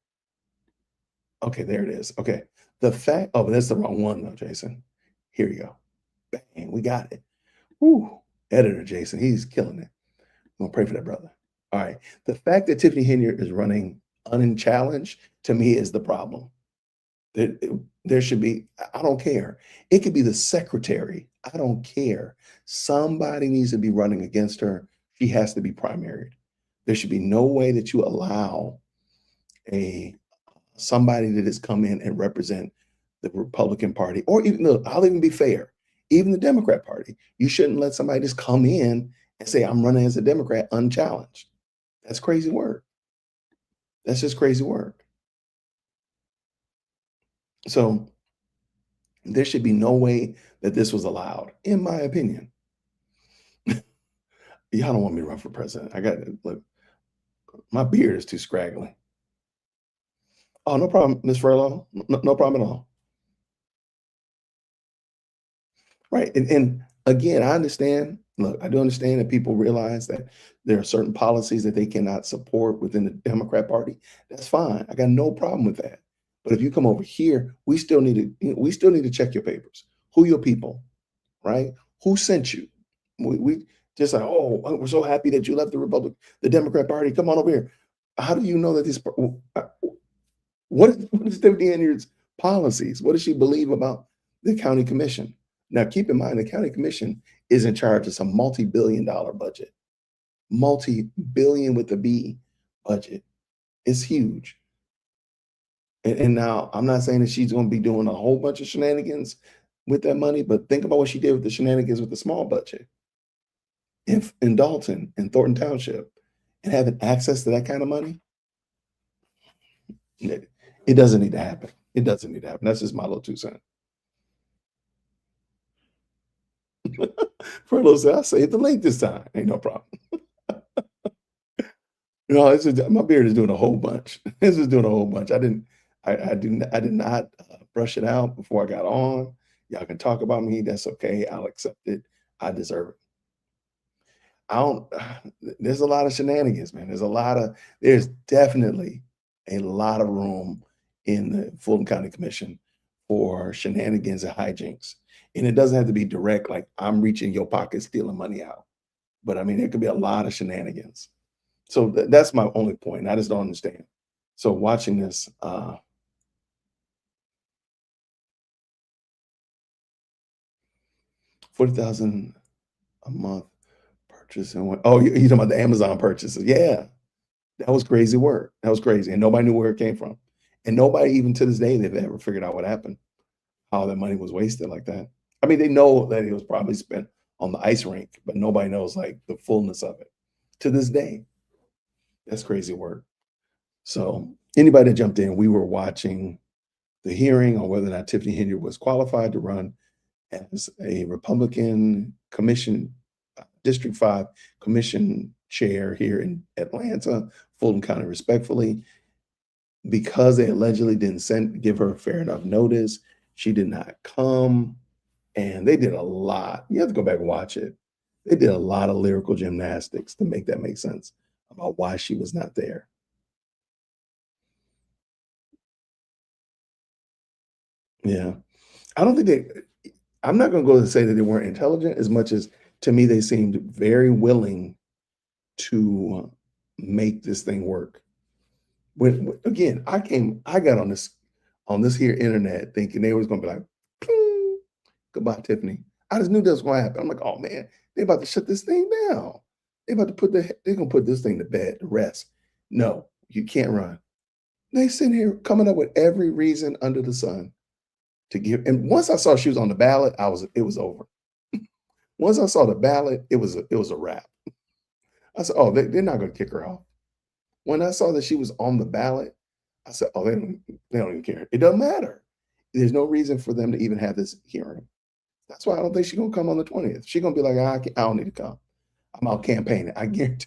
Okay, there it is. Okay, the fact. Oh, but that's the wrong one though, Jason. Here you go. Bang, we got it. Woo, editor Jason, he's killing it. I'm gonna pray for that brother. All right, the fact that Tiffany Henyard is running unchallenged, to me, is the problem. There should be, I don't care. It could be the secretary. I don't care. Somebody needs to be running against her. She has to be primaried. There should be no way that you allow somebody that has come in and represent the Republican Party, or even, look, I'll even be fair, even the Democrat Party. You shouldn't let somebody just come in and say, I'm running as a Democrat unchallenged. That's crazy work. That's just crazy work. So there should be no way that this was allowed, in my opinion. Y'all don't want me to run for president. I got look, my beard is too scraggly. Oh, no problem, Miss Furlow. No problem at all. Right. And again, I understand. Look, I do understand that people realize that there are certain policies that they cannot support within the Democrat Party. That's fine. I got no problem with that. But if you come over here, we still need to check your papers. Who your people, right? Who sent you? We just like, oh, we're so happy that you left the Democrat Party. Come on over here. How do you know that what is Tiffany Henyard's policies? What does she believe about the county commission? Now, keep in mind, the county commission is in charge of some multi-billion-dollar budget. Multi-billion with a B budget. It's huge. And now, I'm not saying that she's going to be doing a whole bunch of shenanigans with that money, but think about what she did with the shenanigans with the small budget in Dalton, in Thornton Township, and having access to that kind of money. It doesn't need to happen. It doesn't need to happen. That's just my little 2 cents. For those that I saved the link this time. Ain't no problem. No, it's just, my beard is doing a whole bunch. This is doing a whole bunch. I did not brush it out before I got on. Y'all can talk about me. That's okay. I'll accept it. I deserve it. There's a lot of shenanigans, man. There's definitely a lot of room in the Fulton County Commission for shenanigans and hijinks. And it doesn't have to be direct, like I'm reaching your pocket, stealing money out. But I mean, there could be a lot of shenanigans. So that's my only point. I just don't understand. So watching this, 40,000 a month purchase. And oh, you're talking about the Amazon purchases. Yeah, that was crazy work. That was crazy. And nobody knew where it came from. And nobody, even to this day, they've ever figured out what happened, how that money was wasted like that. I mean, they know that it was probably spent on the ice rink, but nobody knows like the fullness of it to this day. That's crazy work. So anybody that jumped in, we were watching the hearing on whether or not Tiffany Henyard was qualified to run as a Republican commission, District 5 commission chair here in Atlanta, Fulton County, respectfully. Because they allegedly didn't give her fair enough notice, she did not come. And they did a lot. You have to go back and watch it. They did a lot of lyrical gymnastics to make that make sense about why she was not there. Yeah. I don't think I'm not going to go and say that they weren't intelligent as much as, to me, they seemed very willing to make this thing work. Again, I got on this here internet thinking they was going to be like, ping, goodbye, Tiffany. I just knew that was going to happen. I'm like, oh man, they about to shut this thing down. They're going to put this thing to bed, to rest. No, you can't run. They sitting here coming up with every reason under the sun to give. And once I saw she was on the ballot, it was over. Once I saw the ballot, it was a wrap. I said, oh, they're not going to kick her off. When I saw that she was on the ballot, I said, oh, they don't even care. It doesn't matter. There's no reason for them to even have this hearing. That's why I don't think she's going to come on the 20th. She's going to be like, I don't need to come. I'm out campaigning. I guarantee.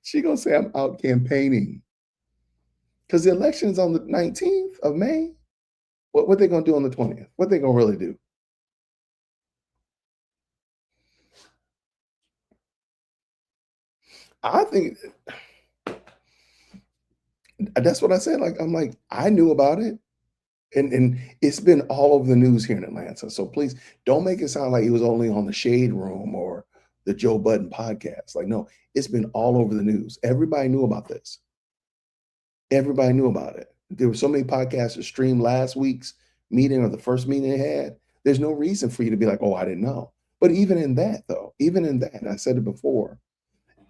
She's going to say I'm out campaigning. Because the election is on the 19th of May. What they going to do on the 20th? What they going to really do? I think that's what I said. Like, I'm like, I knew about it. And it's been all over the news here in Atlanta. So please don't make it sound like it was only on the Shade Room or the Joe Budden podcast. Like, no, it's been all over the news. Everybody knew about this. Everybody knew about it. There were so many podcasts that streamed last week's meeting or the first meeting they had. There's no reason for you to be like, oh, I didn't know. But even in that, though, and I said it before,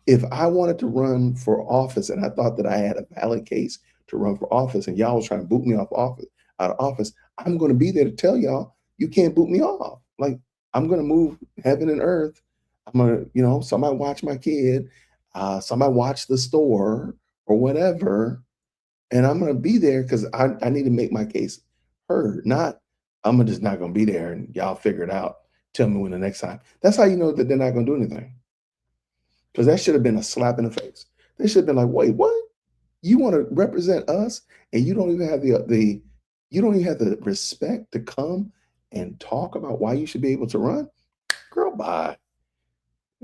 if I wanted to run for office and I thought that I had a valid case to run for office and y'all was trying to boot me out of office, I'm going to be there to tell y'all, you can't boot me off. Like, I'm going to move heaven and earth. I'm going to, somebody watch my kid. somebody watch the store or whatever, and I'm gonna be there because I need to make my case heard. Not I'm just not gonna be there and y'all figure it out. Tell me when the next time. That's how you know that they're not gonna do anything. Because that should have been a slap in the face. They should have been like, wait, what? You want to represent us and you don't even have you don't even have the respect to come and talk about why you should be able to run? Girl, bye.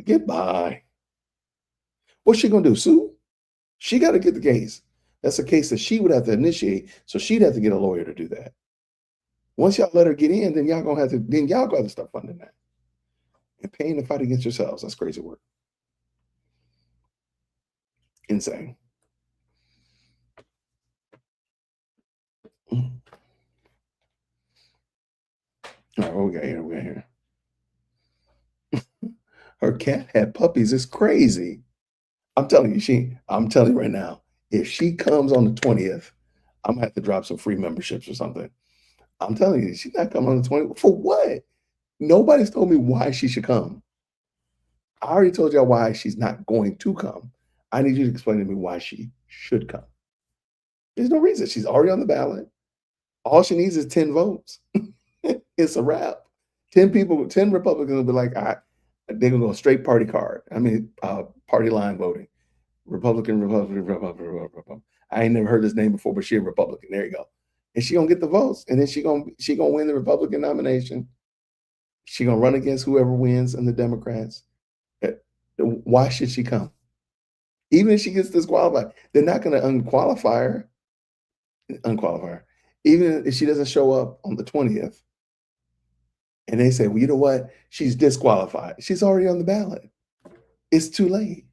Goodbye. What's she gonna do? Sue? She got to get the case. That's a case that she would have to initiate. So she'd have to get a lawyer to do that. Once y'all let her get in, then y'all gonna have to, then y'all got to start funding that and paying the fight against yourselves. That's crazy work. Insane. All right, what we got here? We got here. Her cat had puppies. It's crazy. I'm telling you, I'm telling you right now, if she comes on the 20th, I'm gonna have to drop some free memberships or something. I'm telling you, she's not coming on the 20th. For what? Nobody's told me why she should come. I already told y'all why she's not going to come. I need you to explain to me why she should come. There's no reason. She's already on the ballot. All she needs is 10 votes. It's a wrap. 10 people, 10 Republicans will be like, they're gonna go straight party card. I mean, party line voting. Republican. I ain't never heard this name before, but she's a Republican. There you go. And she gonna get the votes, and then she gonna win the Republican nomination. She gonna run against whoever wins in the Democrats. Why should she come? Even if she gets disqualified, they're not gonna unqualify her. Even if she doesn't show up on the 20th, and they say, well, you know what? She's disqualified. She's already on the ballot. It's too late.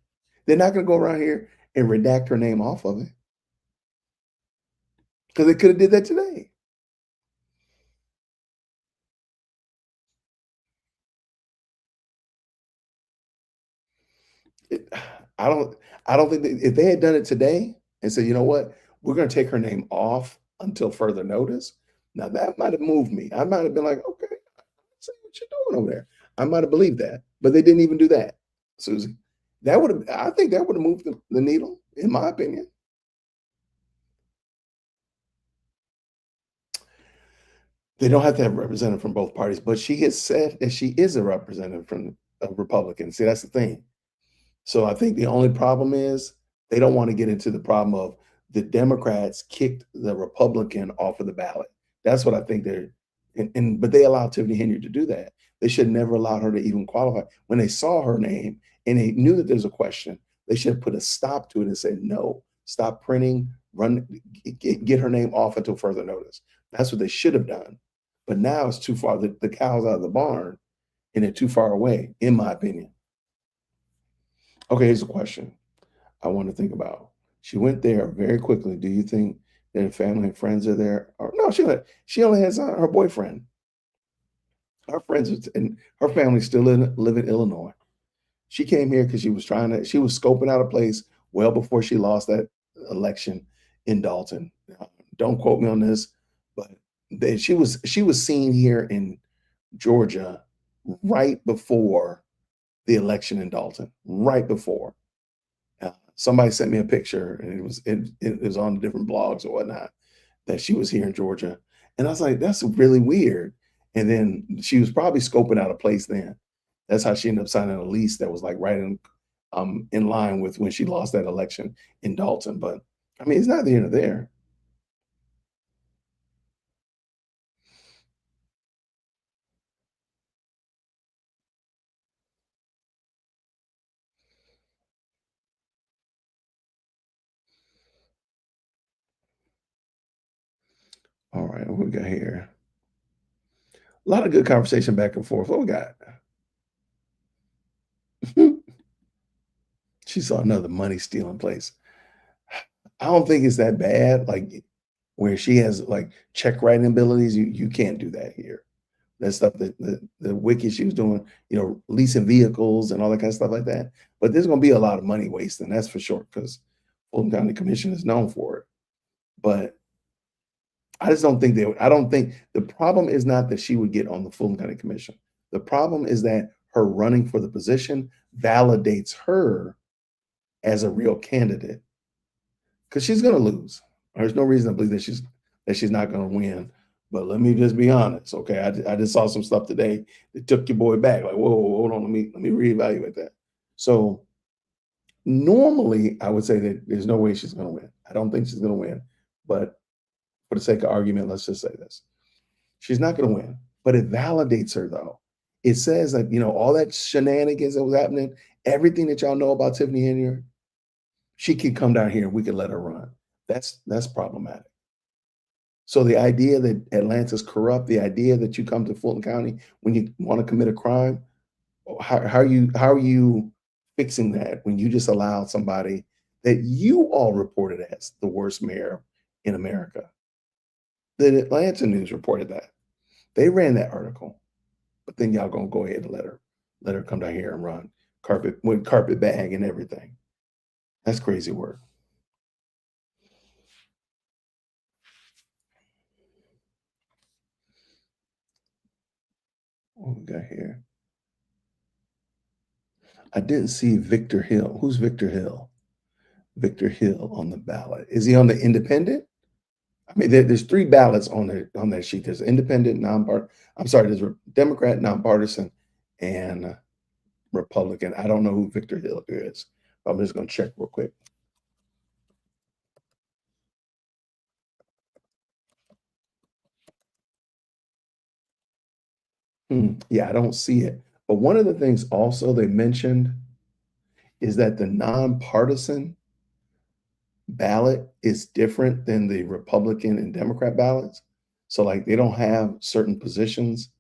They're not going to go around here and redact her name off of it. Because they could have did that today. I don't think if they had done it today and said, you know what, we're going to take her name off until further notice. Now that might have moved me. I might have been like, okay, see what you're doing over there. I might have believed that, but they didn't even do that, Susie. I think that would have moved the needle, in my opinion. They don't have to have a representative from both parties, but she has said that she is a representative from a Republican. See, that's the thing. So I think the only problem is they don't want to get into the problem of the Democrats kicked the Republican off of the ballot. That's what I think but they allowed Tiffany Henyard to do that. They should never allow her to even qualify. When they saw her name and they knew that there's a question, they should have put a stop to it and said, no, stop printing, get her name off until further notice. That's what they should have done. But now it's too far. The cow's out of the barn and they're too far away, in my opinion. Okay, here's a question I want to think about. She went there very quickly. Do you think that her family and friends are there? Or no, she only has her boyfriend. Her friends and her family still live in Illinois. She came here because she was scoping out a place well before she lost that election in Dalton. Don't quote me on this, but she was seen here in Georgia right before the election in Dalton, right before. Somebody sent me a picture, and it was on different blogs or whatnot that she was here in Georgia, and I was like, that's really weird. And then she was probably scoping out a place then. That's how she ended up signing a lease that was like right in line with when she lost that election in Dalton. But I mean, it's neither here nor there. All right, what we got here? A lot of good conversation back and forth. What we got? She saw another money stealing place. I don't think it's that bad. Like where she has like check writing abilities, you can't do that here. That stuff that the wicked she was doing, leasing vehicles and all that kind of stuff like that. But there's going to be a lot of money wasting, that's for sure, because Fulton County Commission is known for it. But I just don't think I don't think the problem is not that she would get on the Fulton County Commission. The problem is that her running for the position validates her as a real candidate, because she's going to lose. There's no reason to believe that she's not going to win. But let me just be honest, okay? I just saw some stuff today that took your boy back. Like, whoa, hold on, let me reevaluate that. So normally, I would say that there's no way she's going to win. I don't think she's going to win. But for the sake of argument, let's just say this: she's not going to win. But it validates her, though. It says that, you know, all that shenanigans that was happening, everything that y'all know about Tiffany Henyard, she could come down here and we could let her run. That's problematic. So the idea that Atlanta's corrupt, the idea that you come to Fulton County when you want to commit a crime, how are you fixing that when you just allowed somebody that you all reported as the worst mayor in America? The Atlanta News reported that. They ran that article, but then y'all gonna go ahead and let her come down here and run with carpet bag and everything. That's crazy work. What we got here? I didn't see Victor Hill. Who's Victor Hill? Victor Hill on the ballot. Is he on the independent? I mean, there's 3 ballots on that sheet. There's independent, there's Democrat, nonpartisan, and Republican. I don't know who Victor Hill is. I'm just going to check real quick. Yeah, I don't see it. But one of the things also they mentioned is that the nonpartisan ballot is different than the Republican and Democrat ballots. So like they don't have certain positions.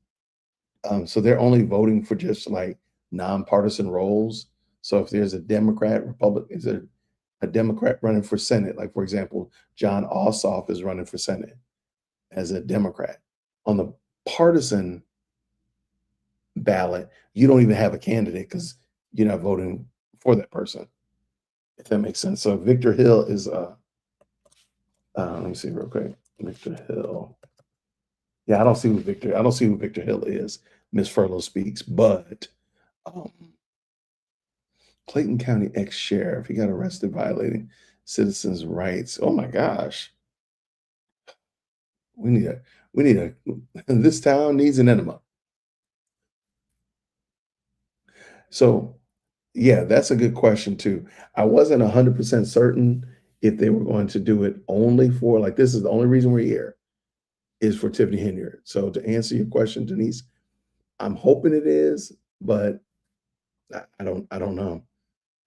So they're only voting for just like nonpartisan roles. So if there's a Democrat, Republican, is there a Democrat running for Senate? Like for example, John Ossoff is running for Senate as a Democrat. On the partisan ballot, you don't even have a candidate because you're not voting for that person, if that makes sense. So Victor Hill is let me see real quick. Victor Hill. Yeah, I don't see who Victor Hill is. Miss Furlow speaks, but Clayton County ex-sheriff, he got arrested violating citizens' rights. Oh my gosh. We need a this town needs an enema. So yeah, that's a good question too. I wasn't 100% certain if they were going to do it only for, like, this is the only reason we're here is for Tiffany Henyard. So to answer your question, Denise, I'm hoping it is, but I don't know.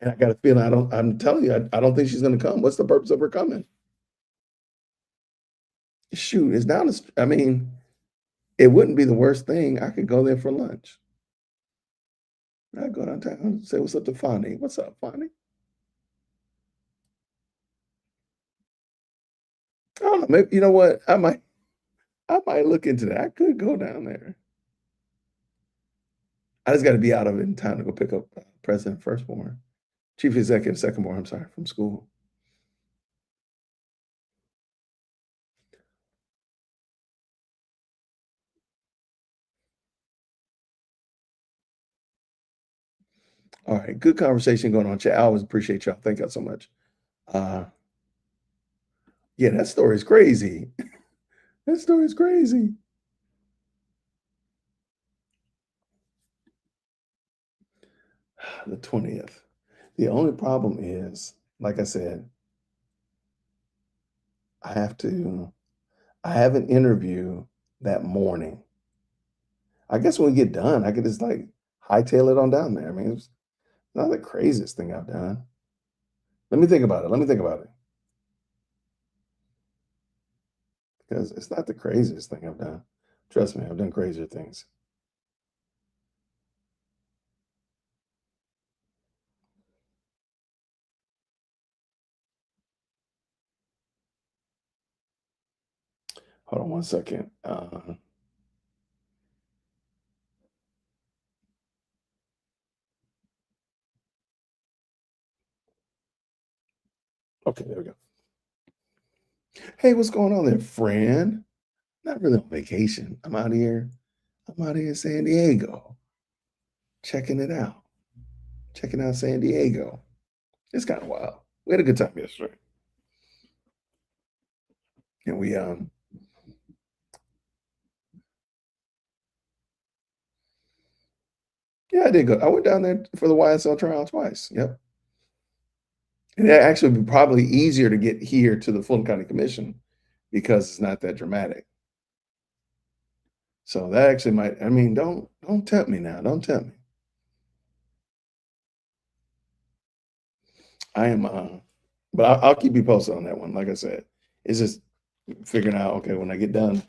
And I got a feeling I'm telling you, I don't think she's going to come. What's the purpose of her coming? Shoot, it's down the, I mean, it wouldn't be the worst thing. I could go there for lunch. I'd go downtown and say what's up to Fonnie. What's up, Fonnie? I don't know. Maybe, you know what? I might look into that. I could go down there. I just got to be out of it in time to go pick up President Firstborn, Chief Executive Secondborn, I'm sorry, from school. All right, good conversation going on, chat. I always appreciate y'all. Thank y'all so much. Yeah, that story is crazy. That story is crazy. The 20th. The only problem is, like I said, I have an interview that morning. I guess when we get done, I could just like hightail it on down there. I mean, it's not the craziest thing I've done. Let me think about it. Because it's not the craziest thing I've done. Trust me, I've done crazier things. Hold on one second. Okay, there we go. Hey, what's going on there, Fran? Not really on vacation. I'm out here in San Diego. Checking it out. Checking out San Diego. It's kind of wild. We had a good time yesterday. And we yeah, I did go. I went down there for the YSL trial twice. Yep. And it actually would be probably easier to get here to the Fulton County Commission because it's not that dramatic. So that actually might, I mean, don't tempt me now. Don't tempt me. I am but I'll keep you posted on that one. Like I said, it's just figuring out, okay, when I get done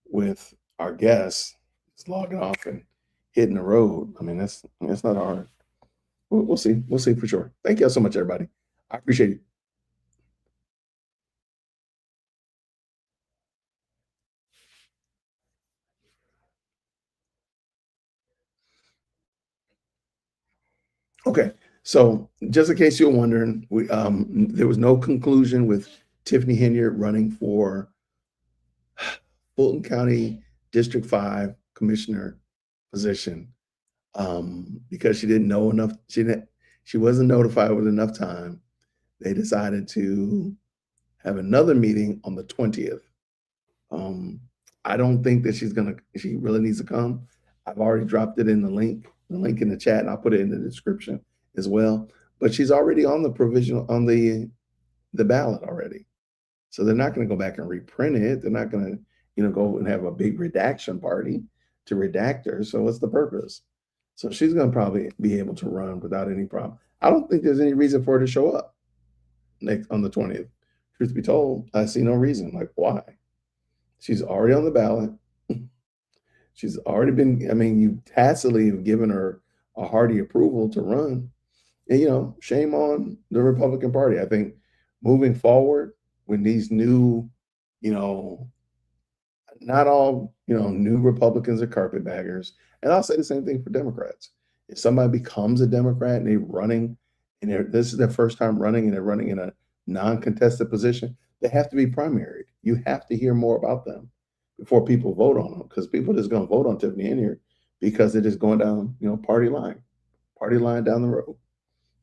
with our guests, it's logging off and hitting the road. I mean, that's not hard. We'll see. We'll see for sure. Thank you all so much, everybody. I appreciate it. Okay, so just in case you're wondering, we there was no conclusion with Tiffany Henyard running for Fulton County District 5 Commissioner position because she didn't know enough. She wasn't notified with enough time. They decided to have another meeting on the 20th. I don't think that she really needs to come. I've already dropped it in the link in the chat, and I'll put it in the description as well. But she's already on the provisional, on the ballot already. So they're not going to go back and reprint it. They're not going to, go and have a big redaction party to redact her. So what's the purpose? So she's going to probably be able to run without any problem. I don't think there's any reason for her to show up on the 20th. Truth be told, I see no reason. Like, why? She's already on the ballot. She's already been, I mean, you tacitly have given her a hearty approval to run. And, shame on the Republican Party. I think moving forward, when these new, not all, new Republicans are carpetbaggers. And I'll say the same thing for Democrats. If somebody becomes a Democrat and they're running, and this is their first time running, and they're running in a non-contested position, they have to be primaried. You have to hear more about them before people vote on them, because people are just going to vote on Tiffany Henyard because they're just going down, party line down the road.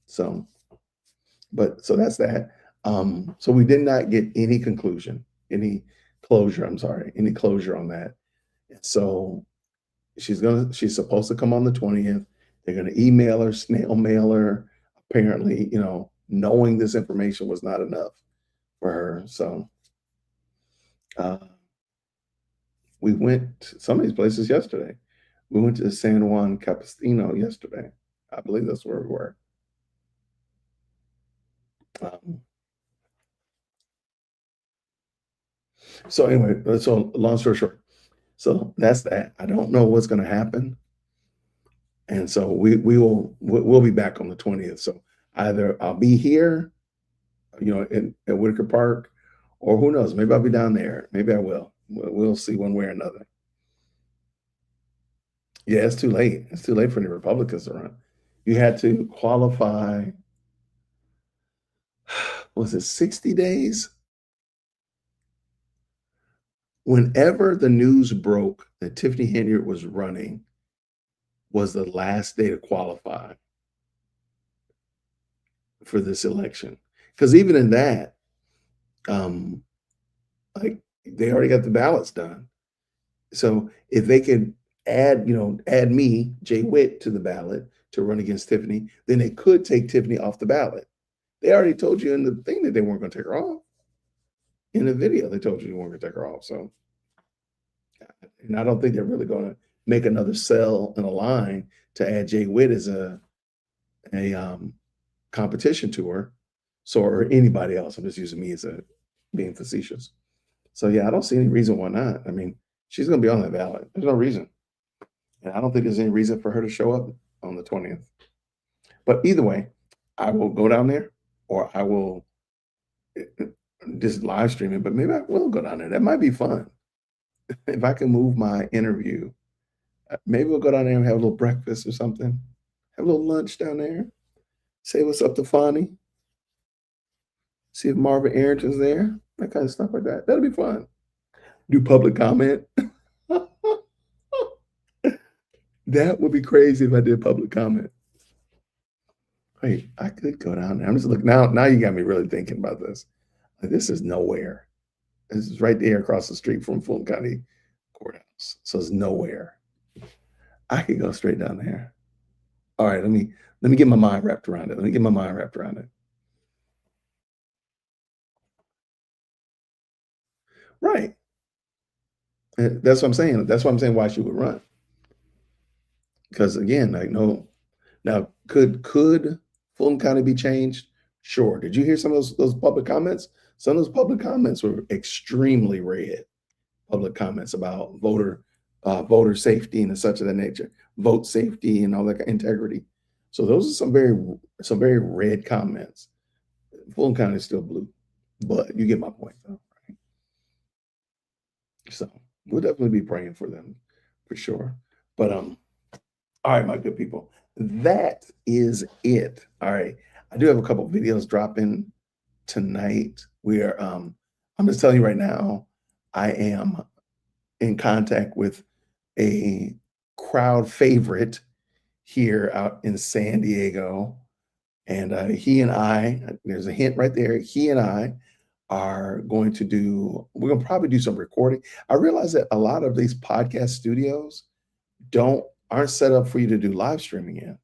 So that's that. So we did not get any closure on that. So she's supposed to come on the 20th. They're going to email her, snail mail her. Apparently, knowing this information was not enough for her. So we went to some of these places yesterday. We went to San Juan Capistrano yesterday. I believe that's where we were. So anyway, so long story short, so that's that. I don't know what's going to happen, and so we'll be back on the 20th. So either I'll be here, at Whitaker Park, or who knows, maybe I'll be down there. Maybe I will. We'll see one way or another. Yeah, it's too late. It's too late for the Republicans to run. You had to qualify. Was it 60 days? Whenever the news broke that Tiffany Henyard was running, was the last day to qualify for this election. Because even in that, like, they already got the ballots done. So if they could add me, Jay Witt, to the ballot to run against Tiffany, then they could take Tiffany off the ballot. They already told you in the thing that they weren't going to take her off. In the video, they told you they weren't going to take her off. So, and I don't think they're really going to make another cell in a line to add Jay Witt as a competition to her. So, or anybody else. I'm just using me as being facetious. So yeah, I don't see any reason why not. I mean, she's going to be on that ballot. There's no reason. And I don't think there's any reason for her to show up on the 20th. But either way, I will go down there, or I will just live stream it, but maybe I will go down there. That might be fun. If I can move my interview, maybe we'll go down there and have a little breakfast or something. Have a little lunch down there. Say what's up to Fonnie. See if Marvin Arrington's there. That kind of stuff like that. That'll be fun. Do public comment. That would be crazy if I did public comment. Wait, I could go down there. I'm just looking now. Now you got me really thinking about this. Like, this is nowhere. This is right there across the street from Fulton County Courthouse. So it's nowhere. I could go straight down there. All right, let me get my mind wrapped around it. Let me get my mind wrapped around it. Right. That's what I'm saying. That's what I'm saying why she would run. Because again, like no, now could Fulton County be changed? Sure. Did you hear some of those public comments? Some of those public comments were extremely red. Public comments about voter safety and such of that nature, vote safety and all that integrity. So those are some very red comments. Fulton County is still blue, but you get my point though, right? So we'll definitely be praying for them for sure. But all right, my good people, that is it. All right, I do have a couple of videos dropping tonight. We are I'm just telling you right now, I am in contact with a crowd favorite here out in San Diego. And he and I, there's a hint right there. He and I are going to we're going to probably do some recording. I realize that a lot of these podcast studios aren't set up for you to do live streaming in.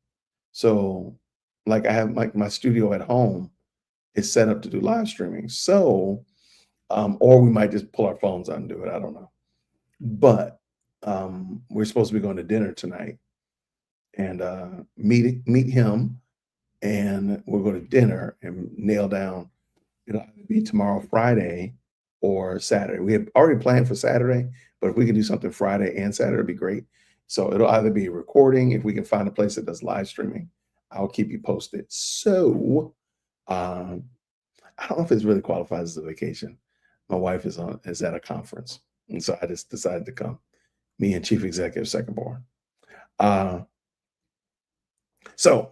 So like I have my studio at home is set up to do live streaming. So, or we might just pull our phones out and do it. I don't know. But we're supposed to be going to dinner tonight and meet him, and we'll go to dinner and nail down. It'll either be tomorrow, Friday, or Saturday. We have already planned for Saturday, but if we can do something Friday and Saturday, it'd be great. So it'll either be a recording. If we can find a place that does live streaming, I'll keep you posted. So I don't know if it really qualifies as a vacation. My wife is at a conference, and so I just decided to come. Me and Chief Executive Second Born. So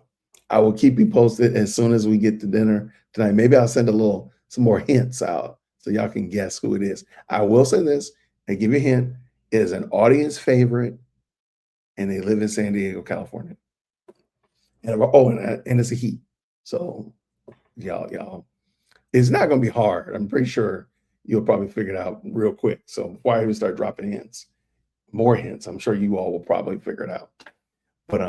I will keep you posted as soon as we get to dinner tonight. Maybe I'll send some more hints out so y'all can guess who it is. I will say this and give you a hint. It is an audience favorite, and they live in San Diego, California. And it's a he. So y'all, it's not going to be hard. I'm pretty sure you'll probably figure it out real quick. So before I even start dropping hints, more hints, I'm sure you all will probably figure it out. But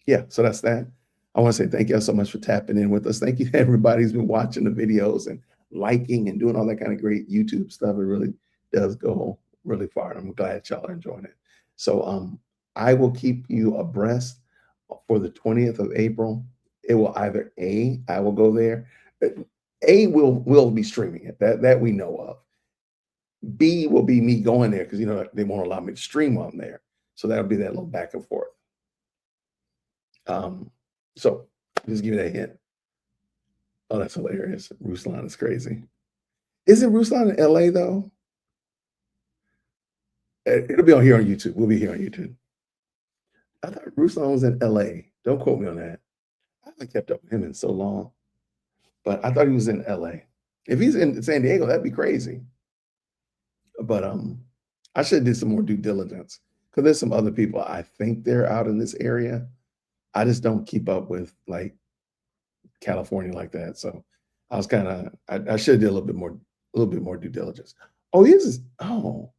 yeah, so that's that. I want to say thank you all so much for tapping in with us. Thank you to everybody who's been watching the videos and liking and doing all that kind of great YouTube stuff. It really does go really far. And I'm glad y'all are enjoying it. So I will keep you abreast for the 20th of April. It will either I will go there. Will be streaming it. That we know of. B will be me going there because they won't allow me to stream on there. So that'll be that little back and forth. So just give you that hint. Oh, that's hilarious. Ruslan is crazy. Isn't Ruslan in LA though? It'll be on here on YouTube. We'll be here on YouTube. I thought Ruslan was in LA. Don't quote me on that. I haven't kept up with him in so long. But I thought he was in LA. If he's in San Diego, that'd be crazy. But I should have did some more due diligence because there's some other people I think they're out in this area. I just don't keep up with like California like that. So I was I should have did a little bit more due diligence. Oh,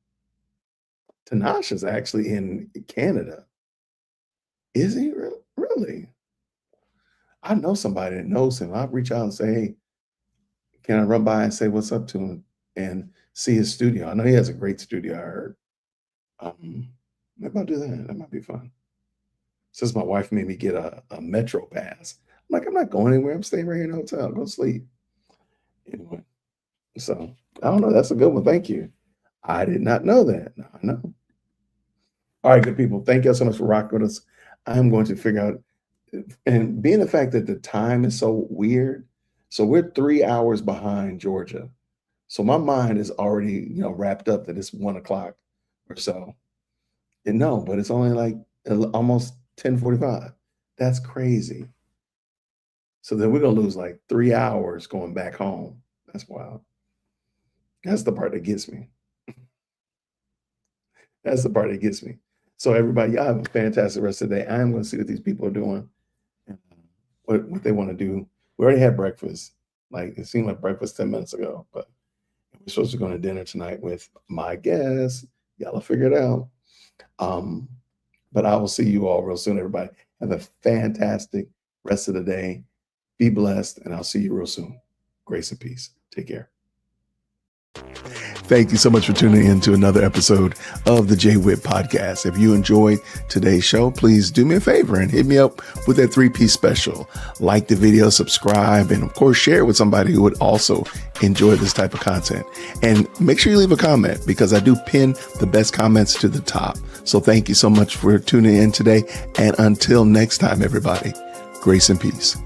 Tanash is actually in Canada. Is he really? I know somebody that knows him. I'll reach out and say, hey, can I run by and say what's up to him and see his studio? I know he has a great studio, I heard. Maybe I'll do that. That might be fun. Since my wife made me get a Metro pass. I'm like, I'm not going anywhere. I'm staying right here in the hotel. Go sleep. Anyway, so I don't know. That's a good one. Thank you. I did not know that. Now I know. All right, good people. Thank you so much for rocking with us. I'm going to figure out, and being the fact that the time is so weird, so we're 3 hours behind Georgia. So my mind is already, wrapped up that it's 1 o'clock or so. And no, but it's only like almost 10:45. That's crazy. So then we're going to lose like 3 hours going back home. That's wild. That's the part that gets me. That's the part that gets me. So everybody, y'all have a fantastic rest of the day. I'm going to see what these people are doing. what they want to do. We already had breakfast. Like it seemed like breakfast 10 minutes ago, but we're supposed to go to dinner tonight with my guest. Y'all will figure it out. But I will see you all real soon, everybody. Have a fantastic rest of the day. Be blessed, and I'll see you real soon. Grace and peace. Take care. Thank you so much for tuning in to another episode of the Jay Witt Podcast. If you enjoyed today's show, please do me a favor and hit me up with that 3-piece special. Like the video, subscribe, and of course, share it with somebody who would also enjoy this type of content. And make sure you leave a comment because I do pin the best comments to the top. So thank you so much for tuning in today. And until next time, everybody, grace and peace.